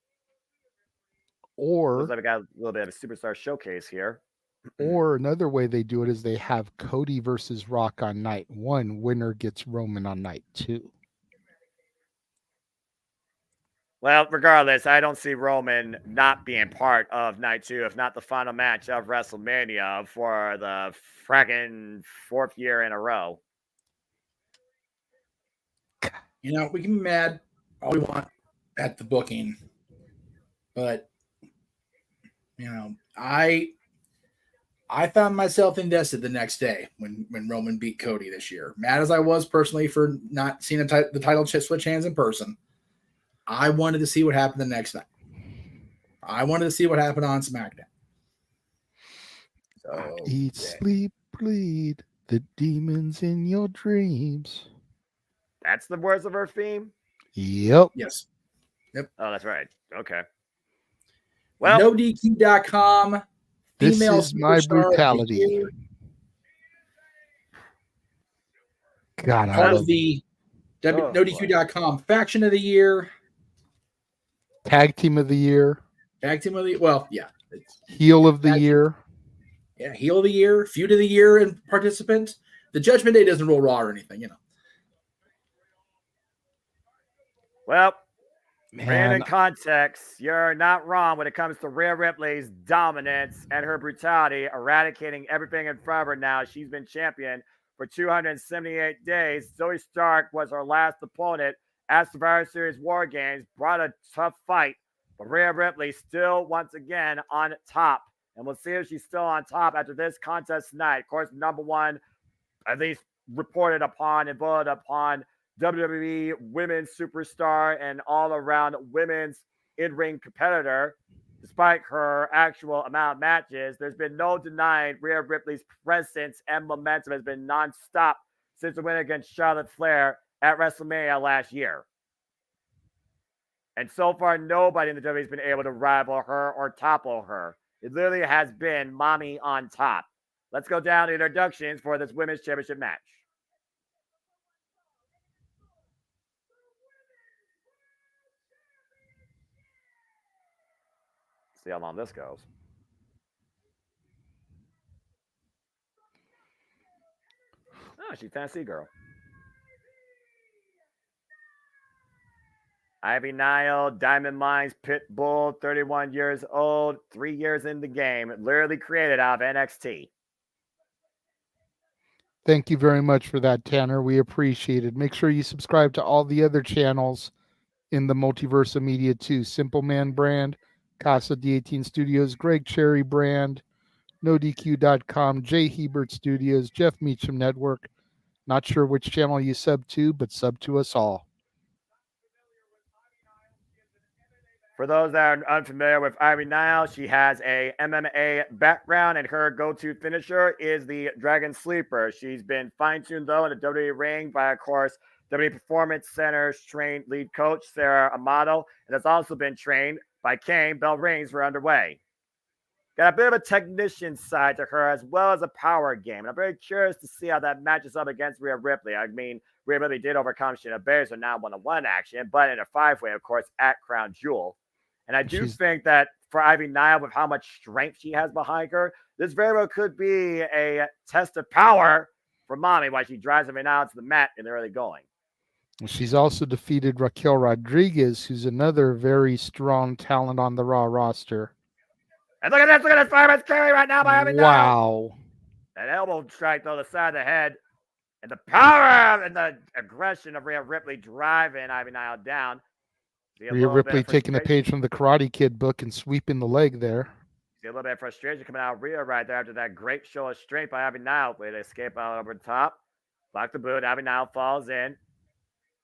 Or
looks like we got a little bit of a superstar showcase here.
Or another way they do it is they have Cody versus Rock on night 1. Winner gets Roman on night 2.
Well, regardless, I don't see Roman not being part of night 2, if not the final match of WrestleMania for the fracking 4th year in a row.
You know, we can be mad all we want at the booking, but you know, I found myself invested the next day when Roman beat Cody this year. Mad as I was personally for not seeing the title switch hands in person, I wanted to see what happened the next night. I wanted to see what happened on SmackDown. So,
Eat, sleep, bleed, the demons in your dreams.
That's the words of her theme?
Yep.
Yes. Yep.
Oh, that's right. Okay. Well,
NoDQ.com.
This is my brutality. God, I
Part
love
of the NoDQ.com faction of the year.
Tag team of the year.
Tag team of the well, yeah.
Heel of the year.
Yeah, heel of the year, feud of the year, and participant. The Judgment Day doesn't roll Raw or anything, you know.
Well,
Man.
in context, you're not wrong when it comes to Rhea Ripley's dominance and her brutality, eradicating everything in front of her now. She's been champion for 278 days. Zoe Stark was her last opponent at Survivor Series War Games, brought a tough fight, but Rhea Ripley still once again on top. And we'll see if she's still on top after this contest tonight. Of course, number one, at least reported upon and voted upon, WWE women's superstar and all-around women's in-ring competitor. Despite her actual amount of matches, there's been no denying Rhea Ripley's presence and momentum has been nonstop since the win against Charlotte Flair at WrestleMania last year. And so far, nobody in the WWE has been able to rival her or topple her. It literally has been Mommy on top. Let's go down to introductions for this Women's Championship match. See how long this goes. Oh, she's Tennessee girl. Ivy Nile, Diamond Mines, Pitbull, 31 years old, 3 years in the game, literally created out of NXT.
Thank you very much for that, Tanner. We appreciate it. Make sure you subscribe to all the other channels in the Multiverse of Media too. Simple Man Brand, Casa D18 Studios, Greg Cherry Brand, NoDQ.com, Jay Hebert Studios, Jeff Meacham Network. Not sure which channel you sub to, but sub to us all.
For those that are unfamiliar with Ivy Nile, she has a MMA background, and her go-to finisher is the Dragon Sleeper. She's been fine-tuned, though, in the WWE ring by, of course, WWE Performance Center's trained lead coach, Sarah Amato, and has also been trained by Kane. Bell rings were underway. Got a bit of a technician side to her as well as a power game. And I'm very curious to see how that matches up against Rhea Ripley. I mean, Rhea Ripley did overcome Shayna Baszler, so now one-on-one action, but in a five-way, of course, at Crown Jewel. And I do think that for Ivy Nile, with how much strength she has behind her, this very well could be a test of power for Mommy while she drives Ivy Nile to the mat in the early going.
She's also defeated Raquel Rodriguez, who's another very strong talent on the Raw roster.
And look at this fireman's carry right now by Ivy Nile.
Wow.
That elbow strike to the side of the head. And the power and the aggression of Rhea Ripley driving Ivy Nile down.
Rhea Ripley taking a page from the Karate Kid book and sweeping the leg there.
See a little bit of frustration coming out of Rhea right there after that great show of strength by Ivy Nile. Way to escape out over the top. Block the boot. Ivy Nile falls in.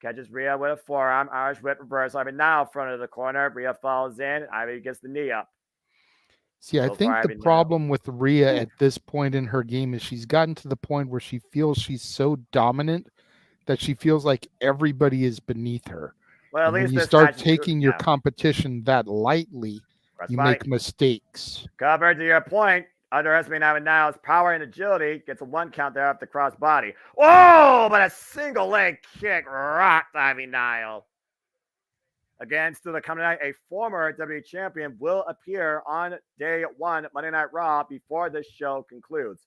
Catches Rhea with a forearm. Irish whip reverse. Ivy Nile front of the corner. Rhea falls in. Ivy gets the knee up.
See, I think the problem with Rhea at this point in her game is she's gotten to the point where she feels she's so dominant that she feels like everybody is beneath her.
Well, at least
when you start taking your competition that lightly, you make mistakes.
Cover to your point. underestimating Ivy Niles' power and agility. Gets a 1 count there off the cross body. Oh, but a single leg kick rocked Ivy Nile. Again, still the coming night, a former WWE champion will appear on day 1, Monday Night Raw, before this show concludes.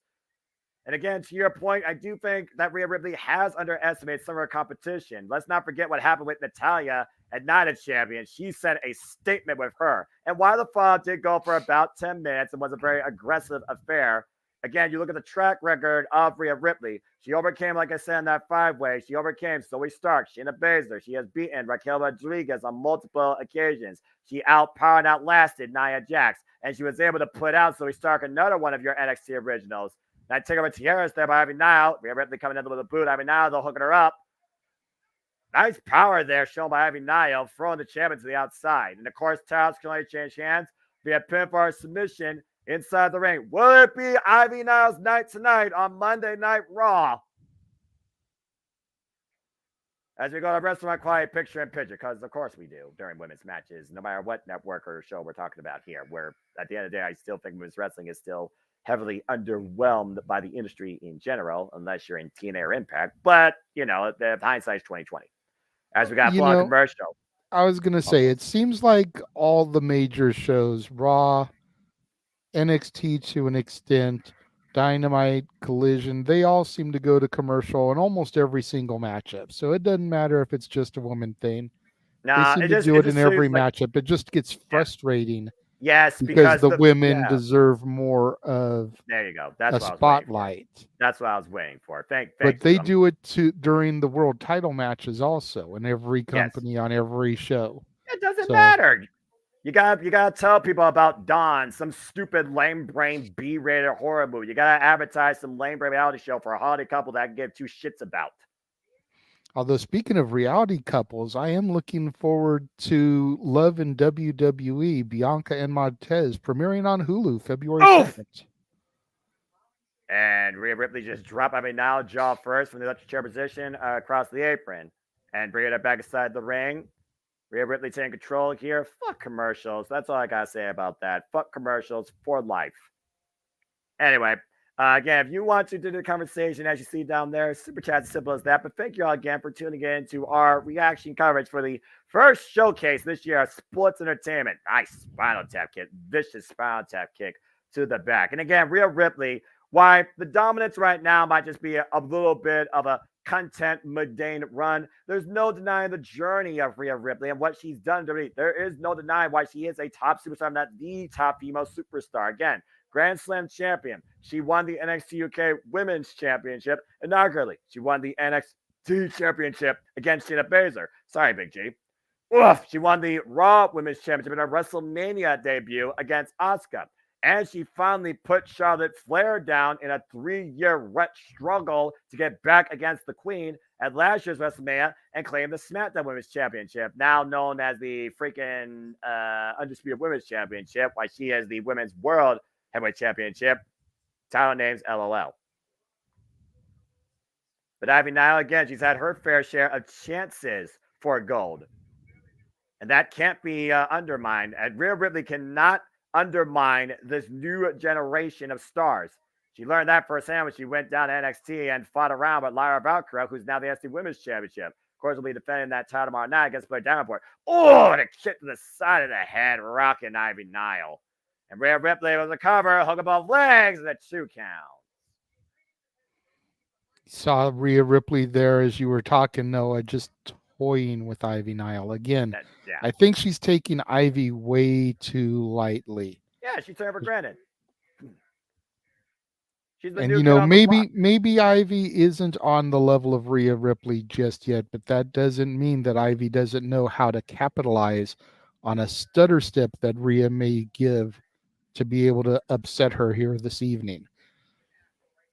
And again, to your point, I do think that Rhea Ripley has underestimated some of her competition. Let's not forget what happened with Natalya at Night of Champions. She sent a statement with her. And while the fall did go for about 10 minutes and was a very aggressive affair, again, you look at the track record of Rhea Ripley. She overcame, like I said, in that 5-way. She overcame Zoe Stark, Shayna Baszler. She has beaten Raquel Rodriguez on multiple occasions. She outpowered and outlasted Nia Jax. And she was able to put out Zoe Stark, another one of your NXT originals. Now take over Tiara's there by Ivy Nile. Rhea Ripley coming in with a boot. Ivy Nile, they're hooking her up. Nice power there shown by Ivy Nile, throwing the champion to the outside. And of course, titles can only change hands via pinfall or submission inside the ring. Will it be Ivy Nile's night tonight on Monday Night Raw? As we go to rest of my quiet picture in picture, because of course we do during women's matches, no matter what network or show we're talking about here, where at the end of the day, I still think women's wrestling is still heavily underwhelmed by the industry in general, unless you're in TNA or Impact. But, you know, the hindsight's 2020. As we got a commercial.
I was going to say, it seems like all the major shows, Raw, NXT to an extent, Dynamite, Collision, they all seem to go to commercial in almost every single matchup. So it doesn't matter if it's just a woman thing. They seem to do it in every matchup. It just gets frustrating.
Yes,
because the women deserve more of
there you go. That's
a spotlight.
That's what I was waiting for.
But they do it during the world title matches also in every company on every show.
It doesn't matter. You gotta tell people about Dawn, some stupid lame brain B-rated horror movie. You gotta advertise some lame brain reality show for a holiday couple that I can give 2 shits about.
Although, speaking of reality couples, I am looking forward to Love in WWE, Bianca and Montez, premiering on Hulu February 2nd.
And Rhea Ripley just dropped Ivy Nile jaw first from the electric chair position across the apron. And bringing it back inside the ring. Rhea Ripley taking control here. Fuck commercials. That's all I got to say about that. Fuck commercials for life. Anyway. Again, if you want to do the conversation, as you see down there, super chat as simple as that. But thank you all again for tuning in to our reaction coverage for the first showcase this year of sports entertainment. Nice spinal tap kick, vicious spinal tap kick to the back. And again, Rhea Ripley, why the dominance right now might just be a little bit of a content mundane run. There's no denying the journey of Rhea Ripley and what she's done to me. There is no denying why she is a top superstar, not the top female superstar. Again, Grand Slam champion. She won the NXT UK Women's Championship inaugurally. She won the NXT Championship against Shayna Baszler. Sorry, Big G. Oof. She won the Raw Women's Championship in her WrestleMania debut against Asuka. And she finally put Charlotte Flair down in a 3-year struggle to get back against the Queen at last year's WrestleMania and claim the SmackDown Women's Championship, now known as the freaking Undisputed Women's Championship, while she has the Women's World Heavyweight Championship. Title names LOL. But Ivy Nile, again, she's had her fair share of chances for gold. And that can't be undermined. And Rhea Ripley cannot undermine this new generation of stars. She learned that firsthand when she went down to NXT and fought around with Lyra Valkyrie, who's now the NXT Women's Championship. Of course, will be defending that title tomorrow night against Blair Davenport. Oh, and a kick to the side of the head, rocking Ivy Nile. And Rhea Ripley was a cover, hook above legs, and a 2 count.
Saw Rhea Ripley there as you were talking, Noah, just toying with Ivy Nile. Again, I think she's taking Ivy way too lightly.
Yeah, she took her for granted.
And maybe Ivy isn't on the level of Rhea Ripley just yet, but that doesn't mean that Ivy doesn't know how to capitalize on a stutter step that Rhea may give to be able to upset her here this evening.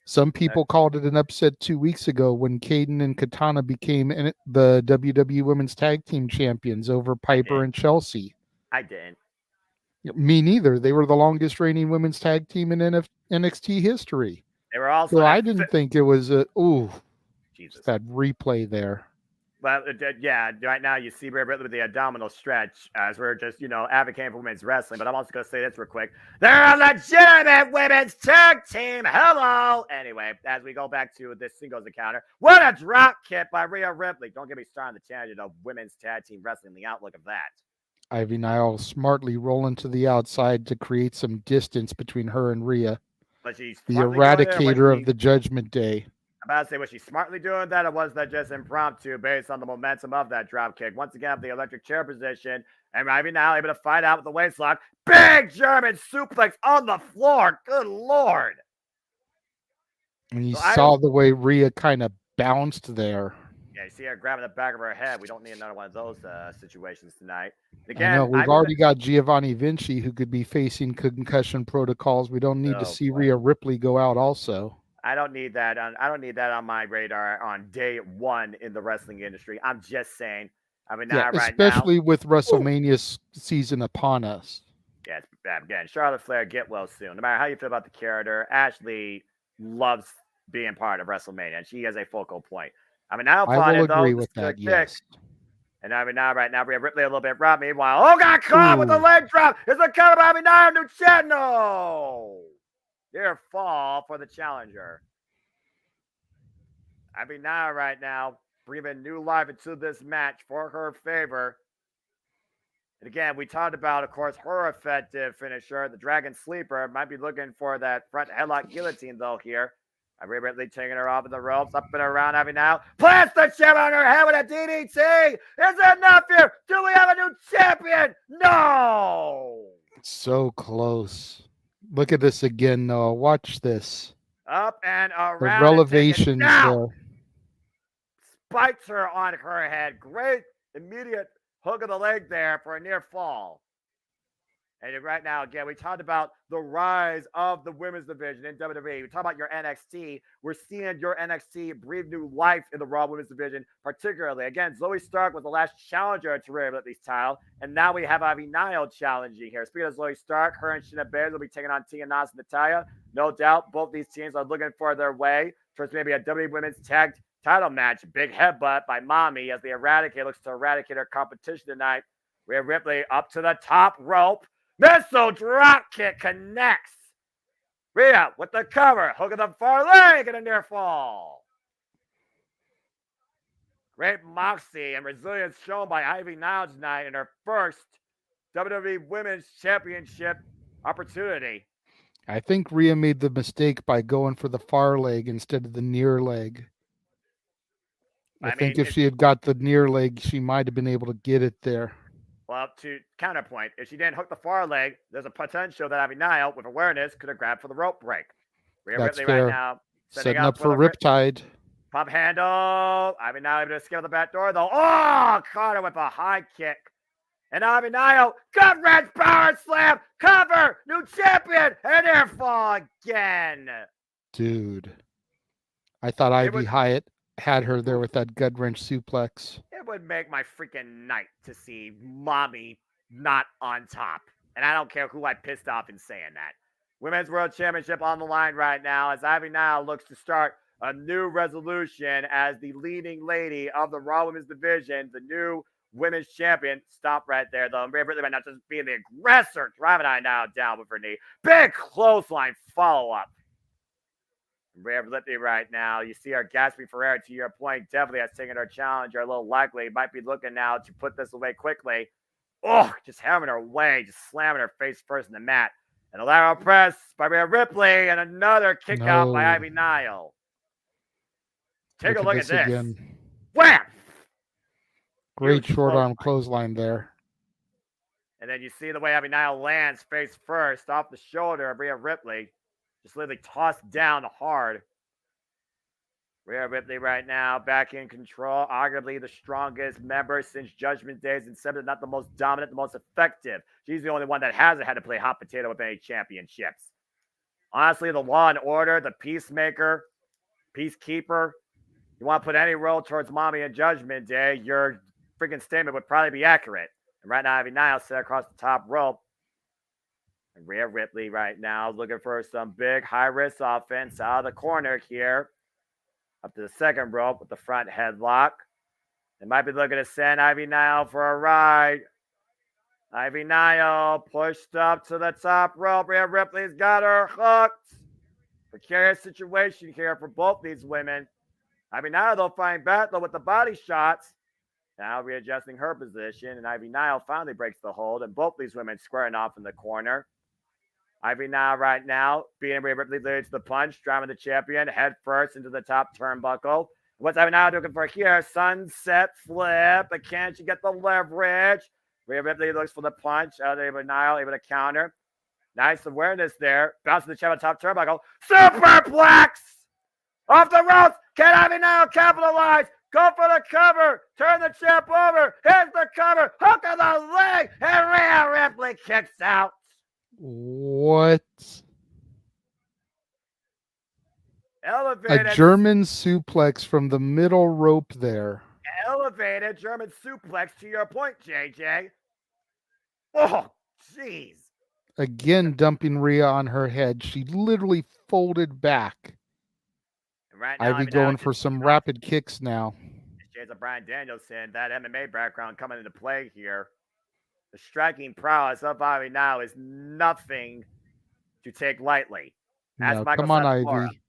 Some people called it an upset 2 weeks ago when Kaden and Katana became the WWE Women's Tag Team Champions over Piper and Chelsea.
I didn't.
Me neither. They were the longest reigning women's tag team in NXT history.
They were also.
So I didn't think it was that replay there.
Well, yeah, right now you see Rhea Ripley with the abdominal stretch as we're just, advocating for women's wrestling. But I'm also going to say this real quick. They're a legitimate women's tag team. Hello. Anyway, as we go back to this singles encounter, what a drop kick by Rhea Ripley. Don't get me started on the tangent of women's tag team wrestling, the outlook of that.
Ivy Nile smartly rolling to the outside to create some distance between her and Rhea.
But she's
the eradicator of the Judgment Day.
I'm about to say, was she smartly doing that, or was that just impromptu based on the momentum of that drop kick? Once again, the electric chair position, and Ivy now able to fight out with the waist lock. Big German suplex on the floor. Good Lord.
And you saw the way Rhea kind of bounced there.
Yeah, you see her grabbing the back of her head. We don't need another one of those situations tonight.
Again, I know we've already got Giovanni Vinci who could be facing concussion protocols. We don't need to see Rhea Ripley go out also.
I don't need that on my radar on day one in the wrestling industry. I'm just saying. I mean,
especially with WrestleMania season upon us.
Yeah, again, Charlotte Flair, get well soon. No matter how you feel about the character, Ashley loves being part of WrestleMania, and she is a focal point. I mean, I
will agree with that. Yes.
And I mean, right now, we have Ripley a little bit robbed. Meanwhile, got caught with the leg drop. It's a cover by Nia Nuceno. Near fall for the challenger. I mean, now right now, breathing new life into this match for her favor. And again, we talked about, of course, her effective finisher, the Dragon Sleeper. Might be looking for that front headlock guillotine, though, here. Rhea Ripley taking her off of the ropes, up and around, Ivy now. Plants the chair on her head with a DDT. Is it enough here? Do we have a new champion? No.
So close. Look at this again, Noah. Watch this.
Up and around.
The relevations there.
Spikes her on her head. Great immediate hook of the leg there for a near fall. And right now, again, we talked about the rise of the women's division in WWE. We talked about your NXT. We're seeing your NXT breathe new life in the Raw women's division, particularly. Again, Zoe Stark was the last challenger to Rhea Ripley's title, and now we have Ivy Nile challenging here. Speaking of Zoe Stark, her and Shayna Baszler will be taking on Tia Nas and Natalya. No doubt, both these teams are looking for their way towards maybe a WWE Women's Tag title match. Big headbutt by Mommy as the Eradicator looks to eradicate her competition tonight. Rhea Ripley up to the top rope. Missile drop kick connects. Rhea with the cover. Hook of the far leg and a near fall. Great moxie and resilience shown by Ivy Nile tonight in her first WWE Women's Championship opportunity.
I think Rhea made the mistake by going for the far leg instead of the near leg. I think if she had got the near leg, she might have been able to get it there.
Well, to counterpoint, if she didn't hook the far leg, there's a potential that Ivy Nile, with awareness, could have grabbed for the rope break.
Rhea Ripley right now setting up for Riptide.
Pop handle. Ivy Nile able to skip the back door, though. Oh, caught her with a high kick. And Ivy Nile, gut wrench, power slam, cover, new champion, and air fall again.
Dude, I thought Ivy Hyatt had her there with that gut wrench suplex.
It would make my freaking night to see Mommy not on top. And I don't care who I pissed off in saying that. Women's World Championship on the line right now as Ivy Nile looks to start a new resolution as the leading lady of the Raw Women's Division, the new women's champion. Stop right there, though. Rhea Ripley might not just being the aggressor, driving Ivy Nile down with her knee. Big clothesline follow-up. Rhea Ripley right now. You see her gasping for air. To your point, definitely has taken her challenger a little likely. Might be looking now to put this away quickly. Oh, just having her way, just slamming her face first in the mat. And a lateral press by Rhea Ripley and another kick out by Ivy Nile. Take a look at this. Again. Wham!
Great short arm clothesline there.
And then you see the way Ivy Nile lands face first off the shoulder of Rhea Ripley. Just literally tossed down hard. Rhea Ripley right now back in control. Arguably the strongest member since Judgment Days and Seven. Not the most dominant, the most effective. She's the only one that hasn't had to play hot potato with any championships. Honestly, the Law and Order, the Peacemaker, Peacekeeper. You want to put any role towards Mommy and Judgment Day, your freaking statement would probably be accurate. And right now, Ivy Nile set across the top rope. And Rhea Ripley right now looking for some big high-risk offense out of the corner here. Up to the second rope with the front headlock. They might be looking to send Ivy Nile for a ride. Ivy Nile pushed up to the top rope. Rhea Ripley's got her hooked. Precarious situation here for both these women. Ivy Nile, though, fighting back, though, with the body shots. Now readjusting her position, and Ivy Nile finally breaks the hold, and both these women squaring off in the corner. Ivy Nile right now, beating Rhea Ripley leads the punch, driving the champion head first into the top turnbuckle. What's Ivy Nile looking for here? Sunset flip, but can she get the leverage? Rhea Ripley looks for the punch. Ivy Nile able to counter. Nice awareness there. Bouncing the champ on top turnbuckle. Superplex! Off the ropes. Can Ivy Nile capitalize? Go for the cover. Turn the champ over. Here's the cover. Hook of the leg. And Rhea Ripley kicks out.
What?
Elevated.
A German suplex from the middle rope there.
Elevated German suplex to your point, JJ. Oh, jeez.
Again, dumping Rhea on her head. She literally folded back.
Right now,
Ivy going for some rapid kicks now.
Shades of Bryan Danielson, that MMA background coming into play here. The striking prowess of Ivy now is nothing to take lightly.
No, come on, Ivy.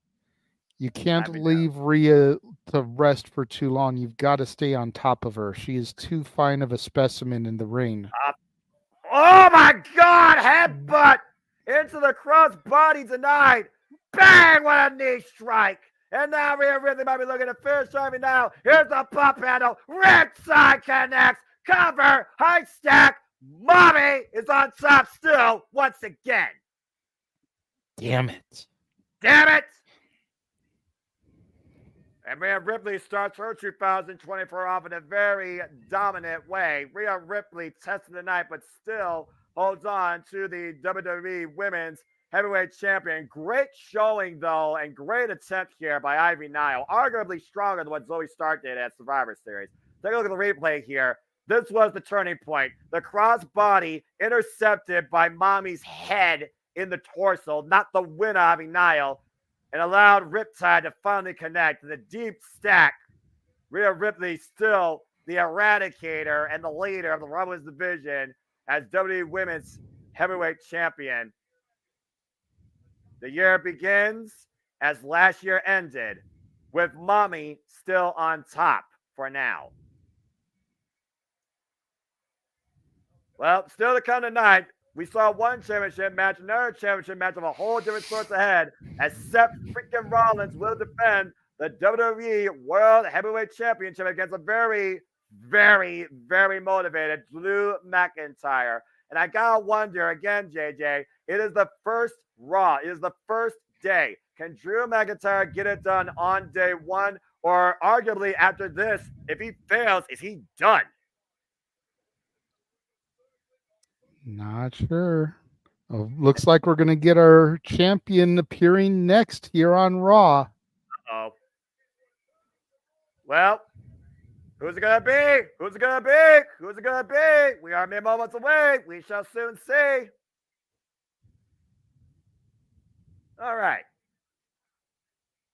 You can't leave Rhea to rest for too long. You've got to stay on top of her. She is too fine of a specimen in the ring.
Oh my God! Headbutt into the crossbody denied. Bang! What a knee strike! And now Rhea Ripley might be looking to finish Ivy now. Here's the pop handle. Ringside connects. Cover. High stack. Mommy is on top still once again.
Damn it.
Damn it. And Rhea Ripley starts her 2024 off in a very dominant way. Rhea Ripley tested the night, but still holds on to the WWE Women's Heavyweight Champion. Great showing, though, and great attempt here by Ivy Nile. Arguably stronger than what Zoe Stark did at Survivor Series. Take a look at the replay here. This was the turning point. The crossbody intercepted by Mommy's head in the torso, not the win of Ivy Nile, and allowed Riptide to finally connect to the deep stack. Rhea Ripley still the eradicator and the leader of the Raw Women's division as WWE Women's Heavyweight Champion. The year begins as last year ended, with Mommy still on top for now. Well, still to come tonight, we saw one championship match, another championship match of a whole different sorts ahead, as Seth freaking Rollins will defend the WWE World Heavyweight Championship against a very, very, very motivated Drew McIntyre. And I gotta wonder again, JJ, it is the first Raw. It is the first day. Can Drew McIntyre get it done on day one? Or arguably after this, if he fails, is he done?
Not sure. Oh, looks like we're going to get our champion appearing next here on Raw.
Uh-oh. Well, who's it going to be? Who's it going to be? Who's it going to be? We are mere moments away. We shall soon see. All right.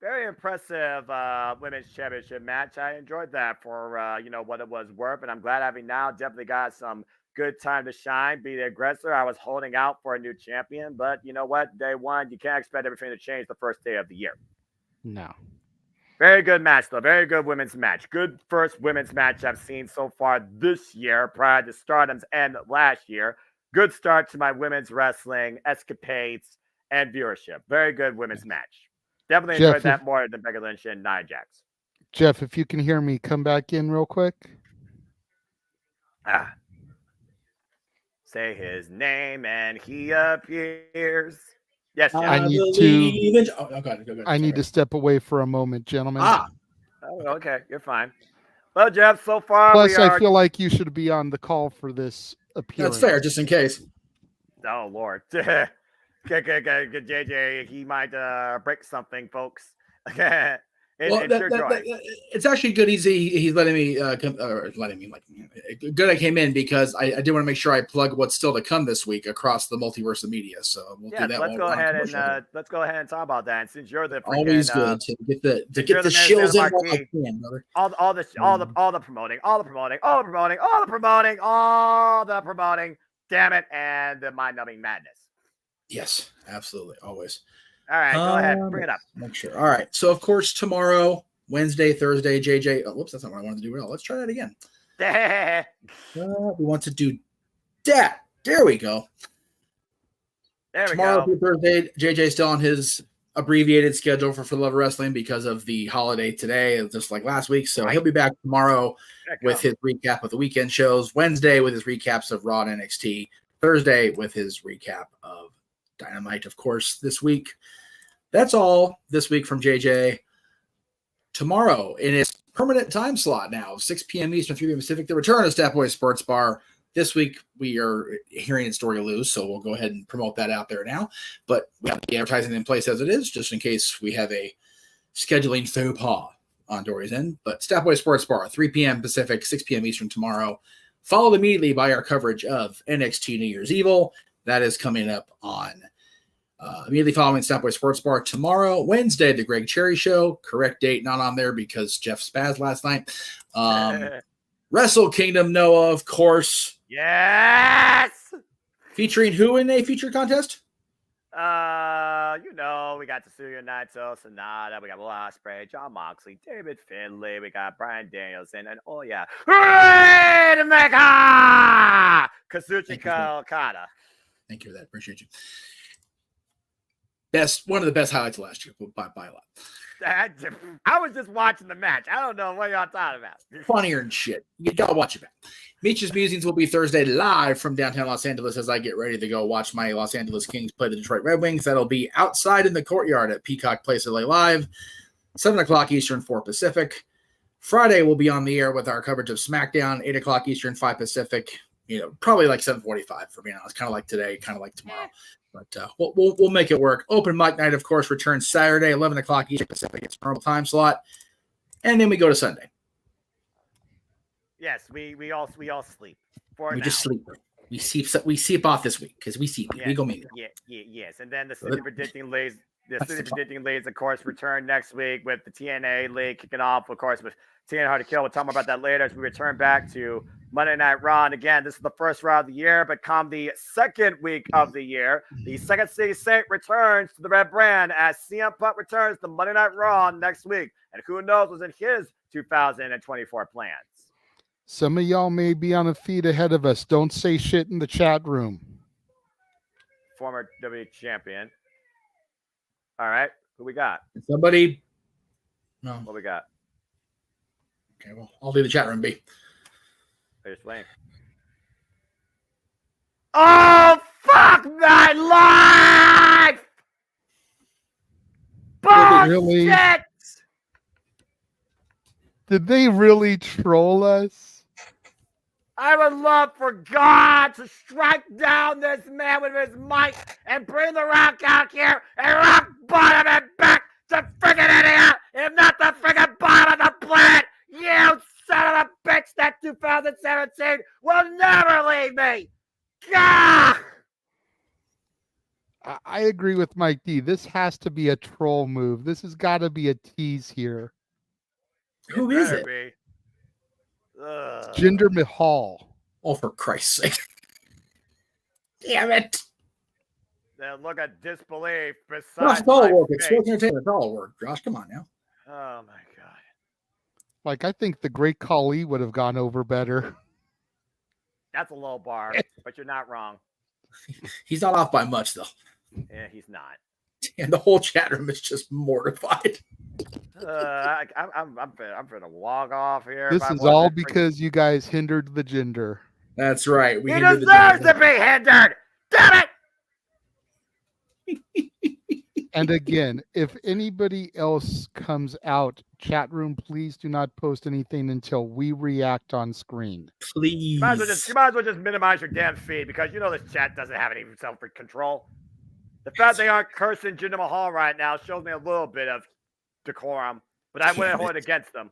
Very impressive women's championship match. I enjoyed that for, what it was worth. And I'm glad Ivy now definitely got some good time to shine, be the aggressor. I was holding out for a new champion, but you know what? Day one, you can't expect everything to change the first day of the year.
No.
Very good match, though. Very good women's match. Good first women's match I've seen so far this year prior to Stardom's end last year. Good start to my women's wrestling escapades and viewership. Very good women's match. Definitely enjoyed that more than Becky Lynch and Nia Jax.
Jeff, if you can hear me, come back in real quick.
Say his name and he appears. Yes, Jeff.
I need to step away for a moment, gentlemen.
Oh, okay, you're fine. Well, Jeff, so far
Plus, I feel like you should be on the call for this appearance.
That's fair, just in case.
Oh, Lord. JJ, he might break something, folks.
It's actually good. He's letting me good. I came in because I did want to make sure I plug what's still to come this week across the multiverse of media. So we'll do that.
Let's go ahead and talk about that. And since you're the
always good to get the shills in while I can, brother.
All the promoting. Damn it, and the mind-numbing madness.
Yes, absolutely, always.
All right, go ahead, bring it up.
Make sure. All right, so of course tomorrow, Wednesday, Thursday, JJ. Oh, whoops, that's not what I wanted to do at all. Let's try that again. We want to do that. There we go. Tomorrow, Thursday, JJ still on his abbreviated schedule for the Love of Wrestling because of the holiday today, just like last week. So he'll be back tomorrow with his recap of the weekend shows. Wednesday with his recaps of Raw and NXT. Thursday with his recap of Dynamite, of course, this week. That's all this week from JJ. Tomorrow, in its permanent time slot now, 6 p.m. Eastern, 3 p.m. Pacific, the return of Stat Boy Sports Bar. This week, we are hearing Story Lose, so we'll go ahead and promote that out there now. But we have the advertising in place as it is, just in case we have a scheduling faux pas on Dory's end. But Stat Boy Sports Bar, 3 p.m. Pacific, 6 p.m. Eastern tomorrow. Followed immediately by our coverage of NXT New Year's Evil. That is coming up on immediately following Stat Boy Sports Bar tomorrow. Wednesday, the Greg Cherry Show. Correct date, not on there because Jeff spazzed last night. Wrestle Kingdom Noah, of course.
Yes!
Featuring who in a feature contest?
We got Tetsuya Naito, Sonata, we got Will Ospreay, John Moxley, David Finlay, we got Bryan Danielson, and Kazuchika Okada.
Thank you for that. Appreciate you. One of the best highlights of last year by a lot.
I was just watching the match. I don't know what y'all talking about.
Funnier and shit. You gotta watch it back. Meech's Musings will be Thursday live from downtown Los Angeles as I get ready to go watch my Los Angeles Kings play the Detroit Red Wings. That'll be outside in the courtyard at Peacock Place LA Live, 7 o'clock Eastern, 4 Pacific. Friday we'll be on the air with our coverage of SmackDown, 8 o'clock Eastern, 5 Pacific. Probably like 7:45 for being honest. Kind of like today, kind of like tomorrow. But we'll make it work. Open mic night, of course, returns Saturday, 11 o'clock Eastern Pacific. It's normal time slot. And then we go to Sunday.
Yes, we all sleep.
Just sleep. We sleep off this week because we sleep.
Yeah,
we go meet.
Yes. And then the City Predicting Leagues, of course, return next week with the TNA League kicking off, of course, with TNA Hard to Kill. We'll talk more about that later as we return back to Monday Night Raw. And again, this is the first Raw of the year, but come the second week of the year, the Second City Saint returns to the Red Brand as CM Punk returns to Monday Night Raw next week. And who knows what's in his 2024 plans.
Some of y'all may be on a feed ahead of us. Don't say shit in the chat room.
Former WWE champion. All right, who we got?
Somebody. No.
What we got?
Okay, well, I'll leave the chat room be.
Just waiting. Oh, fuck my life! Bullshit!
Did they really troll us?
I would love for God to strike down this man with his mic and bring the Rock out here and rock bottom and back to friggin' India, if not the friggin' bottom of the planet. You son of a bitch, that 2017 will never leave me. God!
I agree with Mike D. This has to be a troll move. This has got to be a tease here.
Who is it?
Jinder Mahal.
Oh, for Christ's sake. Damn it.
Then look at disbelief
Josh,
besides
it's all
my
work.
face.
It's sports entertainment. It's all work. Josh, come on now.
Oh, my God.
Like, I think the Great Khali would have gone over better.
That's a low bar, but you're not wrong.
He's not off by much, though.
Yeah, he's not.
And the whole chat room is just mortified.
I'm gonna log off here.
This is all because you guys hindered the Jinder.
That's right.
He deserves to be hindered. Damn it!
And again, if anybody else comes out, chat room, please do not post anything until we react on screen.
Please.
You might as well just minimize your damn feed because you know this chat doesn't have any self-control. The fact they aren't cursing Jinder Mahal right now shows me a little bit of decorum. but I wouldn't hold it against them.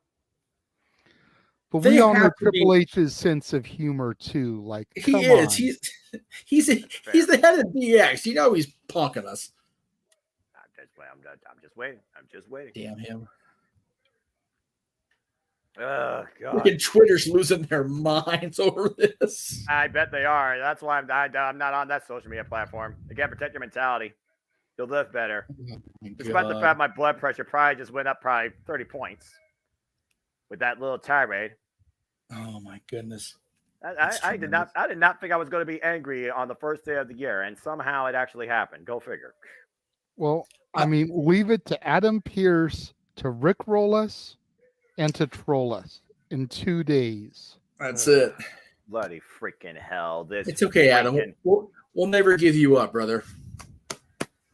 But
They
we all know
have to be-
Triple H's sense of humor too. Like,
He
come
is.
on.
He's the head of DX. You know he's punking us.
I'm just waiting. I'm just waiting.
Damn him.
Oh God.
Freaking Twitter's losing their minds over this.
I bet they are. That's why I'm not on that social media platform. Again, protect your mentality. You'll live better. Despite the fact my blood pressure probably just went up 30 points with that little tirade.
Oh my goodness.
I did not think I was going to be angry on the first day of the year, and somehow it actually happened. Go figure.
Well, I mean, leave it to Adam Pearce to rickroll us and to troll us in 2 days.
That's it.
Bloody freaking hell.
It's okay, Adam. We'll never give you up, brother.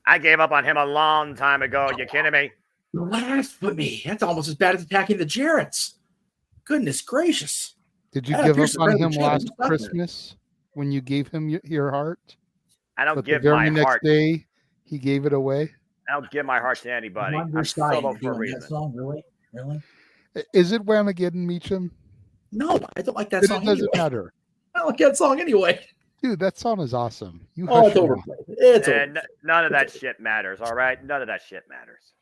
I gave up on him a long time ago. You kidding me?
Blasphemy. That's almost as bad as attacking the Jarretts. Goodness gracious.
Did you
Adam
give
Pearce
up on
is
him
better
last
than
Christmas when you gave him your heart?
I don't
But
give
the very
my
next
heart.
day, he gave it away.
I don't give my heart to anybody. I'm solo for a reason.
Song, really?
Is it Whamageddon, Meacham?
No, I don't like that
Then
song
it doesn't
anyway.
matter.
I don't like that song anyway.
Dude, that song is awesome. You
Oh,
hush
it's
your
overplayed. It's
And
overplayed.
none of that shit matters, all right? None of that shit matters.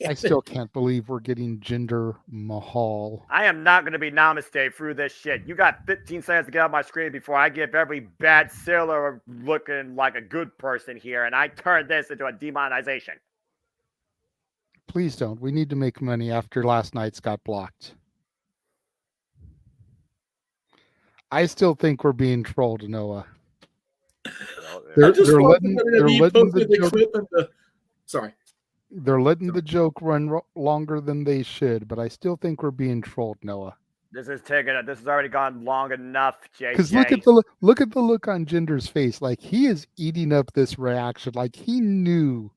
mouth. I still can't believe we're getting Jinder Mahal.
I am not going to be namaste through this shit. You got 15 seconds to get off my screen before I give every bad sailor looking like a good person here, and I turn this into a demonetization.
Please don't. We need to make money after last night's got blocked. I still think we're being trolled, Noah. They're letting the joke.
Sorry.
They're letting the joke run longer than they should, but I still think we're being trolled, Noah.
This has already gone long enough, JJ.
Because look at the look on Jinder's face. Like, he is eating up this reaction. Like, he knew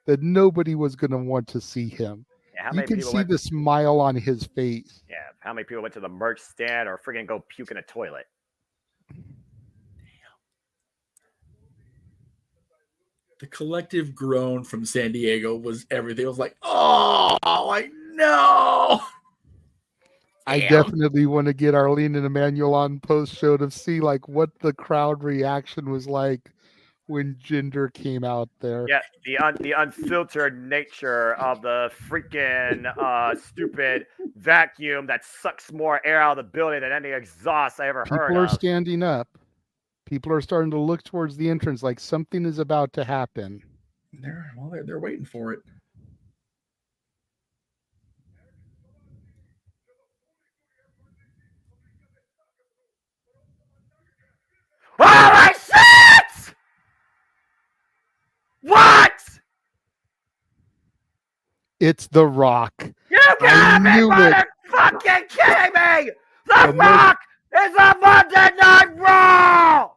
that nobody was going to want to see him.
Yeah,
you can see the smile on his face.
Yeah, how many people went to the merch stand or freaking go puke in a toilet?
The collective groan from San Diego was everything. It was like, oh, like, no.
I definitely want to get Arlene and Emmanuel on post show to see like what the crowd reaction was like when Jinder came out there.
Yeah, the unfiltered nature of the freaking stupid vacuum that sucks more air out of the building than any exhaust I ever heard of.
People are standing up. People are starting to look towards the entrance like something is about to happen.
They're waiting for it.
Holy shit! What?
It's The Rock.
You gotta be motherfucking kidding me! The Rock is a Monday Night Raw!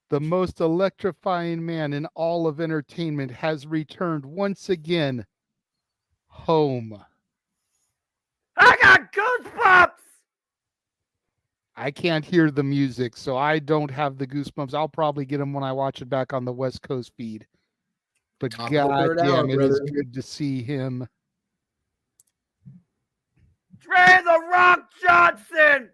The most electrifying man in all of entertainment has returned once again home.
I got goosebumps!
I can't hear the music, so I don't have the goosebumps. I'll probably get them when I watch it back on the West Coast feed. But goddamn, it is good to see him.
Dre The Rock Johnson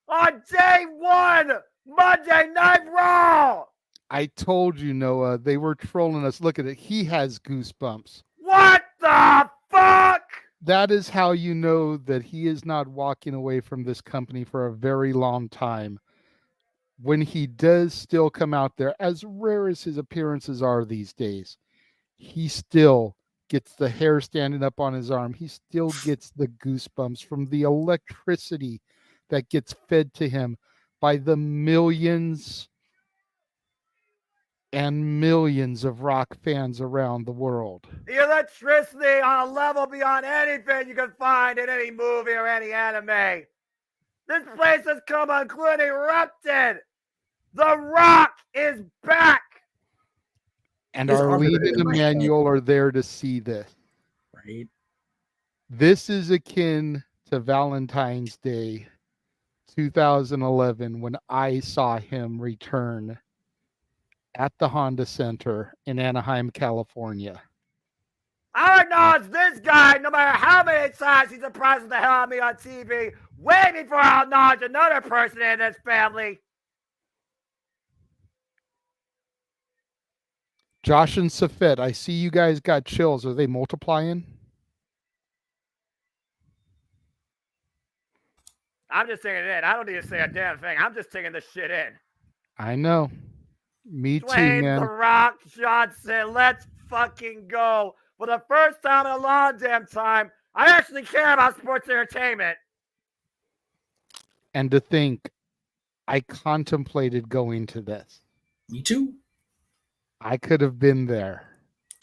on day one, Monday Night Raw.
I told you, Noah, they were trolling us. Look at it. He has goosebumps.
What the fuck?
That is how you know that he is not walking away from this company for a very long time. When he does still come out there, as rare as his appearances are these days, he still gets the hair standing up on his arm. He still gets the goosebumps from the electricity that gets fed to him by the millions and millions of Rock fans around the world.
The electricity on a level beyond anything you can find in any movie or any anime. This place has come uninterrupted. The Rock is back.
And Arlene and Emmanuel are there to see this.
Right.
This is akin to Valentine's Day 2011 when I saw him return at the Honda Center in Anaheim, California.
I acknowledge this guy no matter how many times he surprises the hell out of me on TV, way before I'll acknowledge another person in this family.
Josh and Safet, I see you guys got chills. Are they multiplying?
I'm just taking it in. I don't need to say a damn thing. I'm just taking this shit in.
I know. Me too,
Dwayne
man.
The Rock Johnson, let's fucking go. For the first time in a long damn time, I actually care about sports entertainment.
And to think, I contemplated going to this.
Me too.
I could have been there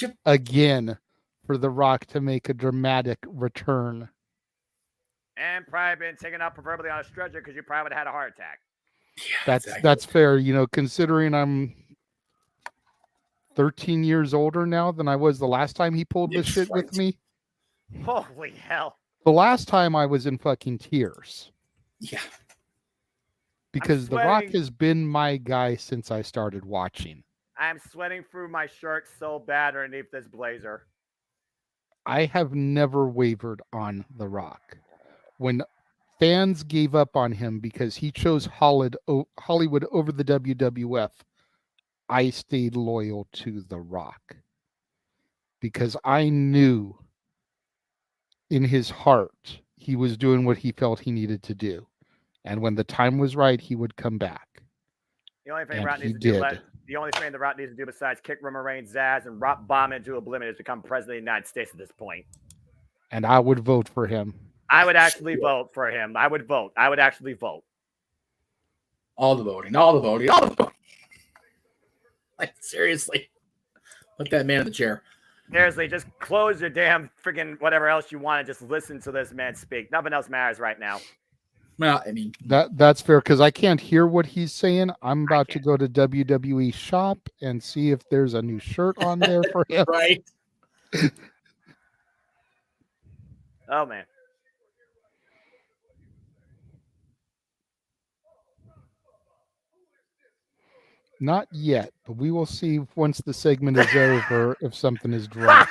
Yep.
again for The Rock to make a dramatic return.
And probably been taken out preferably on a stretcher because you probably would have had a heart attack.
Yeah,
That's fair. You know, considering I'm 13 years older now than I was the last time he pulled this shit with me.
Holy hell.
The last time I was in fucking tears.
Yeah.
Because The Rock has been my guy since I started watching.
I'm sweating through my shirt so bad underneath this blazer.
I have never wavered on The Rock. When fans gave up on him because he chose Hollywood over the WWF, I stayed loyal to The Rock. Because I knew in his heart he was doing what he felt he needed to do. And when the time was right, he would come back.
The only thing
And
Rock
he
needs to do,
did.
the only thing the Rock needs to do besides kick Roman Reigns' ass and rock bomb into oblivion is become president of the United States at this point.
And I would vote for him.
I would actually vote for him. I would vote. I would actually vote.
All the voting, all the voting, all the voting. Like, seriously. Put that man in the chair.
Seriously, just close your damn freaking whatever else you want and just listen to this man speak. Nothing else matters right now.
Well, I mean,
That's fair because I can't hear what he's saying. I'm about to go to WWE shop and see if there's a new shirt on there for him.
right?
Oh, man.
Not yet, but we will see once the segment is over if something is dropped.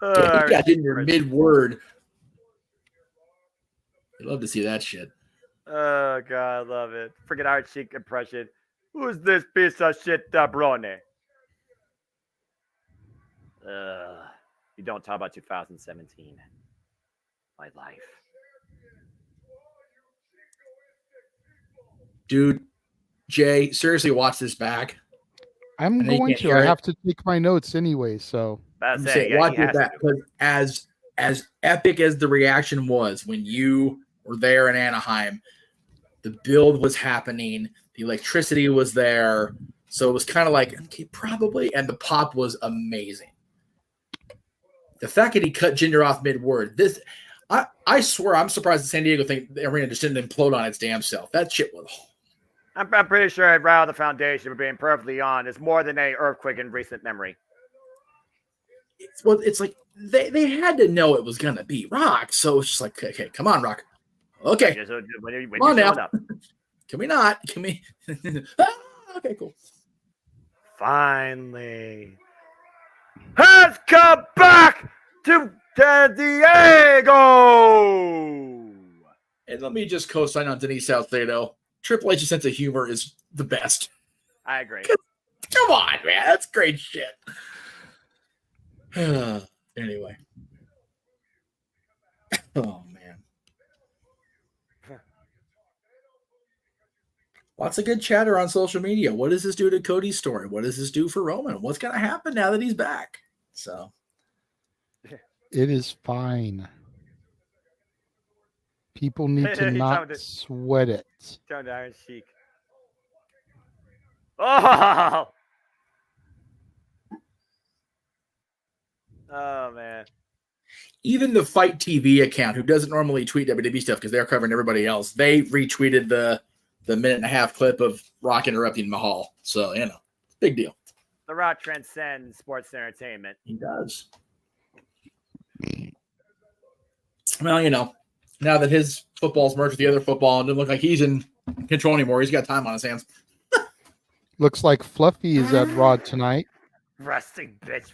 Yeah, you got in your mid-word. I'd love to see that shit.
Oh, God, I love it. Freaking Art Cheek impression. Who's this piece of shit, Brony? You don't talk about 2017. My life.
Dude, Jay, seriously, watch this back.
I'm
And they
going
can't
to.
hear
I
it.
have to take my notes anyway, so.
That's
I'm
it.
saying,
Yeah,
watch
he
it
has
back
to.
because as epic as the reaction was when you were there in Anaheim, the build was happening, the electricity was there, so it was kind of like, okay, probably, and the pop was amazing. The fact that he cut Jinder off mid-word, I swear I'm surprised the San Diego the arena just didn't implode on its damn self. That shit was.
I'm pretty sure I'd rile the foundation for being perfectly honest. More than a earthquake in recent memory.
It's like they had to know it was gonna be Rock, so it's just like, okay, come on, Rock. Okay,
When
come on
you
now.
showed up.
Can we not? Can we? Okay, cool.
Finally has come back to San Diego.
And let me just co-sign on Denise Salcedo. Triple H's sense of humor is the best.
I agree.
Come on, man. That's great shit. Anyway. Oh, man. Lots of good chatter on social media. What does this do to Cody's story? What does this do for Roman? What's going to happen now that he's back? So.
It is fine. People need to not sweat it.
Down to Iron Sheik. Oh! Oh, man.
Even the Fight TV account, who doesn't normally tweet WWE stuff because they're covering everybody else, they retweeted the minute and a half clip of Rock interrupting Mahal. So, you know, big deal.
The Rock transcends sports entertainment.
He does. Well, you know, now that his football's merged with the other football and doesn't look like he's in control anymore, he's got time on his hands.
Looks like Fluffy is at Raw tonight.
Resting bitch.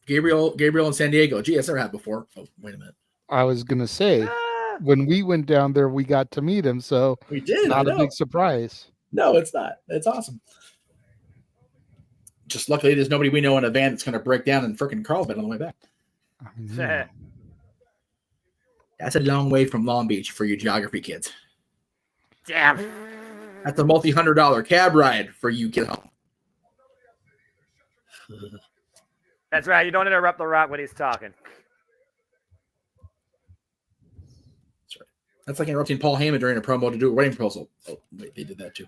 Gabriel in San Diego. Gee, that's never happened before. Oh, wait a minute.
I was gonna say,
Ah,
when we went down there, we got to meet him, so
We did.
not
I
a
know.
big surprise.
No, it's not. It's awesome. Just luckily, there's nobody we know in a van that's going to break down in frickin' Carlsbad on the way back.
I mean, yeah.
That's a long way from Long Beach for you geography kids.
damn.
That's a multi-$100 cab ride for you kids.
That's right. You don't interrupt the Rock when he's talking.
That's right. That's like interrupting Paul Heyman during a promo to do a wedding proposal. Oh, wait, they did that too.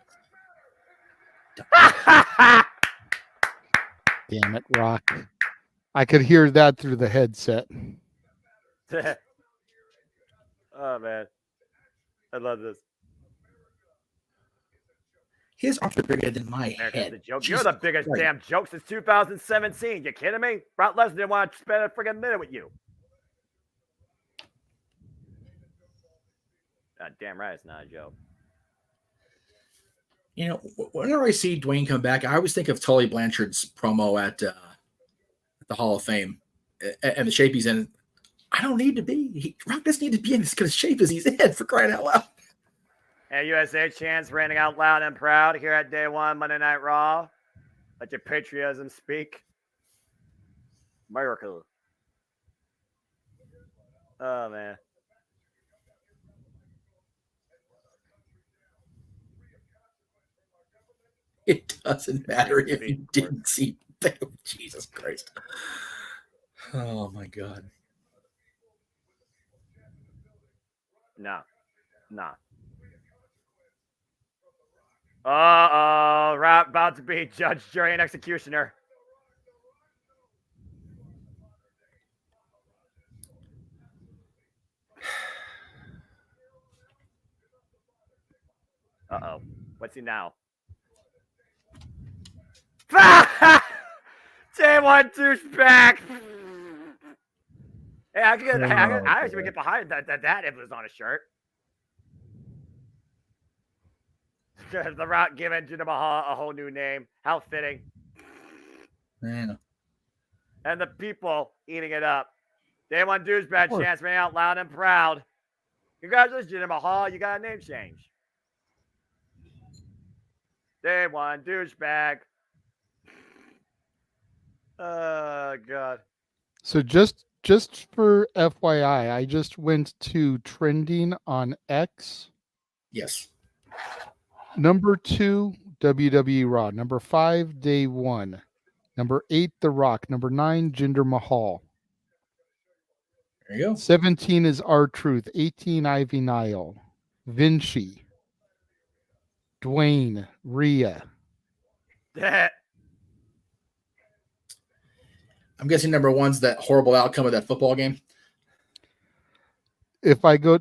Damn it, Rock. I could hear that through the headset.
Oh man, I love this.
His arms are bigger than my
America's
head.
the joke.
Jesus
You're the biggest
Christ.
damn joke since 2017. You kidding me? Brock Lesnar didn't want to spend a freaking minute with you. God damn right, it's not a joke.
You know, whenever I see Dwayne come back, I always think of Tully Blanchard's promo at the Hall of Fame and the shape he's in. I don't need to be. Rock doesn't need to be in as good a shape as he's in, for crying out loud.
And USA chants raining out loud and proud here at Day One Monday Night Raw. Let your patriotism speak. America. Oh man.
It doesn't matter if you didn't see that. Jesus Christ. Oh my God.
No. No. Uh-oh. Rock about to be judge, jury, and executioner. Uh-oh. What's he now? J1 douchebag. Hey, I actually would get behind that if it was on a shirt. The Rock giving Jinder Mahal a whole new name. How fitting.
Yeah.
And the people eating it up. Day one douchebag chants ring out loud and proud. Congratulations, Jinder Mahal. You got a name change. Day one douchebag. Oh God.
So just for FYI, I just went to trending on X.
Yes.
Number 2, WWE Raw. Number 5, Day 1. Number 8, The Rock. Number 9, Jinder Mahal.
There you go.
17 is R-Truth. 18, Ivy Nile. Vinci. Dwayne. Rhea.
I'm guessing number one's that horrible outcome of that football game.
If I go,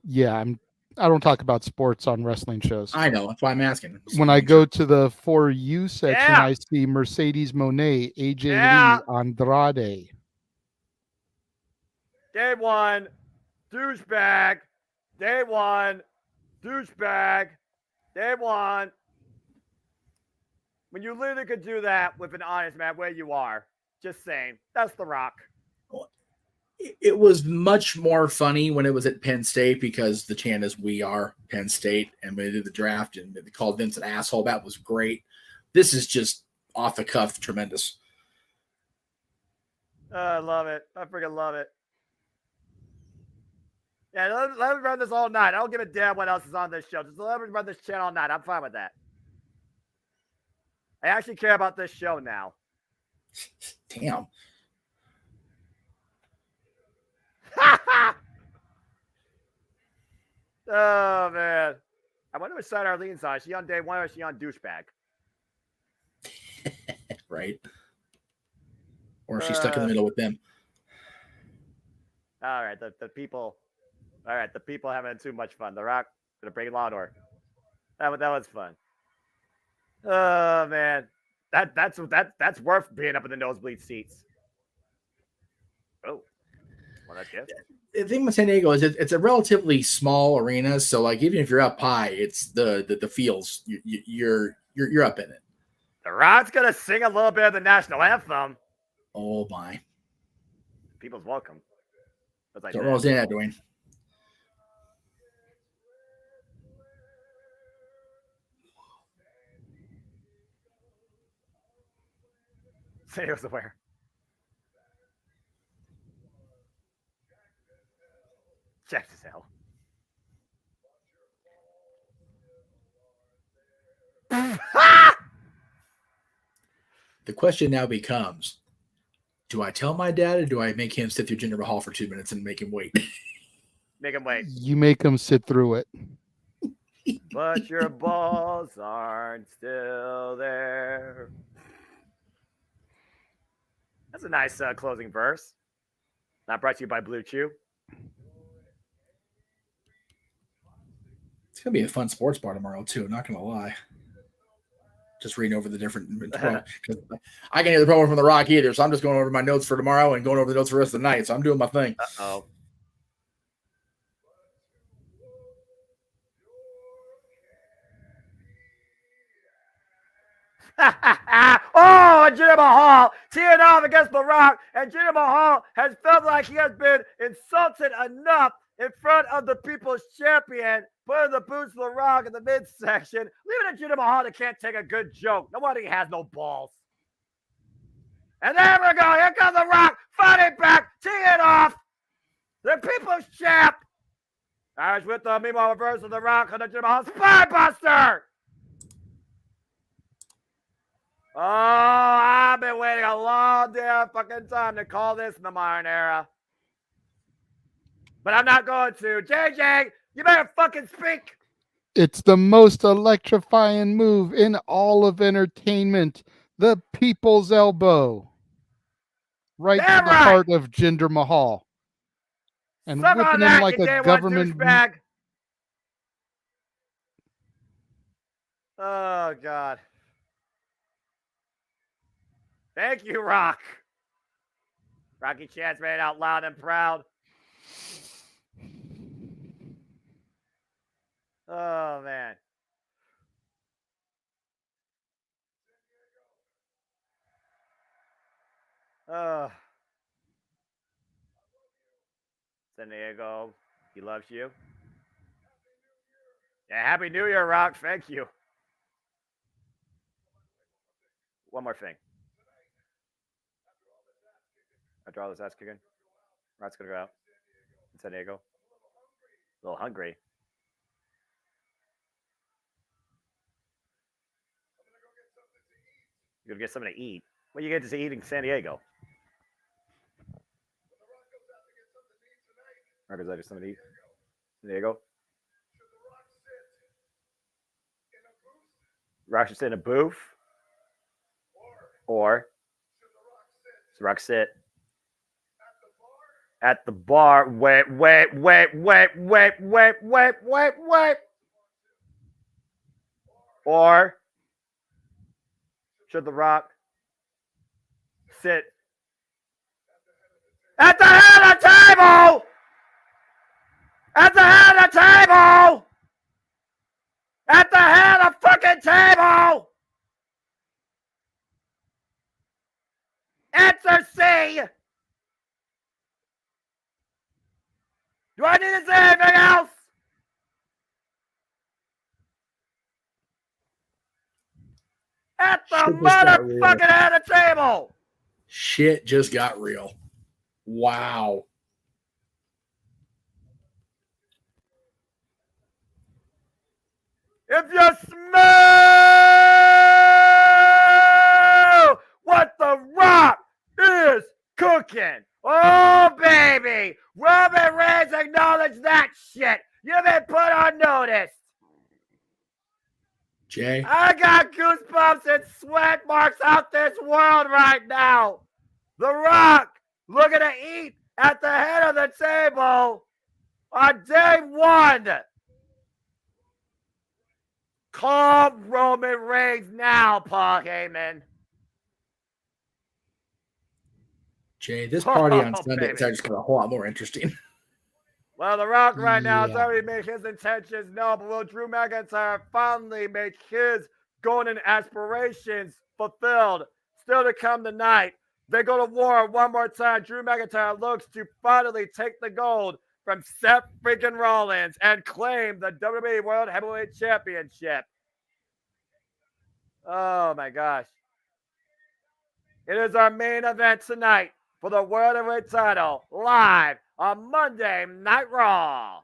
I don't talk about sports on wrestling shows.
I know. That's why I'm asking.
When I go to the For You section,
Yeah.
I see Mercedes Moné, AJ
Yeah.
Lee, Andrade.
Day one douchebag. Day one douchebag. Day one. When you literally could do that with an honest man where you are. Just saying. That's The Rock.
It was much more funny when it was at Penn State because the chant is "We are Penn State," and when they did the draft and they called Vince an asshole. That was great. This is just off the cuff, tremendous.
I love it. I freaking love it. Yeah, let me run this all night. I don't give a damn what else is on this show. Just let me run this channel all night. I'm fine with that. I actually care about this show now.
Damn.
Oh man, I wonder which side Arlene's on. Is she on day one or is she on douchebag?
Right. Or she's stuck in the middle with them.
All right, the people. All right, the people having too much fun. The Rock gonna bring law and order. That was fun. Oh man, that's worth being up in the nosebleed seats. Oh, well that's good.
The thing with San Diego is it's a relatively small arena, so like even if you're up high, it's the feels You're up in it.
The Rock's gonna sing a little bit of the national anthem.
Oh my!
People's welcome. Like
Don't roll that, Dwayne.
Say it was aware. Jack as hell.
The question now becomes, do I tell my dad or do I make him sit through Jinder Mahal for 2 minutes and make him wait?
Make him wait.
You make him sit through it.
But your balls aren't still there. That's a nice closing verse. Not brought to you by Blue Chew.
It's going to be a fun sports bar tomorrow, too. Not going to lie. Just reading over the different. I can't hear the promo from The Rock either, so I'm just going over my notes for tomorrow and going over the notes for the rest of the night. So I'm doing my thing.
Uh-oh. Oh, and Jinder Mahal teeing off against The Rock, and Jinder Mahal has felt like he has been insulted enough in front of the People's Champion, putting the boots of The Rock in the midsection, leaving it to Jinder Mahal that can't take a good joke. Nobody has no balls. And there we go. Here comes The Rock, fighting back, teeing off. The People's Champ. Irish with the meanwhile reverse of The Rock on the Jinder Mahal Spinebuster. Oh, I've been waiting a long damn fucking time to call this in the modern era. But I'm not going to. JJ, you better fucking speak.
It's the most electrifying move in all of entertainment. The People's Elbow. Right to the heart of Jinder Mahal. And whipping him like a government
bag. Oh, God. Thank you, Rock. Rocky Chance made it out loud and proud. Oh, man. Oh. San Diego, he loves you. Yeah, Happy New Year, Rock. Thank you. One more thing. After all this ass kicking, Rock's going to go out in San Diego. A little hungry. You're going to get something to eat. What do you get to eat in San Diego? Rock goes out to get something to eat. San Diego. Rock should sit in a booth. Or does Rock sit at the bar? Wait. Or should The Rock sit at the head of the table? At the head of the table! At the head of the fucking table! Answer C! Do I need to say anything else? At the motherfucking head of the table!
Shit just got real. Wow.
If you smell what The Rock is cooking, oh, baby, Roman Reigns acknowledged that shit. You've been put on notice.
Jay?
I got goosebumps and sweat marks out this world right now. The Rock looking to eat at the head of the table on day one. Calm Roman Reigns now, Paul Heyman.
Jay, this party on Sunday is just got a whole lot more interesting.
Well, The Rock right now has already made his intentions known, but will Drew McIntyre finally make his golden aspirations fulfilled. Still to come tonight. They go to war one more time. Drew McIntyre looks to finally take the gold from Seth freaking Rollins and claim the WWE World Heavyweight Championship. Oh my gosh. It is our main event tonight for the World Heavyweight title live on Monday Night Raw.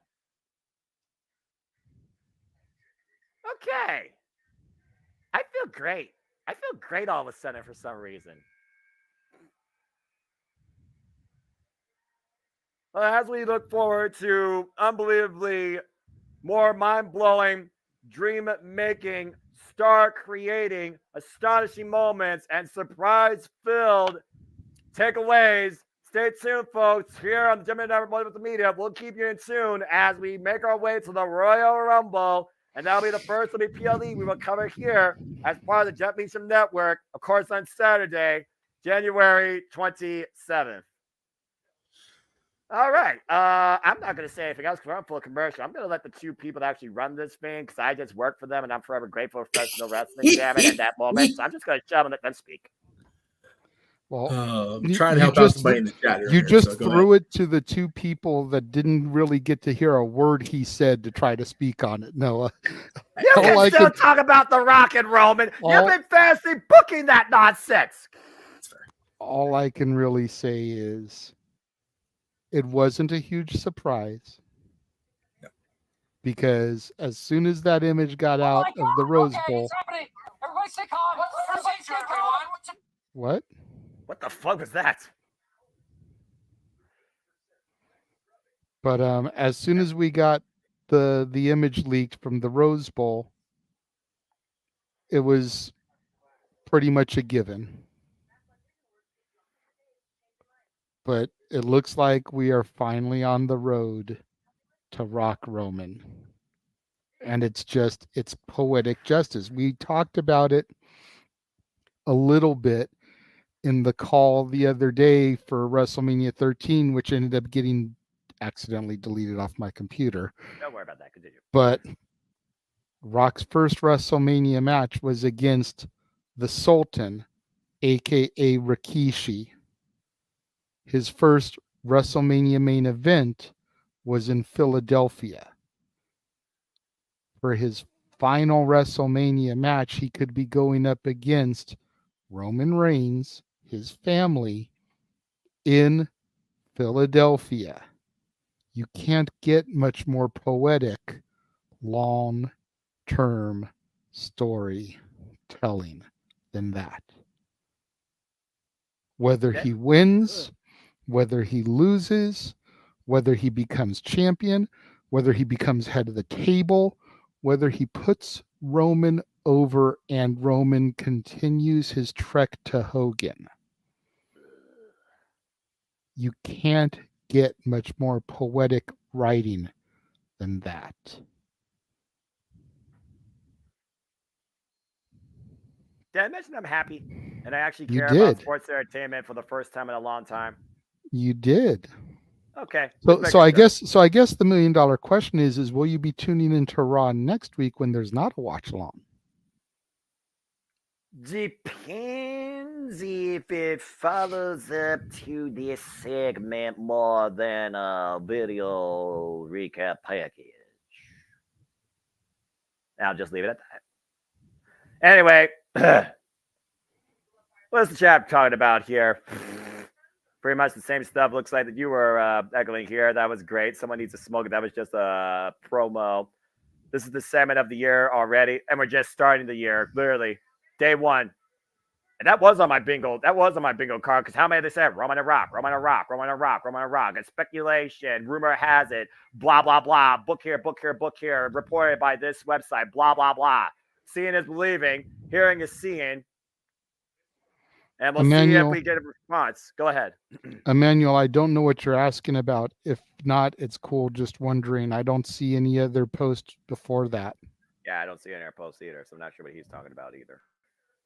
Okay. I feel great. I feel great all of a sudden for some reason. Well, as we look forward to unbelievably more mind-blowing, dream-making, star-creating, astonishing moments, and surprise-filled takeaways. Stay tuned, folks. Here on the JMN Network with the Media, we'll keep you in tune as we make our way to the Royal Rumble, and that'll be the first WPLE we will cover here as part of the Jeff Meacham Network, of course, on Saturday, January 27th. All right. I'm not going to say anything else because I'm full of commercial. I'm going to let the two people that actually run this thing because I just work for them and I'm forever grateful for professional wrestling, damn it, at that moment. So I'm just going to shut them and let them speak.
Well,
I'm trying to help out somebody in the chat room.
You just threw it to the two people that didn't really get to hear a word he said to try to speak on it, Noah.
You can still talk about The Rock and Roman. You've been fancy booking that nonsense.
All I can really say is it wasn't a huge surprise.
No.
Because as soon as that image got out of the Rose Bowl. What?
What the fuck was that?
But as soon as we got the image leaked from the Rose Bowl, it was pretty much a given. But it looks like we are finally on the road to Rock Roman. And it's poetic justice. We talked about it a little bit in the call the other day for WrestleMania 13, which ended up getting accidentally deleted off my computer.
Don't worry about that. Continue.
But Rock's first WrestleMania match was against the Sultan, aka Rikishi. His first WrestleMania main event was in Philadelphia. For his final WrestleMania match, he could be going up against Roman Reigns, his family, in Philadelphia. You can't get much more poetic, long-term storytelling than that. Whether he wins, whether he loses, whether he becomes champion, whether he becomes head of the table, whether he puts Roman over and Roman continues his trek to Hogan. You can't get much more poetic writing than that.
Did I mention I'm happy and I actually care about sports entertainment for the first time in a long time?
You did.
Okay.
So I guess the $1 million question is will you be tuning into Raw next week when there's not a watch along?
Depends if it follows up to this segment more than a video recap package. I'll just leave it at that. Anyway, what's the chat talking about here? Pretty much the same stuff looks like that you were echoing here. That was great. Someone needs to smoke it. That was just a promo. This is the segment of the year already, and we're just starting the year, literally. Day one. And that was on my bingo. That was on my bingo card because how many they said? Roman and Rock, Roman and Rock, Roman and Rock, Roman and Rock. And speculation, rumor has it, blah, blah, blah. Book here, book here, book here. Reported by this website, blah, blah, blah. Seeing is believing. Hearing is seeing. And we'll see if we get a response. Go ahead.
Emmanuel, I don't know what you're asking about. If not, it's cool. Just wondering. I don't see any other post before that.
Yeah, I don't see any other posts either, so I'm not sure what he's talking about either.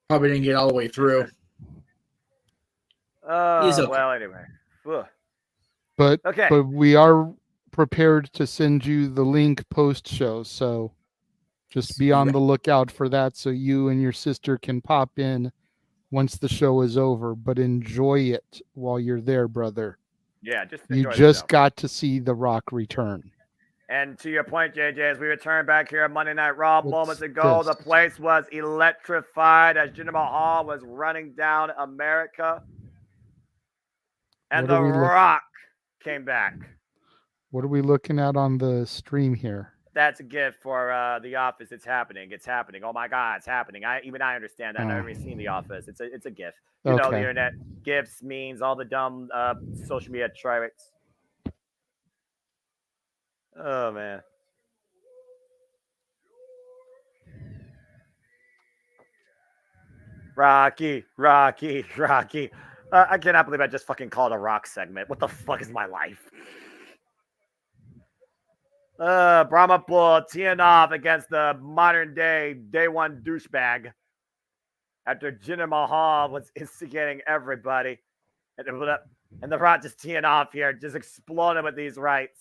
Probably didn't get all the way through.
Okay. Well, anyway. Ugh.
But we are prepared to send you the link post show. So Just be on the lookout for that so you and your sister can pop in once the show is over, but enjoy it while you're there, brother.
Yeah, just
you
enjoy the
just
show.
got to see The Rock return.
And to your point, JJ, as we return back here on Monday Night Raw
What's
moments ago,
this?
the place was electrified as Jinder Mahal was running down America. And
What
The
are we
Rock came back.
What are we looking at on the stream here?
That's a gift for The Office. It's happening. It's happening. Oh my God, it's happening. Even I understand that. I've never seen The Office. It's a gift. You know, the internet, gifts, memes, all the dumb social media tricks. Oh man. Rocky. I cannot believe I just fucking called a Rock segment. What the fuck is my life? Brahma Bull teeing off against the modern day one douchebag after Jinder Mahal was instigating everybody. And the Rock just teeing off here, just exploding with these rights.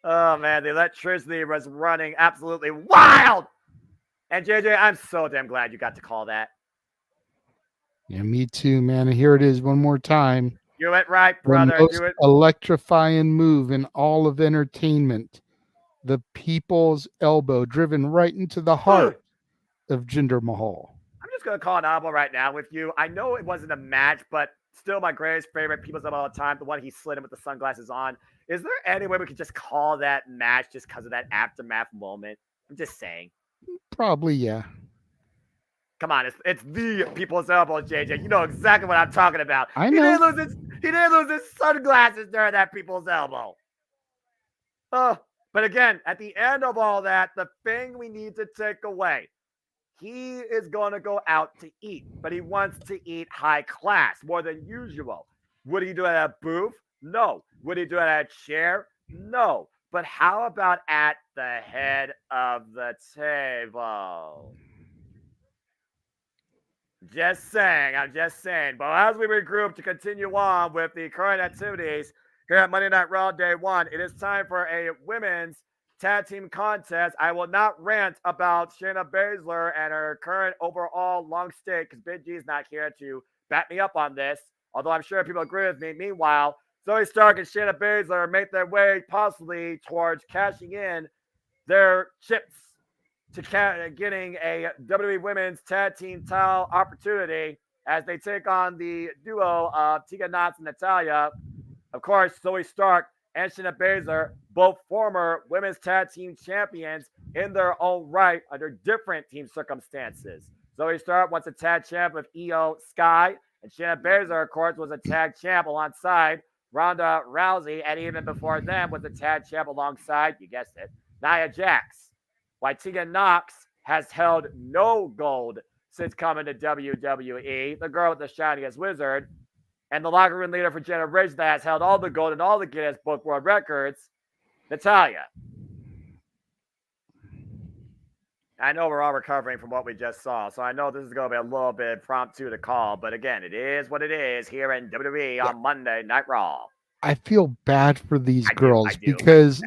Oh man, the electricity was running absolutely wild. And JJ, I'm so damn glad you got to call that.
Yeah, me too, man. And here it is one more time.
Do it right, brother.
The most
Do it.
electrifying move in all of entertainment. The people's elbow driven right into the heart of Jinder Mahal.
I'm just going to call an audible right now with you. I know it wasn't a match, but still my greatest favorite people's elbow all the time, the one he slid him with the sunglasses on. Is there any way we could just call that match just because of that aftermath moment? I'm just saying.
Probably, yeah.
Come on, it's the people's elbow, JJ. You know exactly what I'm talking about.
I know.
He didn't lose his sunglasses during that people's elbow. Oh, but again, at the end of all that, the thing we need to take away, he is going to go out to eat, but he wants to eat high class more than usual. Would he do it at a booth? No. Would he do it at a chair? No. But how about at the head of the table? I'm just saying. But as we regroup to continue on with the current activities here at Monday Night Raw Day 1, it is time for a women's tag team contest. I will not rant about Shayna Baszler and her current overall long stake because Big G's not here to back me up on this, although I'm sure people agree with me. Meanwhile, Zoe Stark and Shayna Baszler make their way possibly towards cashing in their chips to getting a WWE Women's Tag Team title opportunity as they take on the duo of Tegan Nox and Natalya. Of course, Zoe Stark and Shayna Baszler, both former Women's Tag Team champions in their own right under different team circumstances. Zoe Stark was a tag champ with Io Sky, and Shayna Baszler, of course, was a tag champ alongside Ronda Rousey, and even before them was a tag champ alongside, you guessed it, Nia Jax. Why Tegan Nox has held no gold since coming to WWE, the girl with the shiniest wizard, and the locker room leader for generations that has held all the gold and all the Guinness Book World Records, Natalya. I know we're all recovering from what we just saw, so I know this is going to be a little bit impromptu to call, but again, it is what it is here in WWE on Monday Night Raw.
I feel bad for these girls because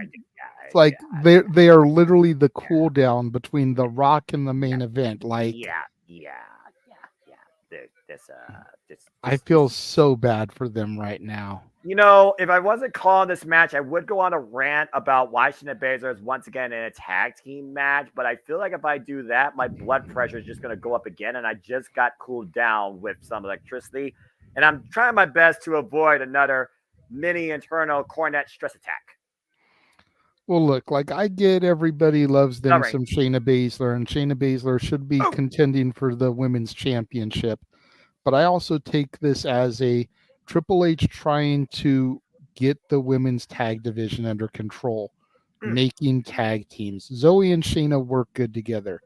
they are literally the cool down between The Rock and the main event. Like, I feel so bad for them right now.
You know, if I wasn't calling this match, I would go on a rant about why Shayna Baszler is once again in a tag team match. But I feel like if I do that, my blood pressure is just going to go up again. And I just got cooled down with some electricity. And I'm trying my best to avoid another mini internal cornet stress attack.
Well, look, like I get everybody loves them some Shayna Baszler, and Shayna Baszler should be contending for the women's championship. But I also take this as a Triple H trying to get the women's tag division under control, making tag teams. Zoe and Shayna work good together.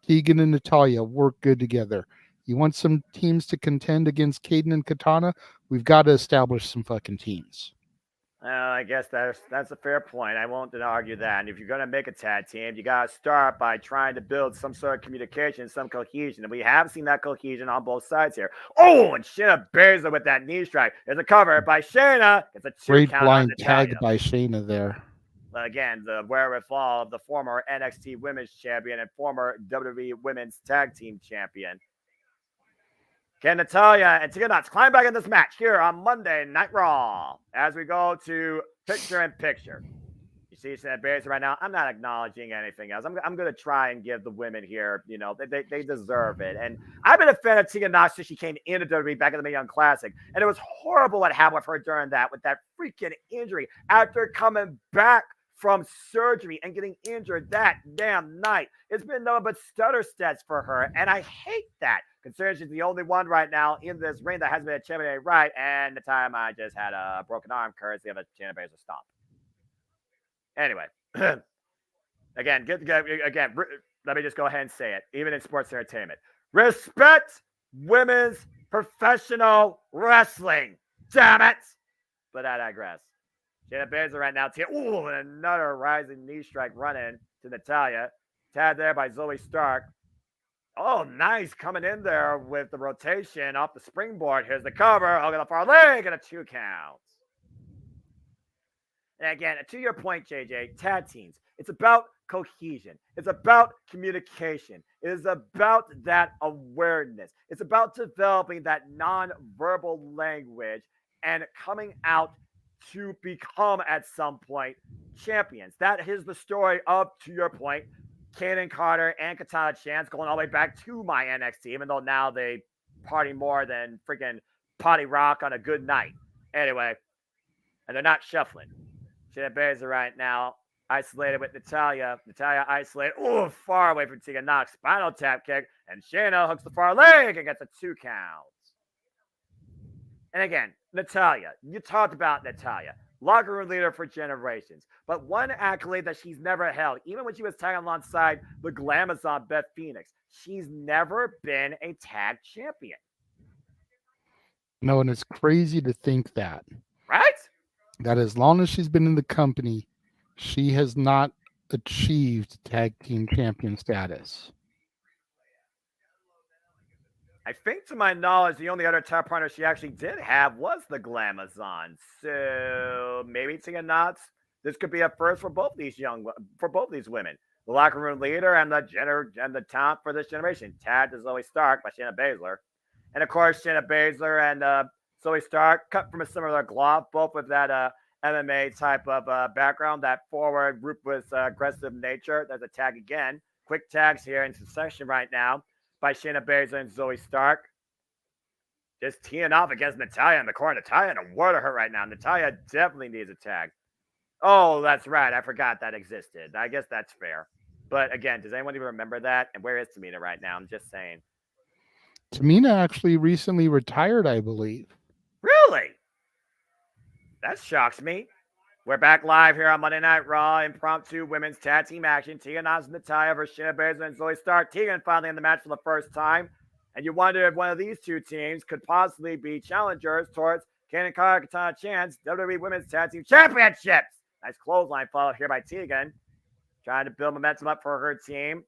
Tegan and Natalya work good together. You want some teams to contend against Kaden and Katana? We've got to establish some fucking teams.
I guess that's a fair point. I won't argue that. And if you're going to make a tag team, you got to start by trying to build some sort of communication, some cohesion. And we have seen that cohesion on both sides here. Oh, and Shayna Baszler with that knee strike. There's a cover by Shayna. It's a
great blind tag by Shayna there.
Again, the wherewithal of the former NXT Women's Champion and former WWE Women's Tag Team Champion. Can Natalya and Tegan Nox climb back in this match here on Monday Night Raw as we go to picture-in-picture. You see Shayna Baszler right now. I'm not acknowledging anything else. I'm going to try and give the women here, they deserve it. And I've been a fan of Tegan Nox since she came into WWE back in the Mae Young Classic. And it was horrible what happened with her during that, with that freaking injury after coming back from surgery and getting injured that damn night. It's been nothing but stutter stats for her. And I hate that, considering she's the only one right now in this ring that hasn't been a champion right. And the time I just had a broken arm courtesy of a Shayna Baszler stomp. Anyway, again, let me just go ahead and say it, even in sports entertainment. Respect women's professional wrestling. Damn it. But I digress. Shayna Baszler right now. Ooh, and another rising knee strike running to Natalya. Tagged there by Zoe Stark. Oh, nice. Coming in there with the rotation off the springboard. Here's the cover. Hook on the far leg and a 2 count. And again, to your point, JJ, tag teams, it's about cohesion. It's about communication. It is about that awareness. It's about developing that non-verbal language and coming out to become, at some point, champions. That is the story of, to your point, Kaden Carter and Katana Chance going all the way back to my NXT, even though now they party more than freaking potty rock on a good night. Anyway, and they're not shuffling. Shayna Baszler right now, isolated with Natalya. Natalya isolated. Ooh, far away from Tegan Nox. Spinal tap kick. And Shayna hooks the far leg and gets a 2 count. And again, Natalya. You talked about Natalya. Locker room leader for generations. But one accolade that she's never held, even when she was tagging alongside the Glamazon Beth Phoenix, she's never been a tag champion.
No, and it's crazy to think that.
Right?
That as long as she's been in the company, she has not achieved tag team champion status.
I think, to my knowledge, the only other tag partner she actually did have was the Glamazon. So maybe Tegan Nox. This could be a first for both these women. The locker room leader and the talent for this generation. Tagged to Zoe Stark by Shayna Baszler, and of course Shayna Baszler and Zoe Stark, cut from a similar glove, both with that MMA type of background, that forward, ruthless, aggressive nature. There's a tag again. Quick tags here in succession right now by Shayna Baszler and Zoe Stark. Just teeing off against Natalya in the corner. Natalya in a war to her right now. Natalya definitely needs a tag. Oh, that's right. I forgot that existed. I guess that's fair. But again, does anyone even remember that? And where is Tamina right now? I'm just saying.
Tamina actually recently retired, I believe.
Really? That shocks me. We're back live here on Monday Night Raw. Impromptu women's tag team action. Tegan Nox and Natalya versus Shayna Baszler and Zoe Stark. Tegan finally in the match for the first time. And you wonder if one of these two teams could possibly be challengers towards Kaden Carter, Katana Chance, WWE Women's Tag Team Championships. Nice clothesline followed here by Tegan. Trying to build momentum up for her team.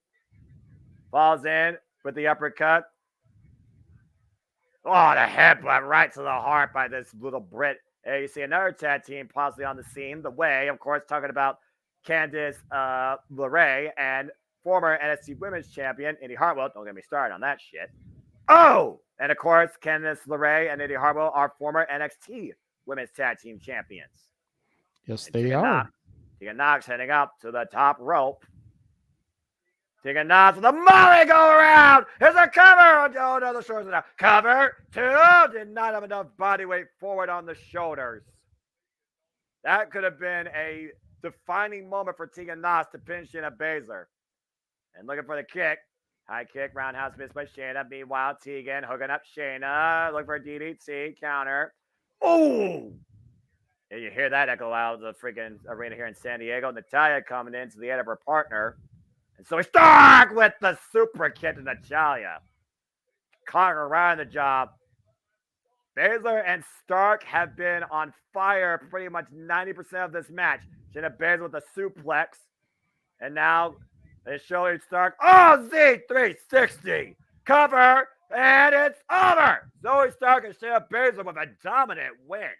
Falls in with the uppercut. Oh, the headbutt right to the heart by this little Brit. You see another tag team possibly on the scene. The Way, of course, talking about Candice LeRae and former NXT Women's Champion Indy Hartwell. Don't get me started on that shit. Oh! And, of course, Candice LeRae and Indy Hartwell are former NXT Women's Tag Team Champions.
Yes, they are.
Tegan Nox heading up to the top rope. Tegan Nox with a molly go around. Here's a cover. Oh, no, the shoulders are down. Cover. 2. Did not have enough body weight forward on the shoulders. That could have been a defining moment for Tegan Nox to pin Shayna Baszler. And looking for the kick. High kick. Roundhouse miss by Shayna. Meanwhile, Tegan hooking up Shayna. Looking for a DDT. Counter. Oh! Yeah, you hear that echo out of the freaking arena here in San Diego. Natalya coming in to the end of her partner. And so we start with the super kick to Natalya. Caught her right on the job. Baszler and Stark have been on fire pretty much 90% of this match. Shayna Baszler with a suplex. And now they show Stark. Oh, Z360. Cover. And it's over. Zoe Stark and Shayna Baszler with a dominant win.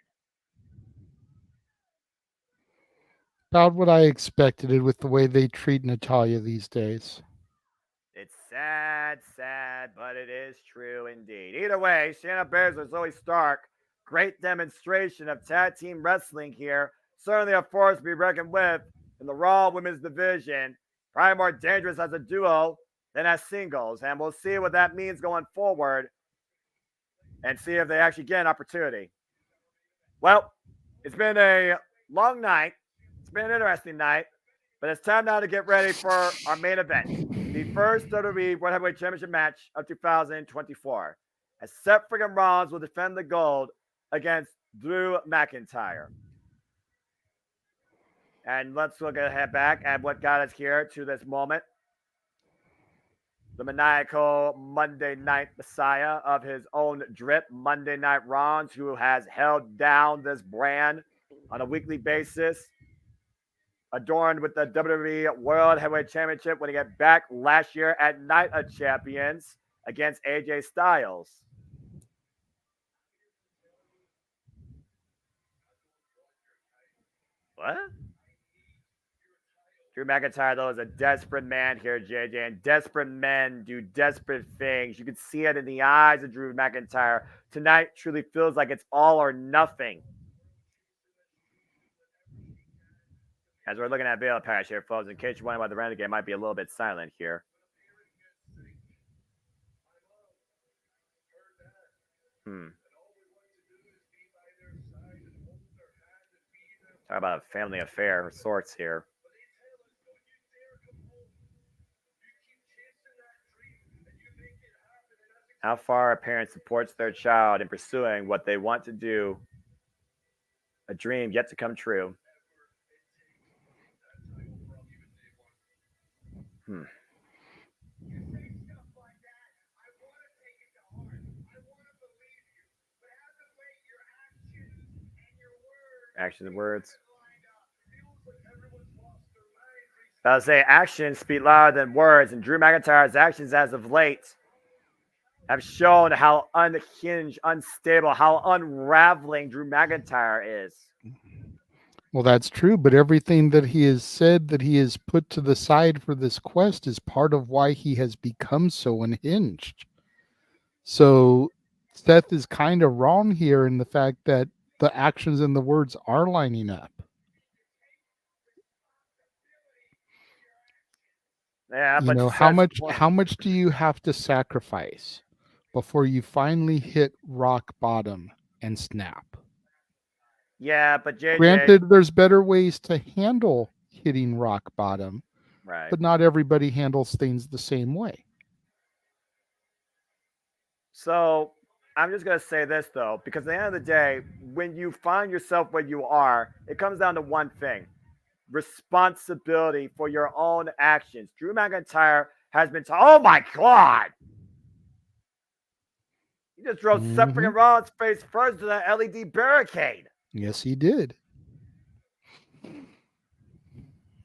About what I expected it with the way they treat Natalia these days.
It's sad, but it is true indeed. Either way, Shayna Baszler, Zoe Stark, great demonstration of tag team wrestling here. Certainly a force to be reckoned with in the Raw Women's Division. Probably more dangerous as a duo than as singles. And we'll see what that means going forward and see if they actually get an opportunity. Well, it's been a long night. It's been an interesting night. But it's time now to get ready for our main event. The first WWE World Heavyweight Championship match of 2024. As Seth freaking Rollins will defend the gold against Drew McIntyre. And let's look ahead back at what got us here to this moment. The maniacal Monday Night Messiah of his own drip, Monday Night Rollins, who has held down this brand on a weekly basis. Adorned with the WWE World Heavyweight Championship when he got back last year at Night of Champions against AJ Styles. What? Drew McIntyre, though, is a desperate man here, JJ, and desperate men do desperate things. You can see it in the eyes of Drew McIntyre. Tonight truly feels like it's all or nothing. As we're looking at Veil Patch here, folks, in case you're wondering why the Renegade might be a little bit silent here. Talk about a family affair of sorts here. How far a parent supports their child in pursuing what they want to do, a dream yet to come true. Actions and words. I would say actions speak louder than words, and Drew McIntyre's actions as of late have shown how unhinged, unstable, how unraveling Drew McIntyre is.
Well, that's true, but everything that he has said that he has put to the side for this quest is part of why he has become so unhinged. So Seth is kind of wrong here in the fact that the actions and the words are lining up.
Yeah,
you
but
know, how much do you have to sacrifice before you finally hit rock bottom and snap?
Yeah, but JJ,
granted, there's better ways to handle hitting rock bottom,
right?
But not everybody handles things the same way.
So I'm just going to say this, though, because at the end of the day, when you find yourself where you are, it comes down to one thing: responsibility for your own actions. Drew McIntyre has been oh my God! He just drove Seth freaking Rollins face first to the LED barricade.
Yes, he did.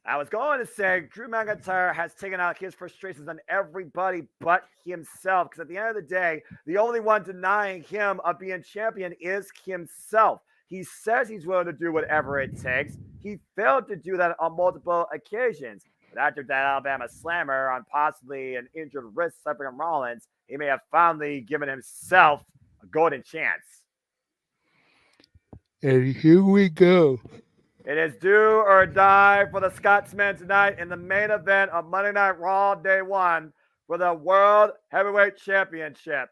I was going to say Drew McIntyre has taken out his frustrations on everybody but himself, because at the end of the day, the only one denying him of being champion is himself. He says he's willing to do whatever it takes. He failed to do that on multiple occasions. But after that Alabama slammer on possibly an injured wrist suffering from Rollins, he may have finally given himself a golden chance.
And here we go.
It is do or die for the Scotsmen tonight in the main event of Monday Night Raw Day 1 for the World Heavyweight Championship.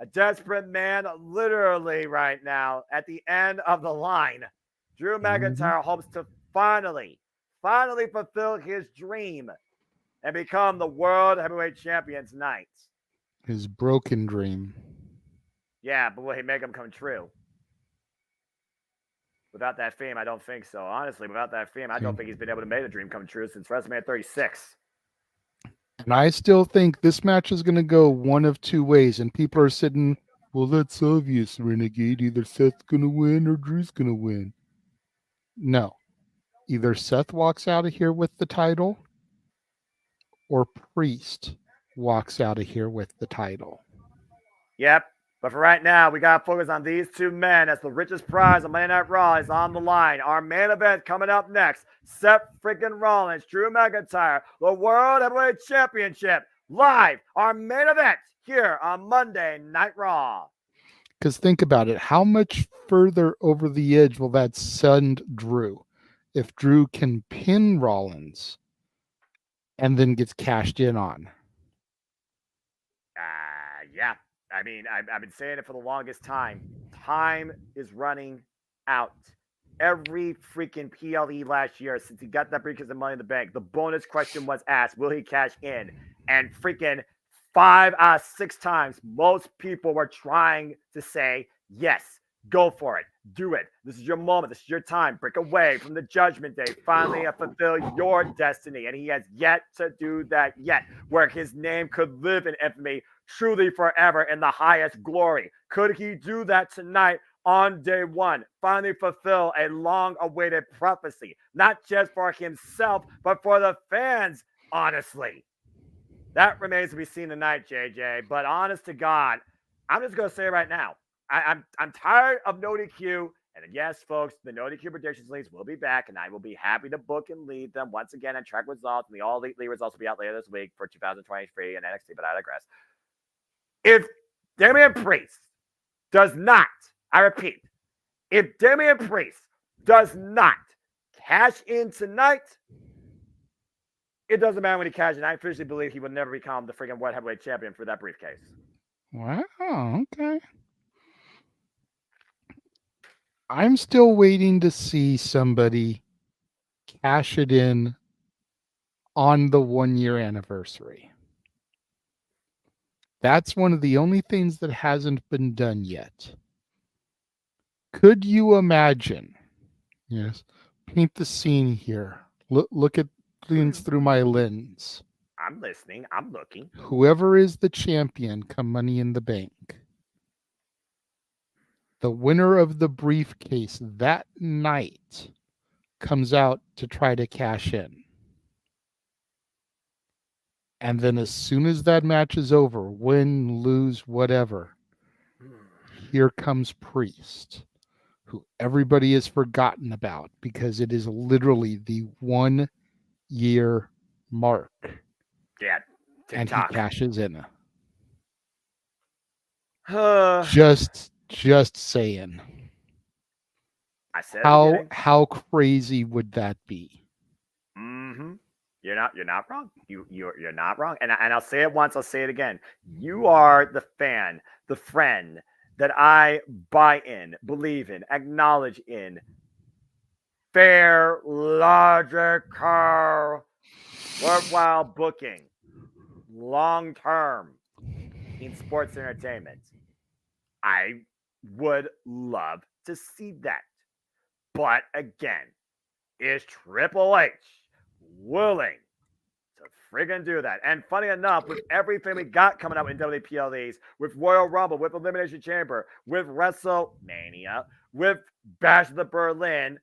A desperate man literally right now at the end of the line. Drew McIntyre hopes to finally fulfill his dream and become the World Heavyweight Champion tonight.
His broken dream.
Yeah, but will he make him come true? Without that fame, I don't think so. Honestly, without that fame, I don't think he's been able to make a dream come true since WrestleMania 36.
And I still think this match is going to go one of two ways. And people are sitting, well, that's obvious, Renegade. Either Seth's going to win or Drew's going to win. No. Either Seth walks out of here with the title or Priest walks out of here with the title.
Yep. But for right now, we got to focus on these two men as the richest prize on Monday Night Raw is on the line. Our main event coming up next, Seth freaking Rollins, Drew McIntyre, the World Heavyweight Championship, live, our main event here on Monday Night Raw.
Because think about it, how much further over the edge will that send Drew if Drew can pin Rollins and then gets cashed in on?
Yeah. I mean, I've been saying it for the longest time. Time is running out. Every freaking PLE last year, since he got that briefcase of Money in the Bank, the bonus question was asked, will he cash in? And freaking 5 out of 6 times, most people were trying to say, yes, go for it. Do it. This is your moment. This is your time. Break away from the Judgment Day. Finally fulfill your destiny. And he has yet to do that yet, where his name could live in infamy truly forever in the highest glory. Could he do that tonight on day one? Finally fulfill a long-awaited prophecy, not just for himself, but for the fans, honestly. That remains to be seen tonight, JJ. But honest to God, I'm just going to say right now, I'm tired of no DQ. And yes, folks, the no DQ predictions leagues will be back, and I will be happy to book and lead them once again and track results. And the All Elite League results will be out later this week for 2023 and NXT, but I digress. If Damian Priest does not, I repeat, if Damian Priest does not cash in tonight, it doesn't matter when he cashes in. I officially believe he will never become the freaking World Heavyweight Champion for that briefcase.
Wow, okay. I'm still waiting to see somebody cash it in on the 1-year anniversary. That's one of the only things that hasn't been done yet. Could you imagine? Yes. Paint the scene here. Look at things through my lens.
I'm listening. I'm looking.
Whoever is the champion come Money in the Bank, the winner of the briefcase that night comes out to try to cash in. And then as soon as that match is over, win, lose, whatever, here comes Priest, who everybody has forgotten about because it is literally the 1-year mark.
Yeah,
and
TikTok.
he cashes in. Just saying.
I said
how crazy would that be?
Mm-hmm. You're not wrong. You're not wrong. And I'll say it once, I'll say it again. You are the fan, the friend that I buy in, believe in, acknowledge in. Fair, logical, worthwhile booking, long term in sports entertainment. I would love to see that. But again, is Triple H willing to friggin' do that? And funny enough, with everything we got coming up in WPLEs, with Royal Rumble, with Elimination Chamber, with WrestleMania, with Bash of the Berlin,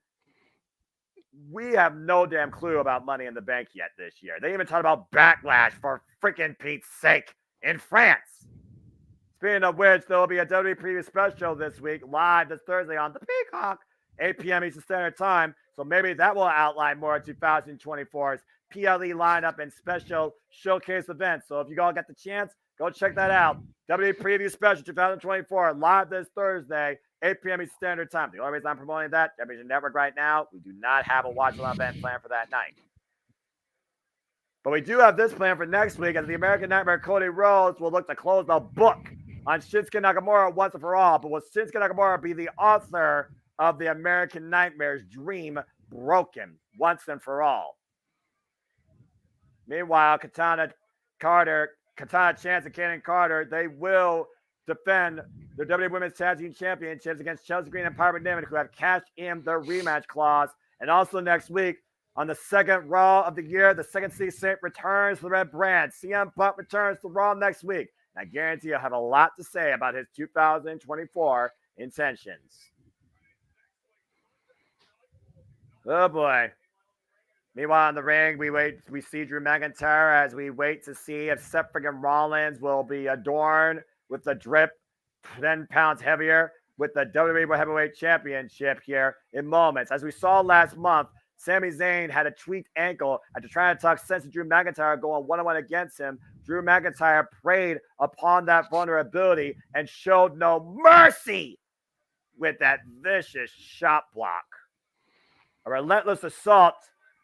we have no damn clue about Money in the Bank yet this year. They even talked about Backlash, for freaking Pete's sake, in France. Speaking of which, there will be a WWE preview special this week, live this Thursday on the Peacock, 8 p.m. Eastern Standard Time. So maybe that will outline more of 2024's PLE lineup and special showcase events. So if you all get the chance, go check that out. WWE preview special 2024, live this Thursday, 8 p.m. Eastern Standard Time. The only reason I'm promoting that, WWE Network right now, we do not have a watch-along event planned for that night. But we do have this plan for next week, as the American Nightmare Cody Rhodes will look to close the book on Shinsuke Nakamura once and for all. But will Shinsuke Nakamura be the author of the American Nightmare's dream broken once and for all? Meanwhile, Katana Chance, and Kaden Carter, they will defend their WWE Women's Tag Team Championships against Chelsea Green and Piper Niven, who have cashed in their rematch clause. And also next week, on the second Raw of the year, the second Sea Saint returns to the Red Brand. CM Punk returns to Raw next week. And I guarantee you'll have a lot to say about his 2024 intentions. Oh boy. Meanwhile, in the ring, we see Drew McIntyre as we wait to see if Seth freaking Rollins will be adorned with the drip 10 pounds heavier with the WWE Heavyweight Championship here in moments. As we saw last month, Sami Zayn had a tweaked ankle after trying to talk sense to Drew McIntyre going one-on-one against him. Drew McIntyre preyed upon that vulnerability and showed no mercy with that vicious shot block. A relentless assault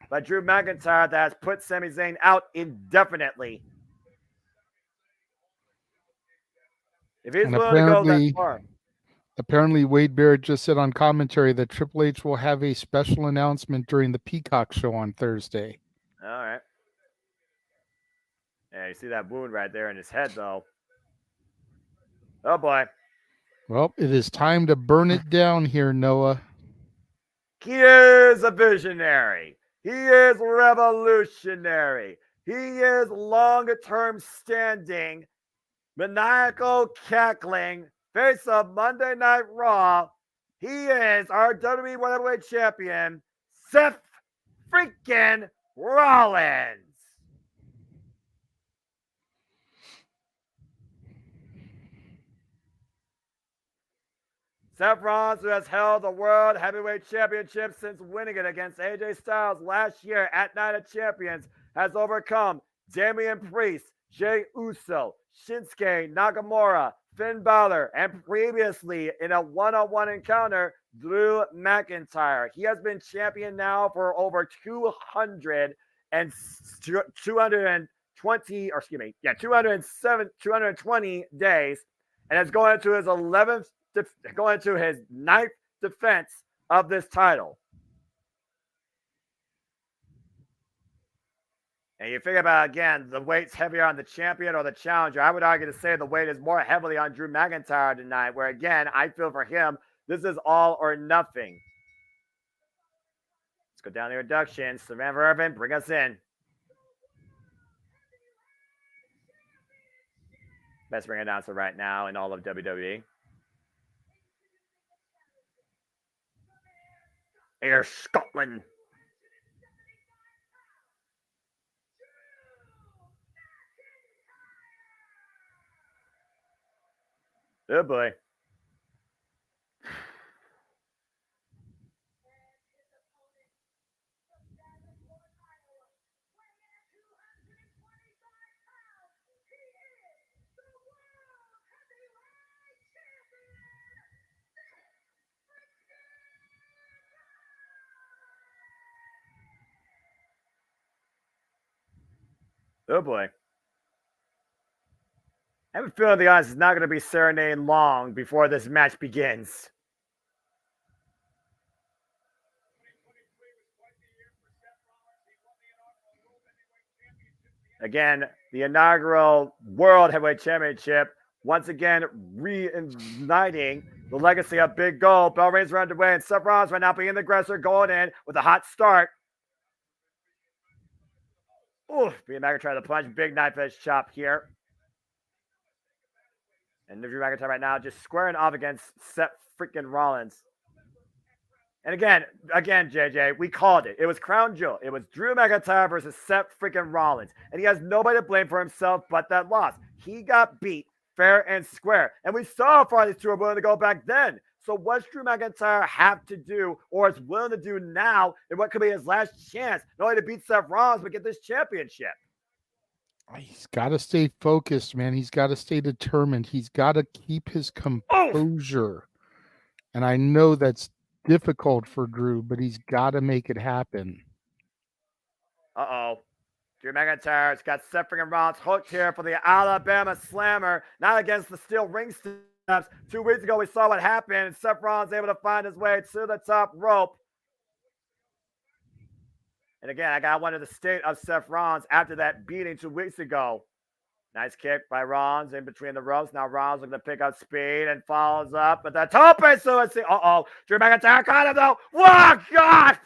by Drew McIntyre that has put Sami Zayn out indefinitely. If he's willing to go that far.
Apparently, Wade Barrett just said on commentary that Triple H will have a special announcement during the Peacock show on Thursday.
All right. Yeah, you see that wound right there in his head, though. Oh, boy.
Well, it is time to burn it down here, Noah.
He is a visionary. He is revolutionary. He is long-term standing, maniacal cackling, face of Monday Night Raw. He is our WWE Heavyweight Champion, Seth freaking Rollins. Seth Rollins, who has held the World Heavyweight Championship since winning it against AJ Styles last year at Night of Champions, has overcome Damian Priest, Jey Uso, Shinsuke Nakamura, Finn Balor, and previously in a one-on-one encounter, Drew McIntyre. He has been champion now for over 220 days, and is going to his 11th, going to his 9th defense of this title. And you figure about, again, the weight's heavier on the champion or the challenger. I would argue to say the weight is more heavily on Drew McIntyre tonight, where, again, I feel for him, this is all or nothing. Let's go down the introductions. Samantha Irvin, bring us in. Best ring announcer right now in all of WWE. Air Scotland. Oh boy. Oh boy. I have a feeling the odds is not going to be serenading long before this match begins. Again, the inaugural World Heavyweight Championship, once again reigniting the legacy of Big Gold. Bell rings are underway, and Seth Rollins right now being the aggressor, going in with a hot start. Ooh, Drew McIntyre to punch, big knife edge chop here. And Drew McIntyre right now just squaring off against Seth freaking Rollins. And again, JJ, we called it. It was Crown Jewel. It was Drew McIntyre versus Seth freaking Rollins. And he has nobody to blame for himself but that loss. He got beat fair and square. And we saw how far these two were willing to go back then. So what's Drew McIntyre have to do or is willing to do now in what could be his last chance, not only to beat Seth Rollins, but get this championship?
He's got to stay focused, man. He's got to stay determined. He's got to keep his composure. And I know that's difficult for Drew, but he's got to make it happen.
Uh-oh. Drew McIntyre's got Seth freaking Rollins hooked here for the Alabama Slammer, not against the steel ring steps. 2 weeks ago, we saw what happened, and Seth Rollins able to find his way to the top rope. And again, I got to wonder the state of Seth Rollins after that beating 2 weeks ago. Nice kick by Rollins in between the ropes. Now Rollins looking to pick up speed and follows up with the tope suicide. Uh-oh. Drew McIntyre caught him, though. Whoa, God!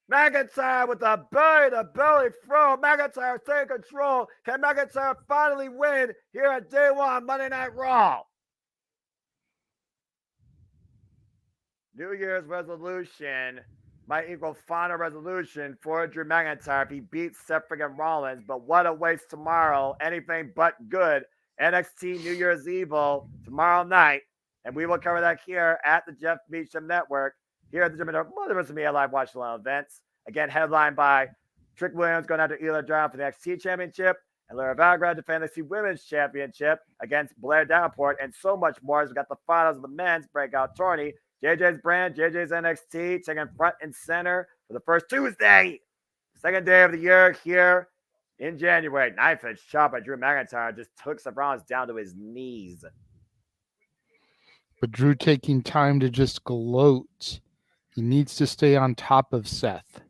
McIntyre with the belly-to-belly throw. McIntyre taking control. Can McIntyre finally win here at Day 1 Monday Night Raw? New Year's resolution might equal final resolution for Drew McIntyre if he beats Seth freaking Rollins. But what awaits tomorrow? Anything but good NXT New Year's Evil tomorrow night. And we will cover that here at the Jeff Meacham Network, here at the JMN Multiverse Media Live Watch Along events. Again, headlined by Trick Williams going after Ela Drown for the NXT Championship, and Lara Valgrad defending the NXT Women's Championship against Blair Davenport, and so much more as we got the finals of the men's breakout tourney. JJ's brand, JJ's NXT, taking front and center for the first Tuesday, second day of the year here in January. Knife-edge chop by Drew McIntyre just took Seth Rollins down to his knees.
But Drew taking time to just gloat. He needs to stay on top of Seth.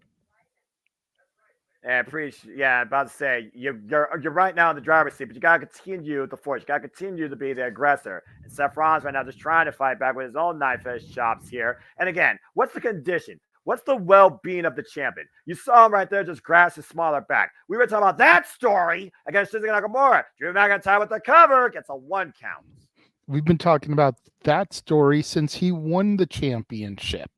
And about to say, you're right now in the driver's seat, but you got to continue the force. You got to continue to be the aggressor. And Seth Rollins right now just trying to fight back with his own knife-edge chops here. And again, what's the condition? What's the well-being of the champion? You saw him right there just grasp his smaller back. We were talking about that story against Shinsuke Nakamura. Drew McIntyre with the cover gets a 1 count.
We've been talking about that story since he won the championship.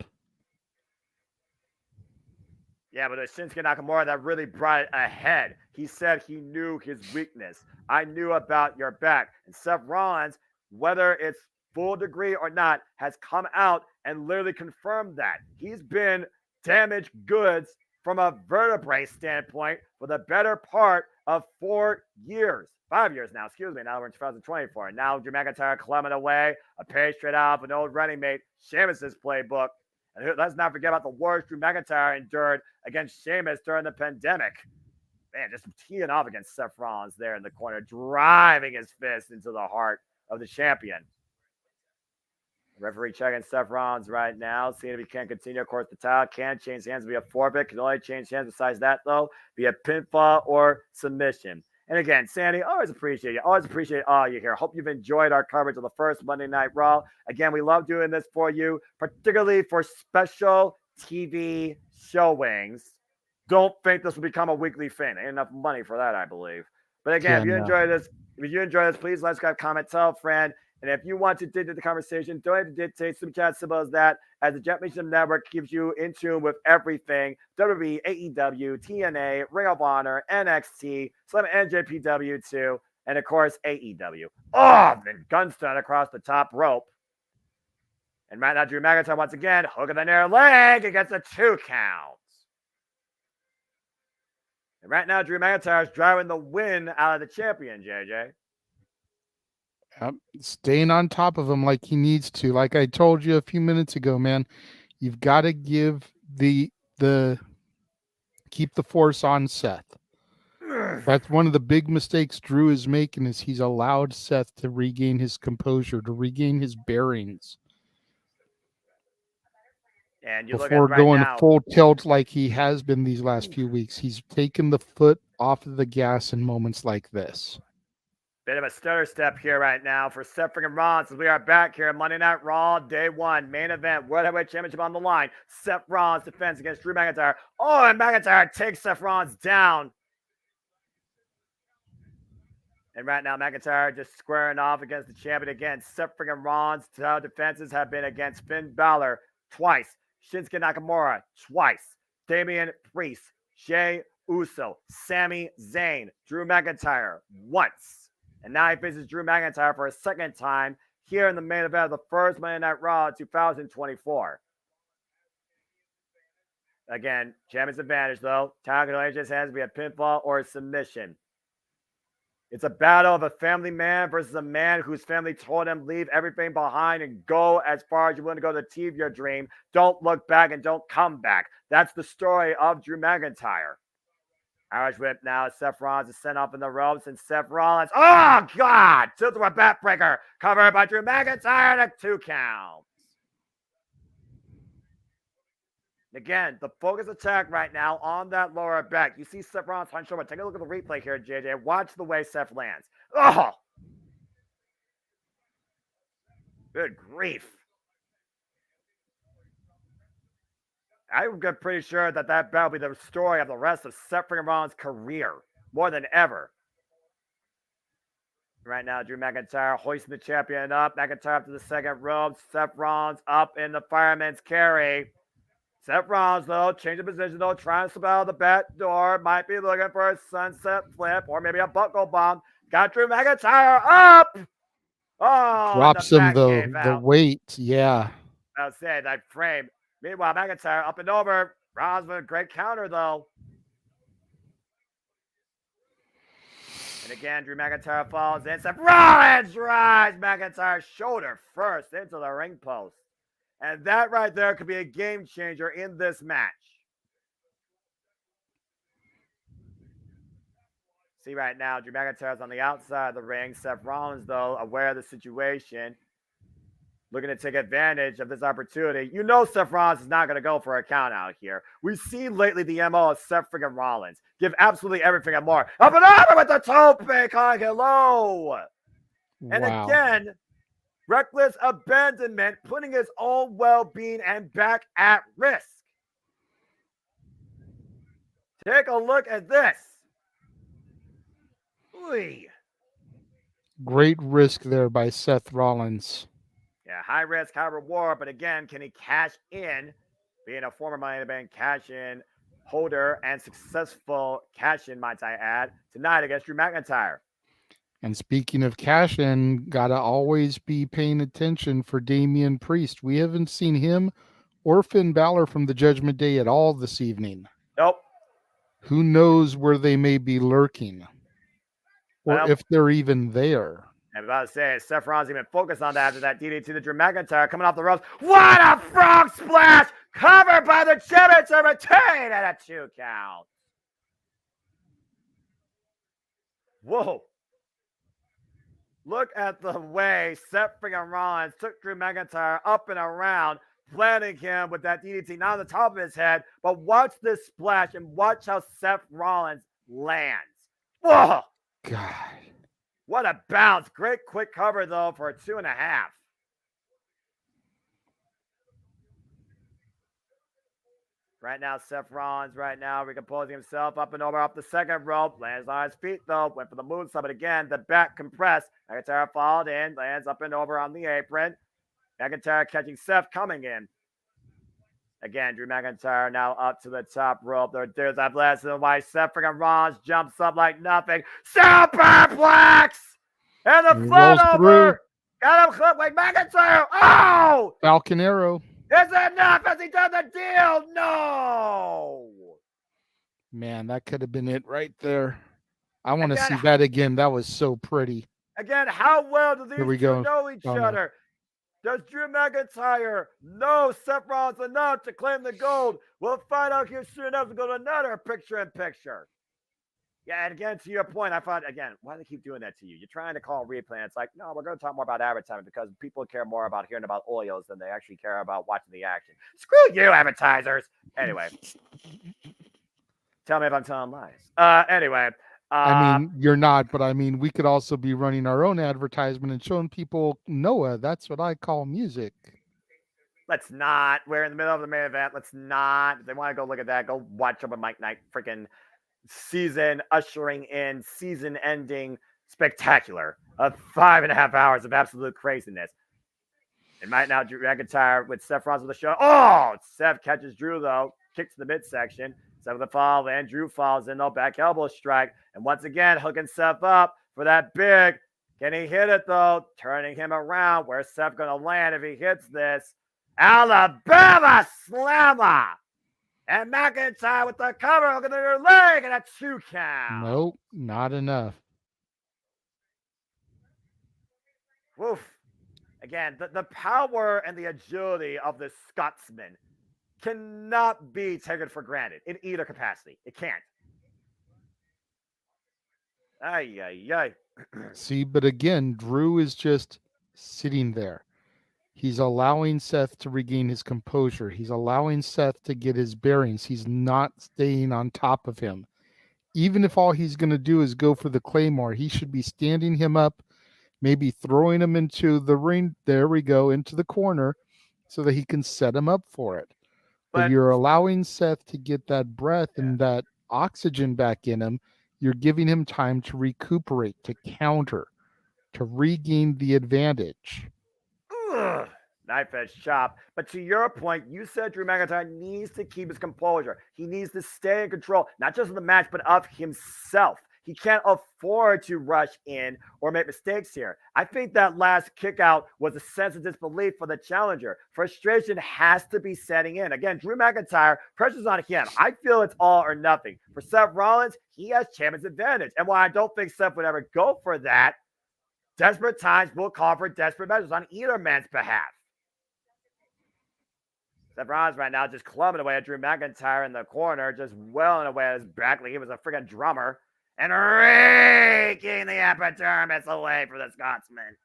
Yeah, but it's Shinsuke Nakamura that really brought it ahead. He said he knew his weakness. I knew about your back. And Seth Rollins, whether it's full degree or not, has come out and literally confirmed that. He's been damaged goods from a vertebrae standpoint for the better part of 4 years. 5 years now, excuse me. Now we're in 2024. And now Drew McIntyre climbing away, a page straight out of an old running mate, Sheamus's playbook. And let's not forget about the wars Drew McIntyre endured against Sheamus during the pandemic. Man, just teeing off against Seth Rollins there in the corner, driving his fist into the heart of the champion. The referee checking Seth Rollins right now, seeing if he can continue. Of course, the title can change hands via forfeit. Can only change hands besides that, though, via pinfall or submission. And again, Sandy, always appreciate you. Always appreciate all you here. Hope you've enjoyed our coverage of the first Monday Night Raw. Again, we love doing this for you, particularly for special TV showings. Don't think this will become a weekly thing. Ain't enough money for that, I believe. But again, if you enjoy this, please let us subscribe, comment, tell a friend. And if you want to dictate the conversation, don't have to dictate. Super chat, simple as that. As the Jeff Meacham Network keeps you in tune with everything. WWE, AEW, TNA, Ring of Honor, NXT, some NJPW too, and of course AEW. Oh, then gunstun across the top rope. And right now, Drew McIntyre once again, hook of the near leg against a 2 count. And right now, Drew McIntyre is driving the win out of the champion, JJ.
Yep. Staying on top of him like he needs to. Like I told you a few minutes ago, man, you've got to give keep the force on Seth. That's one of the big mistakes Drew is making, is he's allowed Seth to regain his composure, to regain his bearings.
And you
before
look at
going
now,
full tilt like he has been these last few weeks. He's taken the foot off of the gas in moments like this.
Bit of a stutter step here right now for Seth freaking Rollins as we are back here at Monday Night Raw, Day 1, main event, World Heavyweight Championship on the line. Seth Rollins defends against Drew McIntyre. Oh, and McIntyre takes Seth Rollins down. And right now, McIntyre just squaring off against the champion again. Seth freaking Rollins' defenses have been against Finn Balor twice, Shinsuke Nakamura twice, Damian Priest, Jey Uso, Sami Zayn, Drew McIntyre once. And now he faces Drew McIntyre for a second time here in the main event of the first Monday Night Raw 2024. Again, champion's advantage, though. Title can AJ's hands via pinfall or submission. It's a battle of a family man versus a man whose family told him leave everything behind and go as far as you're willing to go to achieve your dream. Don't look back and don't come back. That's the story of Drew McIntyre. Irish whip now. Seth Rollins is sent off in the ropes, and Seth Rollins, oh God, tilt to a backbreaker, covered by Drew McIntyre and a 2 count. Again, the focus attack right now on that lower back. You see Seth Rollins hunched over. Take a look at the replay here, JJ. Watch the way Seth lands. Oh, good grief. I'm pretty sure that battle will be the story of the rest of Seth Rollins' career, more than ever. Right now, Drew McIntyre hoisting the champion up. McIntyre up to the second rope. Seth Rollins up in the fireman's carry. Seth Rollins, though, changing position, though, trying to slip out of the back door. Might be looking for a sunset flip or maybe a buckle bomb. Got Drew McIntyre up. Oh,
Drops
the
him
back
though.
gave
The
out.
weight, yeah.
I'll say that frame. Meanwhile, McIntyre up and over. Rollins with a great counter, though. And again, Drew McIntyre falls in. Seth Rollins rides McIntyre's shoulder first into the ring post. And that right there could be a game changer in this match. See right now, Drew McIntyre's on the outside of the ring. Seth Rollins, though, aware of the situation, looking to take advantage of this opportunity. You know Seth Rollins is not going to go for a count out here. We've seen lately the MO of Seth freaking Rollins. Give absolutely everything and more. Up and over with the tope, calling it low. And
Wow.
again, reckless abandonment, putting his own well-being and back at risk. Take a look at this. Oy.
Great risk there by Seth Rollins.
Yeah, high risk, high reward. But again, can he cash in? Being a former Money in the Bank cash-in holder and successful cash-in, might I add, tonight against Drew McIntyre.
And speaking of cash in, gotta always be paying attention for Damian Priest. We haven't seen him or Finn Balor from the Judgment Day at all this evening.
Nope.
Who knows where they may be lurking, or
Well,
if they're even there.
I was about to say, Seth Rollins even focused on that after that DDT to Drew McIntyre coming off the ropes. What a frog splash! Covered by the champion to retain at a 2 count. Whoa. Look at the way Seth freaking Rollins took Drew McIntyre up and around, planting him with that DDT, not on the top of his head, but watch this splash and watch how Seth Rollins lands. Whoa!
God.
What a bounce. Great quick cover, though, for a 2.5. Right now, Seth Rollins, recomposing himself up and over off the second rope. Lands on his feet, though. Went for the moonsault, but again, the back compressed. McIntyre followed in. Lands up and over on the apron. McIntyre catching Seth coming in. Again, Drew McIntyre now up to the top rope. There's that blast and why Seth freaking Rollins jumps up like nothing. Superplex! And the float over. Got him clipped like McIntyre. Oh!
Falcon Arrow.
Is it enough? Has he done the deal? No!
Man, that could have been it right there. I want to
Again,
see that again. That was so pretty.
Again, how well do these
Here we
two
go.
know each
Oh, no.
other? Does Drew McIntyre know Seth Rollins enough to claim the gold? We'll find out here soon enough to go to another picture-in-picture. Yeah, and again, to your point, I thought, again, why do they keep doing that to you? You're trying to call replay, and it's like, no, we're going to talk more about advertising because people care more about hearing about oils than they actually care about watching the action. Screw you, advertisers. Anyway. Tell me if I'm telling lies. Anyway.
I mean, you're not, but I mean, we could also be running our own advertisement and showing people Noah. That's what I call music.
Let's not. We're in the middle of the main event. Let's not. If they want to go look at that, go watch Open Mic Night freaking season ushering in season ending spectacular of 5.5 hours of absolute craziness. And right now, Drew McIntyre with Seth Rollins with the show. Oh, Seth catches Drew though, kicks to the midsection. Seth with the fall in. Drew falls in though, back elbow strike. And once again, hooking Seth up for that big. Can he hit it though? Turning him around. Where's Seth going to land if he hits this? Alabama Slammer. And McIntyre with the cover, hooking their leg, and a 2 count.
Nope, not enough.
Woof. Again, the power and the agility of this Scotsman cannot be taken for granted in either capacity. It can't. Ay, ay, ay.
See, but again, Drew is just sitting there. He's allowing Seth to regain his composure. He's allowing Seth to get his bearings. He's not staying on top of him. Even if all he's going to do is go for the Claymore, he should be standing him up, maybe throwing him into the ring. There we go, into the corner so that he can set him up for it. But you're allowing Seth to get that breath and that oxygen back in him. You're giving him time to recuperate, to counter, to regain the advantage.
Ugh, knife edge chop. But to your point, you said Drew McIntyre needs to keep his composure. He needs to stay in control, not just of the match, but of himself. He can't afford to rush in or make mistakes here. I think that last kick out was a sense of disbelief for the challenger. Frustration has to be setting in. Again, Drew McIntyre, pressure's on him. I feel it's all or nothing. For Seth Rollins, he has champion's advantage. And while I don't think Seth would ever go for that, desperate times will call for desperate measures on either man's behalf. Seth Rollins right now just clubbing away at Drew McIntyre in the corner, just wailing away at his back like he was a freaking drummer, and raking the epidermis away for the Scotsman.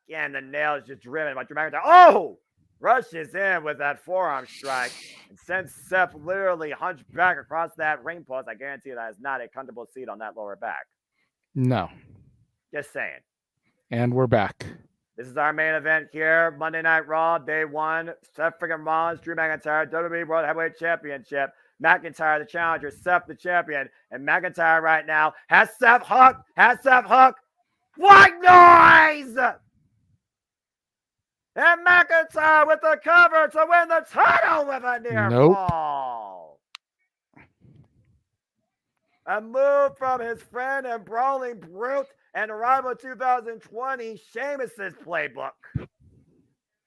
Again, the nail is just driven by Drew McIntyre. Oh! Rushes in with that forearm strike and sends Seth literally hunched back across that ring post. I guarantee that is not a comfortable seat on that lower back.
No.
Just saying.
And we're back.
This is our main event here. Monday Night Raw, day one. Seth freaking Rollins, Drew McIntyre, WWE World Heavyweight Championship. McIntyre, the challenger. Seth, the champion. And McIntyre right now has Seth hooked. What noise? And McIntyre with the cover to win the title with a near fall. A move from his friend and brawling brute and arrival 2020 Sheamus's playbook.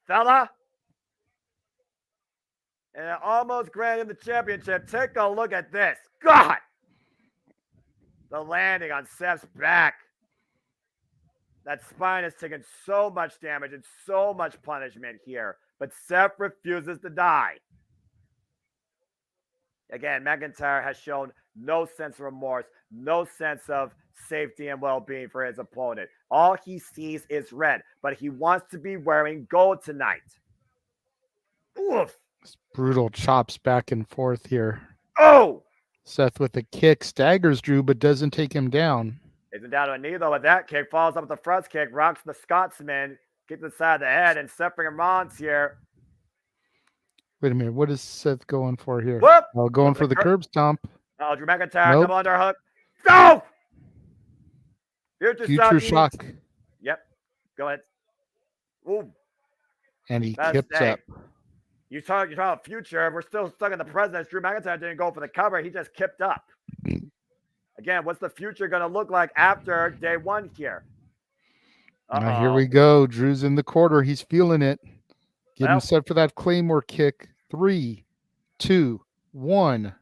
Fella. And it almost granted him the championship. Take a look at this. God. The landing on Seth's back. That spine has taken so much damage and so much punishment here. But Seth refuses to die. Again, McIntyre has shown no sense of remorse, no sense of safety and well-being for his opponent. All he sees is red, but he wants to be wearing gold tonight. Oof.
Brutal chops back and forth here.
Oh!
Seth with a kick staggers Drew, but doesn't take him down.
Isn't down to a knee, though, with that kick. Follows up with the front kick, rocks the Scotsman, kicks the side of the head, and Seth freaking Rollins here.
Wait a minute. What is Seth going for here?
Whoop!
Oh, going for the curb stomp.
Oh, Drew McIntyre,
Nope.
double underhook. No!
Future shock.
Yep. Go ahead. Ooh.
And he
That's
kips
dang.
up.
You talk about future. We're still stuck in the present. Drew McIntyre didn't go for the cover. He just kipped up. Again, what's the future going to look like after day one here?
Now, here we go. Drew's in the quarter. He's feeling it. Getting
Well,
set for that Claymore kick. 3, 2, 1.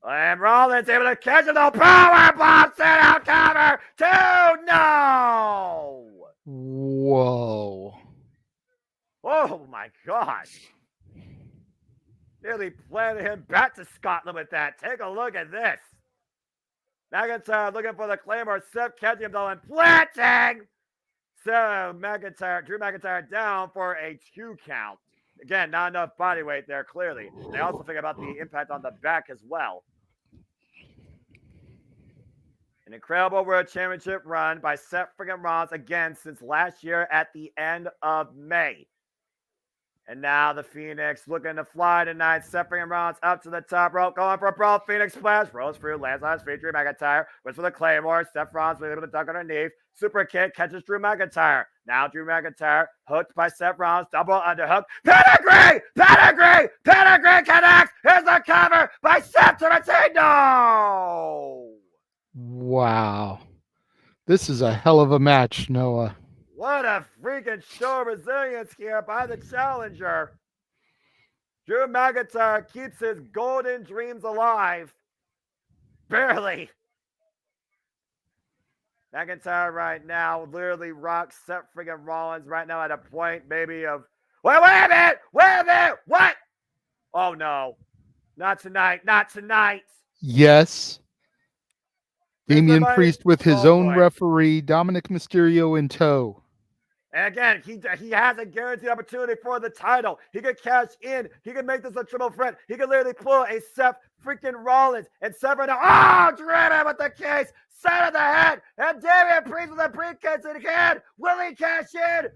And Rollins able to catch it. The power bomb set out cover. 2, no.
Whoa.
Oh, my God. Nearly planted him back to Scotland with that. Take a look at this. McIntyre looking for the Claymore. Seth catching him, though, and planting. So Drew McIntyre down for a 2 count. Again, not enough body weight there, clearly. They also think about the impact on the back as well. An incredible World Championship run by Seth freaking Rollins again since last year at the end of May. And now the Phoenix looking to fly tonight. Seth freaking Rollins up to the top rope, going for a brawl. Phoenix splash, rolls through, lands on his feet. Drew McIntyre was for the Claymore. Seth Rollins was able to duck underneath. Super kick catches Drew McIntyre. Now Drew McIntyre hooked by Seth Rollins. Double underhook. Pedigree! Pedigree! Pedigree connects. Here's the cover by Seth to retain. No!
Wow. This is a hell of a match, Noah.
What a freaking show of resilience here by the challenger. Drew McIntyre keeps his golden dreams alive. Barely. McIntyre right now literally rocks Seth freaking Rollins right now at a point maybe of, wait a minute, what? Oh no, not tonight.
Yes. Damian Priest with his own
boy.
referee, Dominic Mysterio in tow.
And again, he has a guaranteed opportunity for the title. He could cash in. He could make this a triple threat. He could literally pull a Seth freaking Rollins and Seth right now. Oh, driven with the case. Side of the head. And Damian Priest with a briefcase in hand. Will he cash in?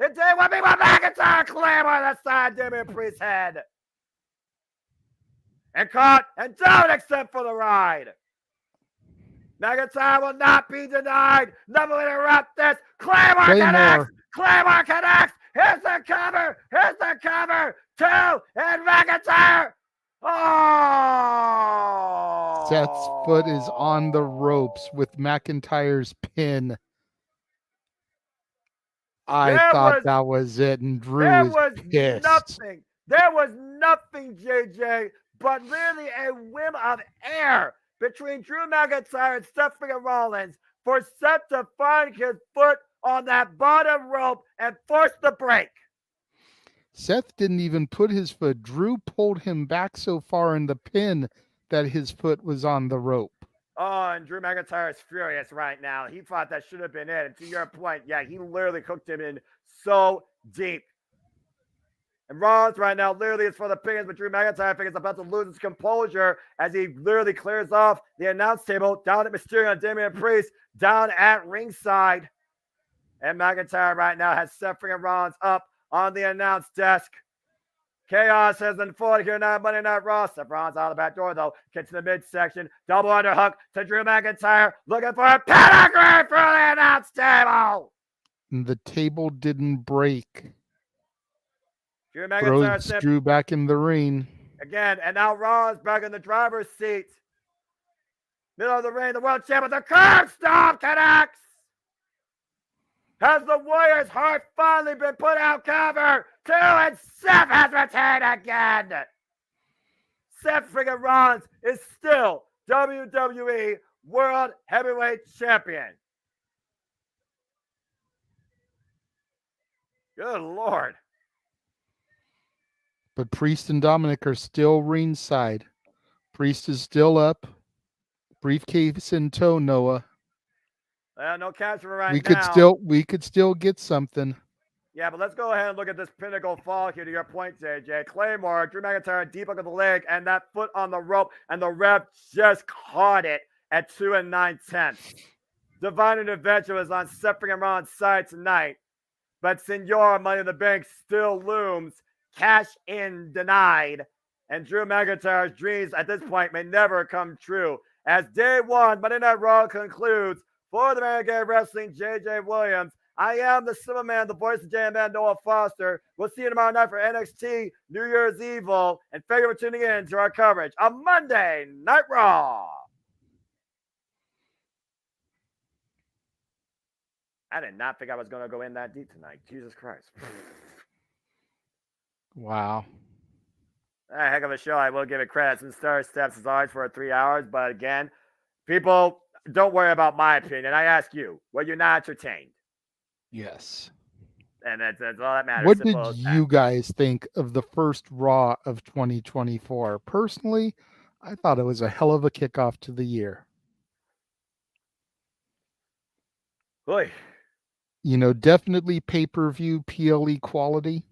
And day one, meanwhile, McIntyre clamor on the side. Damian Priest's head. And caught and don't accept for the ride. McIntyre will not be denied. Never interrupt this. Claymore connects. Here's the cover. 2, and McIntyre. Oh!
Seth's foot is on the ropes with McIntyre's pin. I thought that was it, and Drew is pissed.
Nothing. There was nothing, JJ, but really a whim of air between Drew McIntyre and Seth freaking Rollins for Seth to find his foot on that bottom rope and force the break.
Seth didn't even put his foot. Drew pulled him back so far in the pin that his foot was on the rope.
Oh, and Drew McIntyre is furious right now. He thought that should have been it. And to your point, yeah, he literally cooked him in so deep. And Rollins right now literally is for the pins, but Drew McIntyre I think is about to lose his composure as he literally clears off the announce table down at Mysterio and Damian Priest down at ringside. And McIntyre right now has Seth freaking Rollins up on the announce desk. Chaos has unfolded here now, Monday Night Raw. Seth Rollins out of the back door, though. Gets to the midsection. Double underhook to Drew McIntyre. Looking for a pedigree for the announce table.
And the table didn't break.
Drew McIntyre
throws Drew back in the ring.
Again, and now Rollins back in the driver's seat. Middle of the ring, the world champion, the curb stomp connects. Has the Warriors' heart finally been put out cover? 2 and Seth has retained again. Seth friggin' Rollins is still WWE World Heavyweight Champion. Good Lord.
But Priest and Dominic are still ringside. Priest is still up. Briefcase in tow, Noah.
No cash for right now.
We could still get something.
Yeah, but let's go ahead and look at this pinnacle fall here to your point, JJ. Claymore, Drew McIntyre deep hook of the leg, and that foot on the rope, and the ref just caught it at 2 9/10. Divine Intervention was on Seth freaking Rollins' side tonight, but Senor Money in the Bank still looms. Cash in denied, and Drew McIntyre's dreams at this point may never come true. As day one, Monday Night Raw concludes for the Renegade Wrestling, JJ Williams. I am the Simple Man, the voice of JMN, Noah Foster. We'll see you tomorrow night for NXT New Year's Evil, and thank you for tuning in to our coverage of Monday Night Raw. I did not think I was going to go in that deep tonight. Jesus Christ.
Wow.
A heck of a show. I will give it credit. Some star steps as always for 3 hours. But again, people, don't worry about my opinion. I ask you, were you not entertained?
Yes.
And that's all that matters.
What did you guys think of the first Raw of 2024? Personally, I thought it was a hell of a kickoff to the year.
Boy.
You know, definitely pay-per-view PLE quality.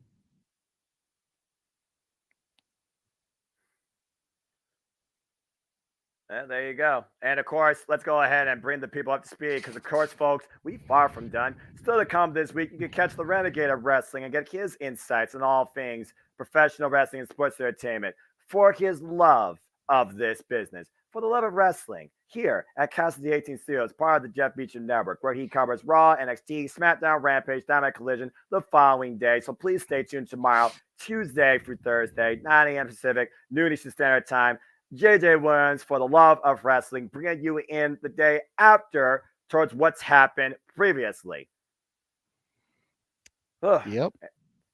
There you go. And of course, let's go ahead and bring the people up to speed because, of course, folks, we far from done. Still to come this week, you can catch the Renegade of Wrestling and get his insights on all things professional wrestling and sports entertainment for his love of this business, for the love of wrestling, here at Castle the 18 Studios, part of the Jeff Beecham Network, where he covers Raw, NXT, SmackDown, Rampage, Dynamite Collision the following day. So please stay tuned tomorrow, Tuesday through Thursday, 9 a.m. Pacific, noon Eastern Standard Time. JJ Williams, for the love of wrestling, bringing you in the day after towards what's happened previously. Ugh.
Yep.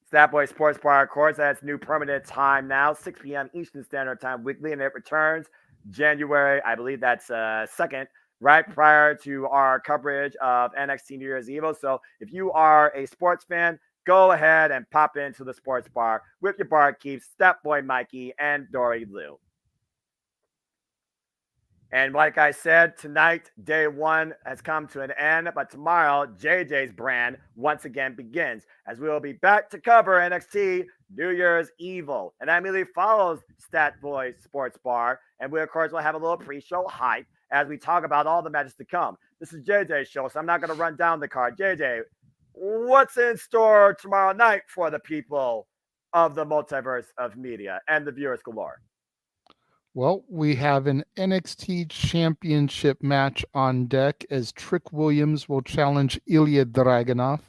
Stat Boy Sports Bar, of course, that's new permanent time now, 6 p.m. Eastern Standard Time weekly, and it returns January, I believe that's 2nd, right prior to our coverage of NXT New Year's Evil. So if you are a sports fan, go ahead and pop into the sports bar with your bar keeps, Stat Boy Mikey and Dory Lou. And like I said, tonight, day one has come to an end, but tomorrow, JJ's brand once again begins as we will be back to cover NXT New Year's Evil. And that immediately follows Stat Boy Sports Bar. And we, of course, will have a little pre-show hype as we talk about all the matches to come. This is JJ's show, so I'm not going to run down the card. JJ, what's in store tomorrow night for the people of the multiverse of media and the viewers galore?
Well, we have an NXT Championship match on deck as Trick Williams will challenge Ilya Dragunov.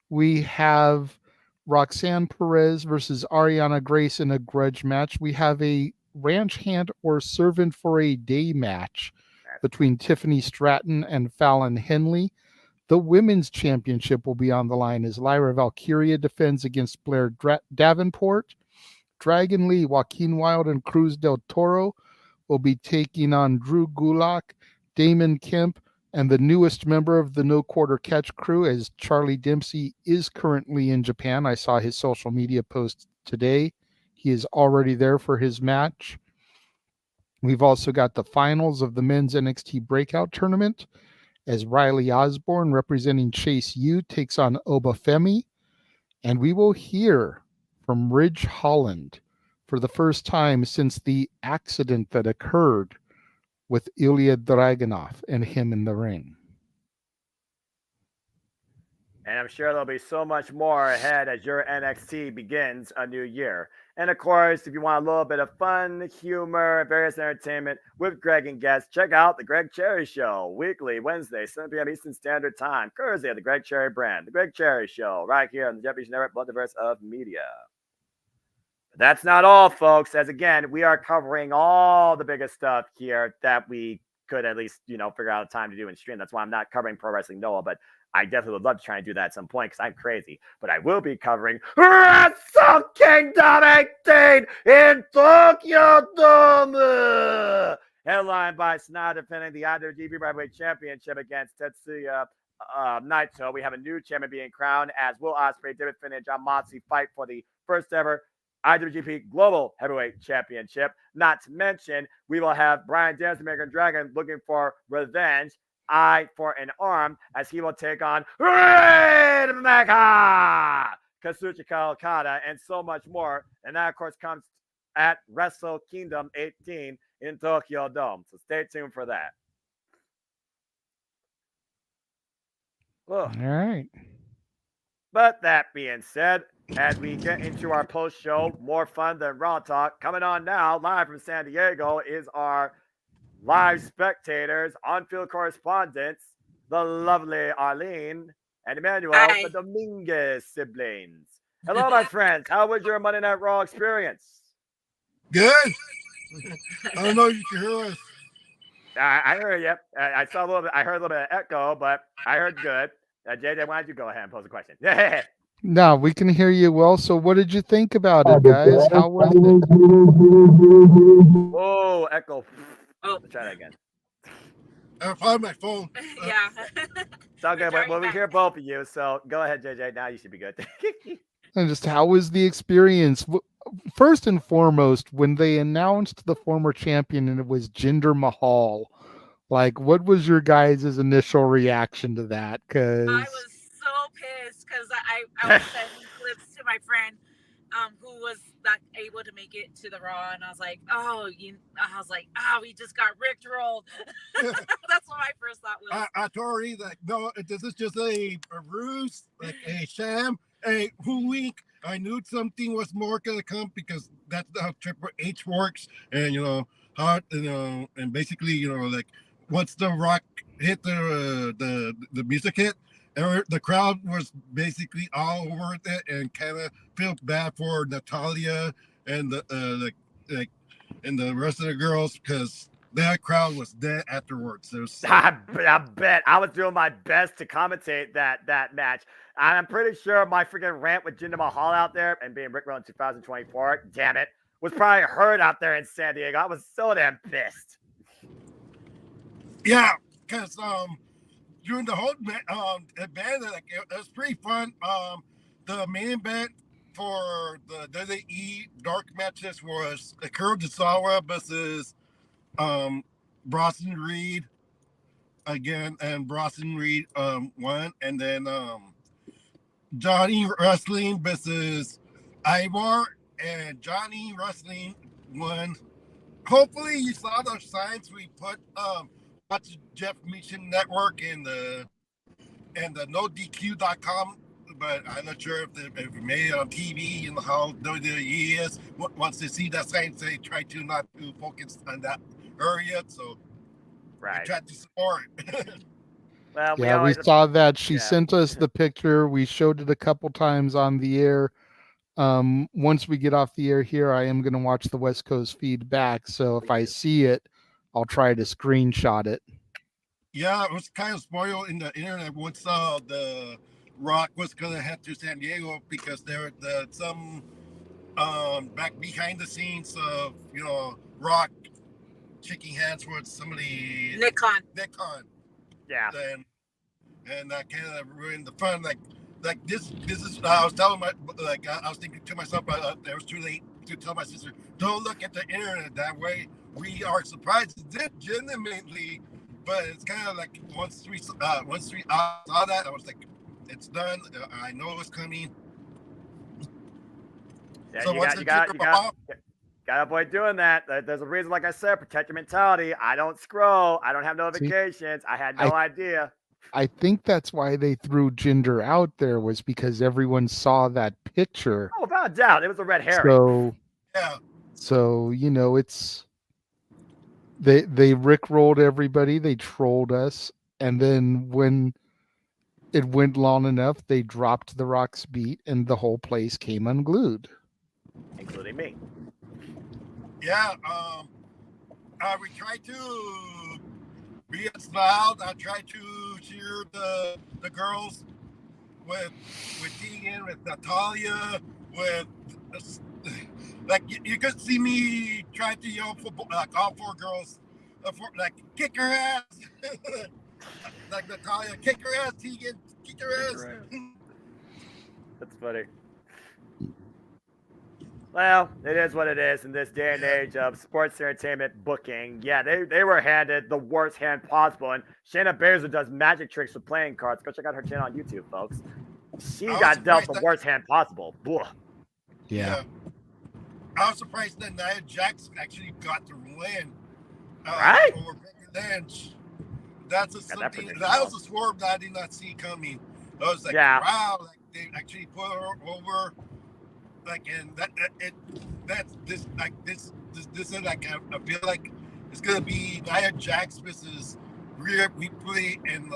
We have Roxanne Perez versus Ariana Grace in a grudge match. We have a ranch hand or servant for a day match between Tiffany Stratton and Fallon Henley. The women's championship will be on the line as Lyra Valkyria defends against Blair Davenport. Dragon Lee, Joaquin Wilde, and Cruz del Toro will be taking on Drew Gulak, Damon Kemp, and the newest member of the No Quarter Catch crew, as Charlie Dempsey is currently in Japan. I saw his social media post today. He is already there for his match. We've also got the finals of the men's NXT Breakout Tournament, as Riley Osborne, representing Chase U, takes on Obafemi. And we will hear from Ridge Holland for the first time since the accident that occurred with Ilya Dragunov and him in the ring.
And I'm sure there'll be so much more ahead as your NXT begins a new year. And of course, if you want a little bit of fun, humor, various entertainment with Greg and guests, check out The Greg Cherry Show, weekly, Wednesday, 7 p.m. Eastern Standard Time, courtesy of the Greg Cherry brand. The Greg Cherry Show, right here on the Jeff Meacham Network, Multiverse of Media. But that's not all, folks, as again, we are covering all the biggest stuff here that we could at least, figure out a time to do and stream. That's why I'm not covering Pro Wrestling Noah, but I definitely would love to try and do that at some point because I'm crazy. But I will be covering Wrestle Kingdom 18 in Tokyo Dome. Headlined by Sanada defending the IWGP Heavyweight Championship against Tetsuya Naito. We have a new champion being crowned as Will Ospreay, David Finn, and Jon Moxley fight for the first ever IWGP Global Heavyweight Championship. Not to mention, we will have Bryan Danielson, American Dragon, looking for revenge. Eye for an arm as he will take on Red Mecha, Kazuchika Okada, and so much more. And that, of course, comes at Wrestle Kingdom 18 in Tokyo Dome. So stay tuned for that.
All right.
But that being said, as we get into our post-show, more fun than Raw Talk, coming on now, live from San Diego, is our live spectators, on-field correspondents, the lovely Arlene and Emmanuel, the Dominguez siblings. Hello, my friends. How was your Monday Night Raw experience?
Good. I don't know if you can hear us.
I heard you. I saw a little bit. I heard a little bit of echo, but I heard good. JJ, why don't you go ahead and pose a question? Yeah.
No, we can hear you well. So what did you think about it, guys? How was it?
Oh, echo.
Oh,
Let's try that again.
I found my phone.
Yeah.
It's all good. Well, we hear both of you, so go ahead, JJ. Now you should be good.
And just how was the experience? First and foremost, when they announced the former champion and it was Jinder Mahal, like, what was your guys' initial reaction to that? Because
I was so pissed because I was sending clips to my friend who was not able to make it to the Raw, and I was like, we just got rickrolled. That's what my first thought was.
I told her that no, this is just a ruse, like a sham, a hoodwink. I knew something was more gonna come because that's how Triple H works, and and basically, like once the Rock hit the music hit, the crowd was basically all over it and kind of felt bad for Natalia and the rest of the girls because that crowd was dead afterwards.
I bet I was doing my best to commentate that match. I'm pretty sure my freaking rant with Jinder Mahal out there and being rickrolled in 2024, damn it, was probably heard out there in San Diego. I was so damn pissed.
Yeah, because during the whole event, it was pretty fun. The main event for the WWE dark matches was Akira Tozawa versus Bronson Reed again, and Bronson Reed won, and then Johnny Wrestling versus Ivar, and Johnny Wrestling won. Hopefully, you saw the signs we put. Watch Jeff Meacham Network and the NoDQ.com, but I'm not sure if we made it on TV and how WWE is. Once they see that sign, they try to not to focus on that area. So
right,
we try to support.
Well,
we saw that. She sent us the picture. We showed it a couple times on the air. Once we get off the air here, I am going to watch the West Coast feed back. So if I see it, I'll try to screenshot it.
Yeah, it was kind of spoiled in the internet once the Rock was going to head to San Diego because there were some back behind the scenes of, Rock shaking hands with somebody.
Nick Khan.
Yeah.
And that kind of ruined the fun. Like this is I was telling I was thinking to myself, it was too late to tell my sister, don't look at the internet that way. We are surprised legitimately, but it's kind of like once we saw that, I was like, it's done. I know it was coming.
Yeah,
So
you got to avoid doing that. There's a reason, like I said, protect your mentality. I don't scroll. I don't have notifications. I had no idea.
I think that's why they threw Jinder out there, was because everyone saw that picture.
Oh, without a doubt, it was a red herring.
So it's they rickrolled everybody, they trolled us, and then when it went long enough, they dropped the Rock's beat, and the whole place came unglued,
including me.
Yeah, we tried to be as loud. I tried to cheer the girls with Tegan, with Natalia, with like you could see me try to yell for like all four girls, like kick her ass, like Natalia, kick her ass, Tegan, kick her ass.
That's funny. Well, it is what it is in this day and age of sports entertainment booking. Yeah, they were handed the worst hand possible. And Shayna Baszler does magic tricks with playing cards. Go check out her channel on YouTube, folks. She got dealt the worst hand possible.
Yeah.
I was surprised that Nia Jax actually got the win.
Right?
Over Becky Lynch. That was a swerve that I did not see coming. I was like, wow, like they actually put her over. Like, and this is like I feel like it's gonna be Nia Jax versus Rhea Ripley in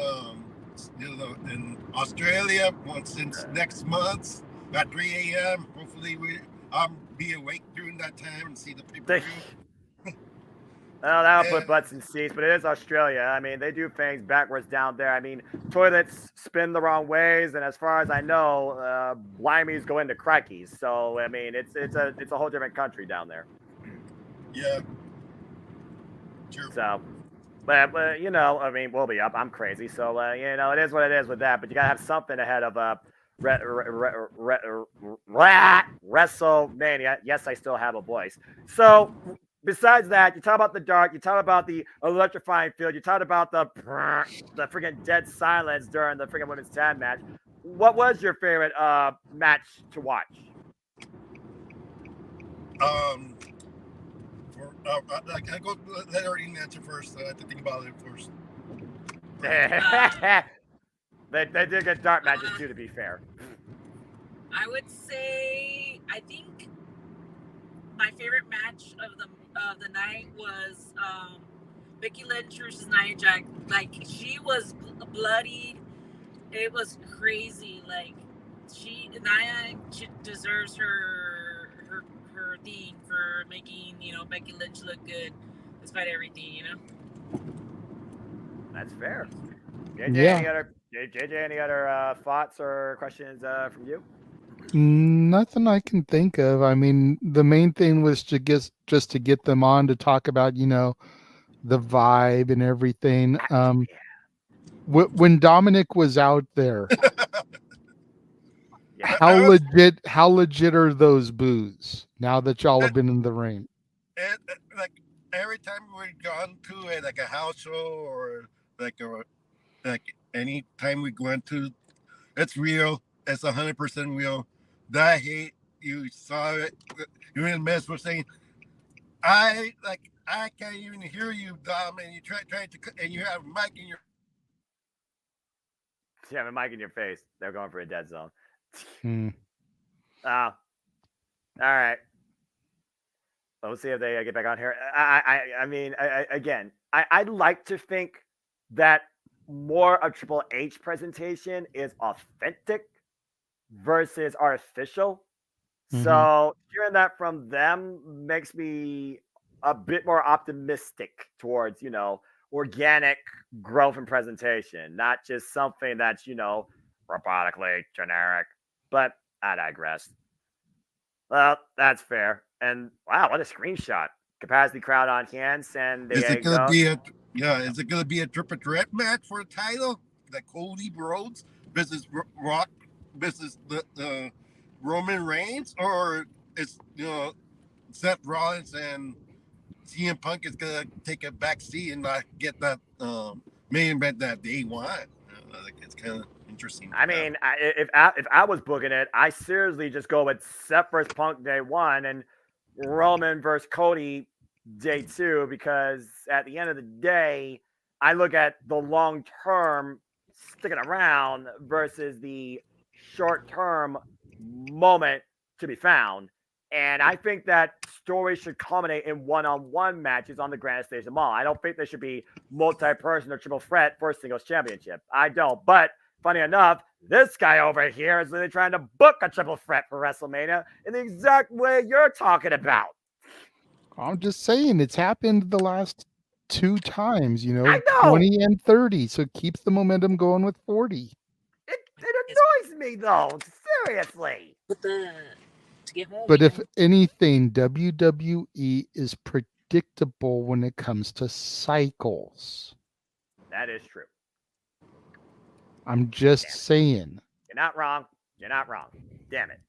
Australia since next month at 3 a.m. Hopefully I'll be awake during that time and see the pay-per-view.
Well, that'll put butts in seats, but it is Australia. I mean, they do things backwards down there. I mean, toilets spin the wrong ways, and as far as I know, limeys go into crikeys. So, I mean, it's a whole different country down there.
Yeah. True.
So, but I mean, we'll be up. I'm crazy, so it is what it is with that. But you gotta have something ahead of WrestleMania. Yes, I still have a voice. So. Besides that, you talk about the dark, you talk about the electrifying field, you talk about the freaking dead silence during the freaking women's tag match. What was your favorite match to watch?
I go let her answer first. I have to think about it first.
They did get dark matches too, to be fair.
I would say I think my favorite match of the night was Becky Lynch versus Nia Jax. Like, she was bloodied. It was crazy. Like, Nia deserves her thing for making Becky Lynch look good despite everything.
That's fair. JJ, any other thoughts or questions from you?
Nothing I can think of. I mean, the main thing was just to get them on to talk about, the vibe and everything. When Dominic was out there, how legit are those boos now that y'all have been in the ring?
Like every time we've gone to a house show or like any time we went to, it's real. It's 100% real. That hate, you saw it. You and Miss were saying, I can't even hear you, Dom, and you trying to, and you have a mic in your.
You have a mic in your face. They're going for a dead zone.
Oh,
all right. Let's see if they get back on here. I mean, I'd like to think that more of Triple H presentation is authentic versus artificial. So hearing that from them makes me a bit more optimistic towards, organic growth and presentation, not just something that's, robotically generic. But I digress. Well, that's fair. And wow, what a screenshot. Capacity crowd on hand, San
Is it gonna
Diego.
be is it gonna be a triple threat match for the title? Like Cody Rhodes versus Rock versus the Roman Reigns, or is Seth Rollins and CM Punk is gonna take a back seat and not get that main event that they want? Like it's kind of interesting.
I mean, if I was booking it, I seriously just go with Seth versus Punk day one and Roman versus Cody day two, because at the end of the day, I look at the long term sticking around versus the short term moment to be found. And I think that stories should culminate in one-on-one matches on the Grand Station Mall. I don't think there should be multi-person or triple threat for a singles championship. I don't. But funny enough, this guy over here is really trying to book a triple threat for WrestleMania in the exact way you're talking about.
I'm just saying it's happened the last 2 times,
I know.
20 and 30. So keeps the momentum going with 40.
It annoys me though. Seriously.
But if anything, WWE is predictable when it comes to cycles.
That is true.
I'm just saying.
You're not wrong. You're not wrong. Damn it.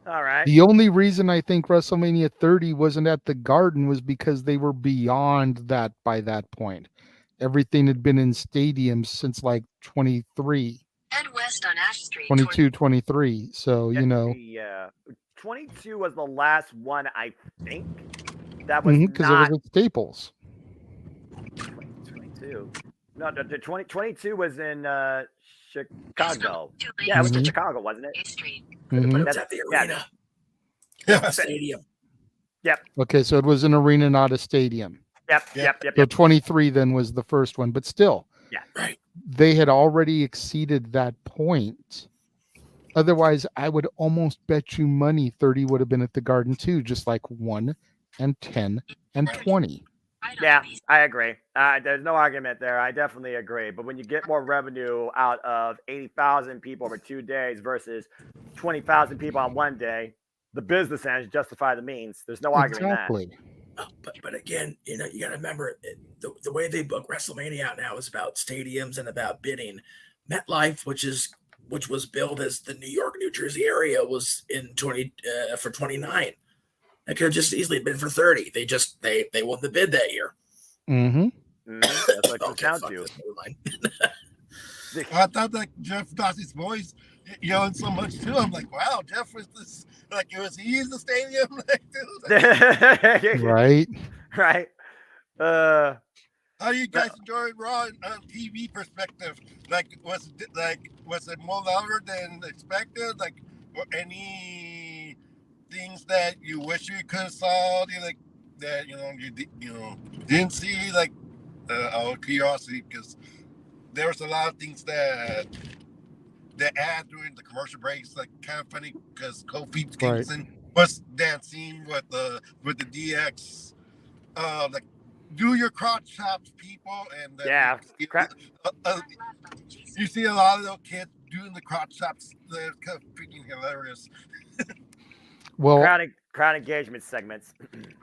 All right.
The only reason I think WrestleMania 30 wasn't at the Garden was because they were beyond that by that point. Everything had been in stadiums since like 23.
Head west on Ash Street.
22, 23. So,
Yeah. 22 was the last one, I think. That was
because
not
it was at Staples.
22. No, the 22 was in Chicago. Yeah, it was in Chicago, wasn't it?
But it was at the arena.
Yeah.
Stadium.
Yep.
Okay, so it was an arena, not a stadium.
Yep.
So 23 then was the first one, but still.
Yeah.
Right.
They had already exceeded that point. Otherwise, I would almost bet you money 30 would have been at the Garden too, just like 1 and 10 and 20.
Yeah, I agree. There's no argument there. I definitely agree. But when you get more revenue out of 80,000 people over 2 days versus 20,000 people on one day, the business ends justify the means. There's no arguing that.
But again, you got to remember the way they book WrestleMania out now is about stadiums and about bidding. MetLife, which was billed as the New York, New Jersey area, was in for 29. It could have just easily been for 30. They won the bid that year.
That's what it comes down to.
I thought that Jeff Dossey's voice yelling so much too. I'm like, wow, Jeff was this was he in the stadium?
Right.
Right.
How do you guys enjoy Raw on TV perspective? Was it more louder than expected? Like, any things that you wish you could have saw? That you didn't see? Out of curiosity, because there was a lot of things that they add during the commercial breaks, kind of funny because Kofi Kingston was dancing with the DX, do your crotch chops, people, and you see a lot of those kids doing the crotch chops. They're kind of freaking hilarious.
Well,
crowd engagement segments.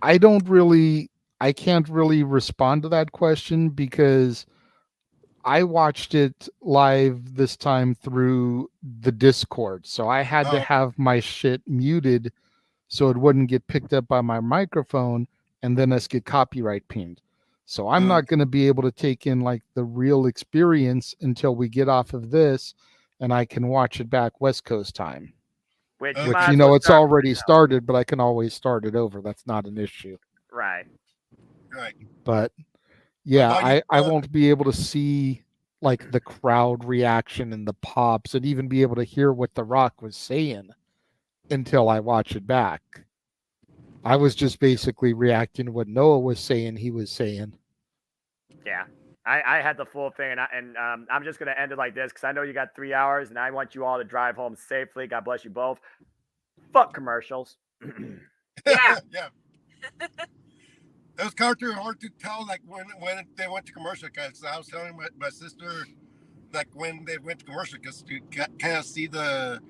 I can't really respond to that question because I watched it live this time through the Discord. So I had to have my shit muted so it wouldn't get picked up by my microphone and then us get copyright pinged. So I'm not going to be able to take in the real experience until we get off of this and I can watch it back West Coast time. Which it's already started, but I can always start it over. That's not an issue.
Right.
But yeah, I won't be able to see the crowd reaction and the pops and even be able to hear what The Rock was saying until I watch it back. I was just basically reacting to what Noah was saying he was saying.
Yeah. I had the full thing, and I'm just gonna end it like this because I know you got 3 hours, and I want you all to drive home safely. God bless you both. Fuck commercials.
Yeah.
Yeah. It was kind of hard to tell, like when they went to commercial, because I was telling my sister, like when they went to commercial, because you kind of see the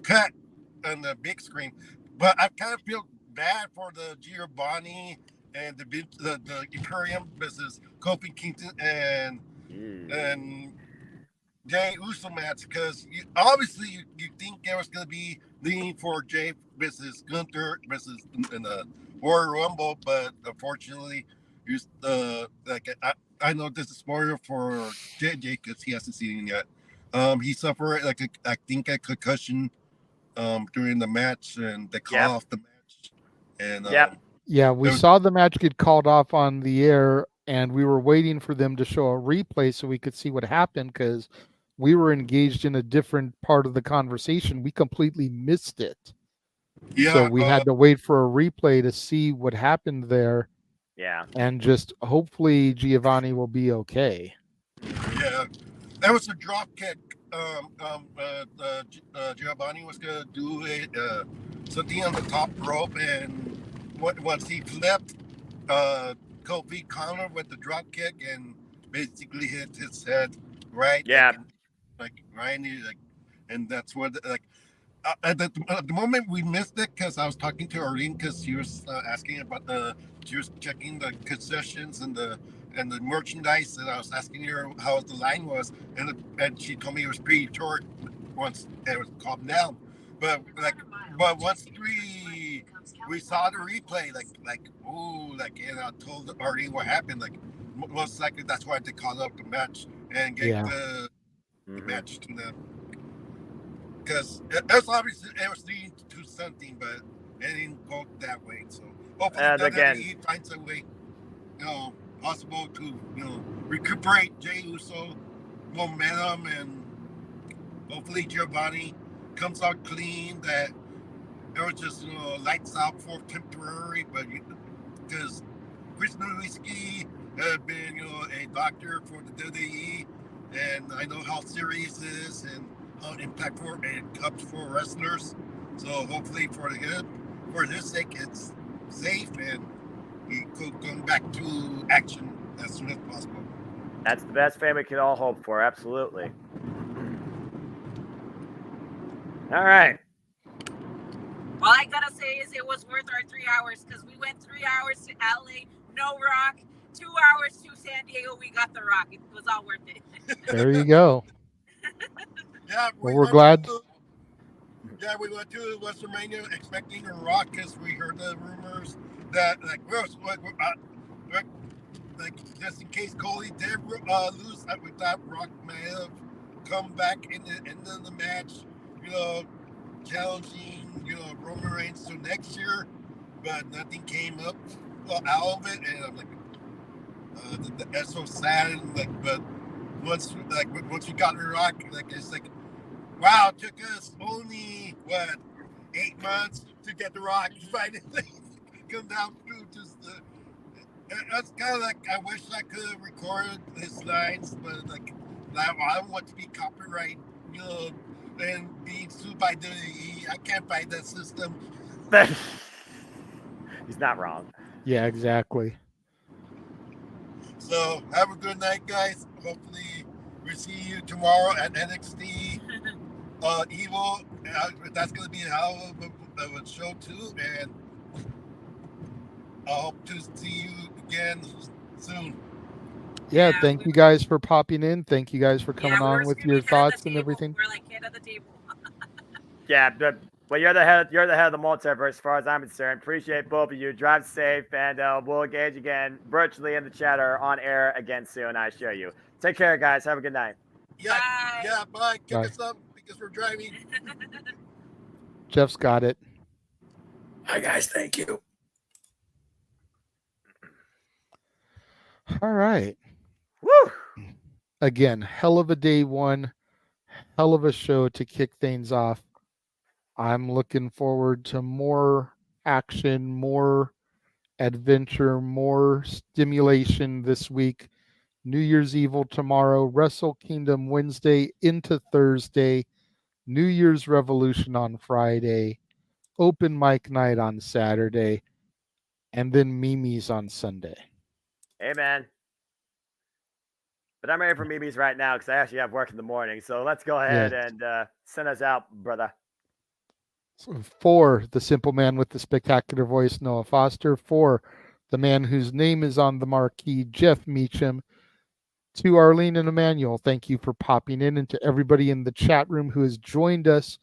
cut on the big screen. But I kind of feel bad for the Giovanni and the Imperium versus Kofi Kingston and Jay Uso match, because obviously you think there was going to be leaning for Jay versus Gunther versus in the Royal Rumble, but unfortunately, I know this is spoiler for JJ because he hasn't seen it yet. He suffered I think a concussion during the match, and they called off the match. And
yeah, we saw the match get called off on the air, and we were waiting for them to show a replay so we could see what happened because we were engaged in a different part of the conversation. We completely missed it.
Yeah,
so we had to wait for a replay to see what happened there.
Yeah.
And just hopefully Giovanni will be okay.
Yeah. That was a drop kick. Giovanni was going to do something on the top rope, and once he flipped, Kofi countered with the drop kick and basically hit his head right.
Yeah.
Right, and that's what at the moment we missed it because I was talking to Arlene because she was asking about she was checking the concessions and the merchandise, and I was asking her how the line was, and she told me it was pretty short once it was calmed down. But once we saw the replay, and I told Arlene what happened. Like most likely that's why they called up the match and gave the match to them. Because it was leading to something, but it didn't go that way. So hopefully WWE finds a way, possible to recuperate Jey Uso momentum, and hopefully Giovanni comes out clean. That it was just lights out for temporary, but because Chris Nowinski has been a doctor for the WWE, and I know how serious it is and how impactful it comes for wrestlers. So hopefully for his sake, it's safe and he could come back to action as soon as possible.
That's the best thing we can all hope for. Absolutely. All right.
All I gotta say is it was worth our 3 hours because we went 3 hours to LA, no Rock, 2 hours to San Diego. We got the Rock. It was all worth it.
There you go.
Yeah,
we're glad.
We went to WrestleMania expecting a Rock because we heard the rumors that just in case Cody did lose, we thought Rock may have come back in the end of the match, challenging Roman Reigns to next year, but nothing came up out of it, and I'm like, that's so sad. But once we got the Rock, it's like, wow, it took us only 8 months to get the Rock finally come down through. That's kind of like, I wish I could have recorded his lines, but I don't want to be copyright, and being sued by WWE. I can't fight that system.
He's not wrong.
Yeah, exactly.
So have a good night, guys. Hopefully we see you tomorrow at NXT Evil. That's going to be a hell of a show too, and I hope to see you again soon.
Yeah, thank you guys for popping in. Thank you guys for coming on with your thoughts and everything.
We're like head of the table.
Yeah, but you're the head of the multiverse as far as I'm concerned. Appreciate both of you. Drive safe, and we'll engage again virtually in the chat or on air again soon, I assure you. Take care, guys. Have a good night.
Yeah,
Bye.
yeah, bye. Kick us up because we're driving.
Jeff's got it.
Hi, guys. Thank you.
All right.
Woo!
Again, hell of a day one, hell of a show to kick things off. I'm looking forward to more action, more adventure, more stimulation this week. New Year's Evil tomorrow, Wrestle Kingdom Wednesday into Thursday, New Year's Revolution on Friday, Open Mic Night on Saturday, and then Mimi's on Sunday.
Amen. But I'm ready for Mimi's right now because I actually have work in the morning. So let's go ahead and send us out, brother.
For the simple man with the spectacular voice, Noah Foster. For the man whose name is on the marquee, Jeff Meacham. To Arlene and Emmanuel, thank you for popping in. And to everybody in the chat room who has joined us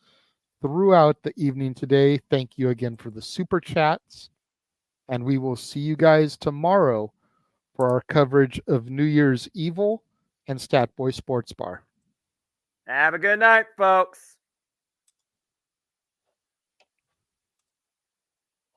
throughout the evening today, thank you again for the super chats. And we will see you guys tomorrow for our coverage of New Year's Evil and Stat Boy Sports Bar.
Have a good night, folks.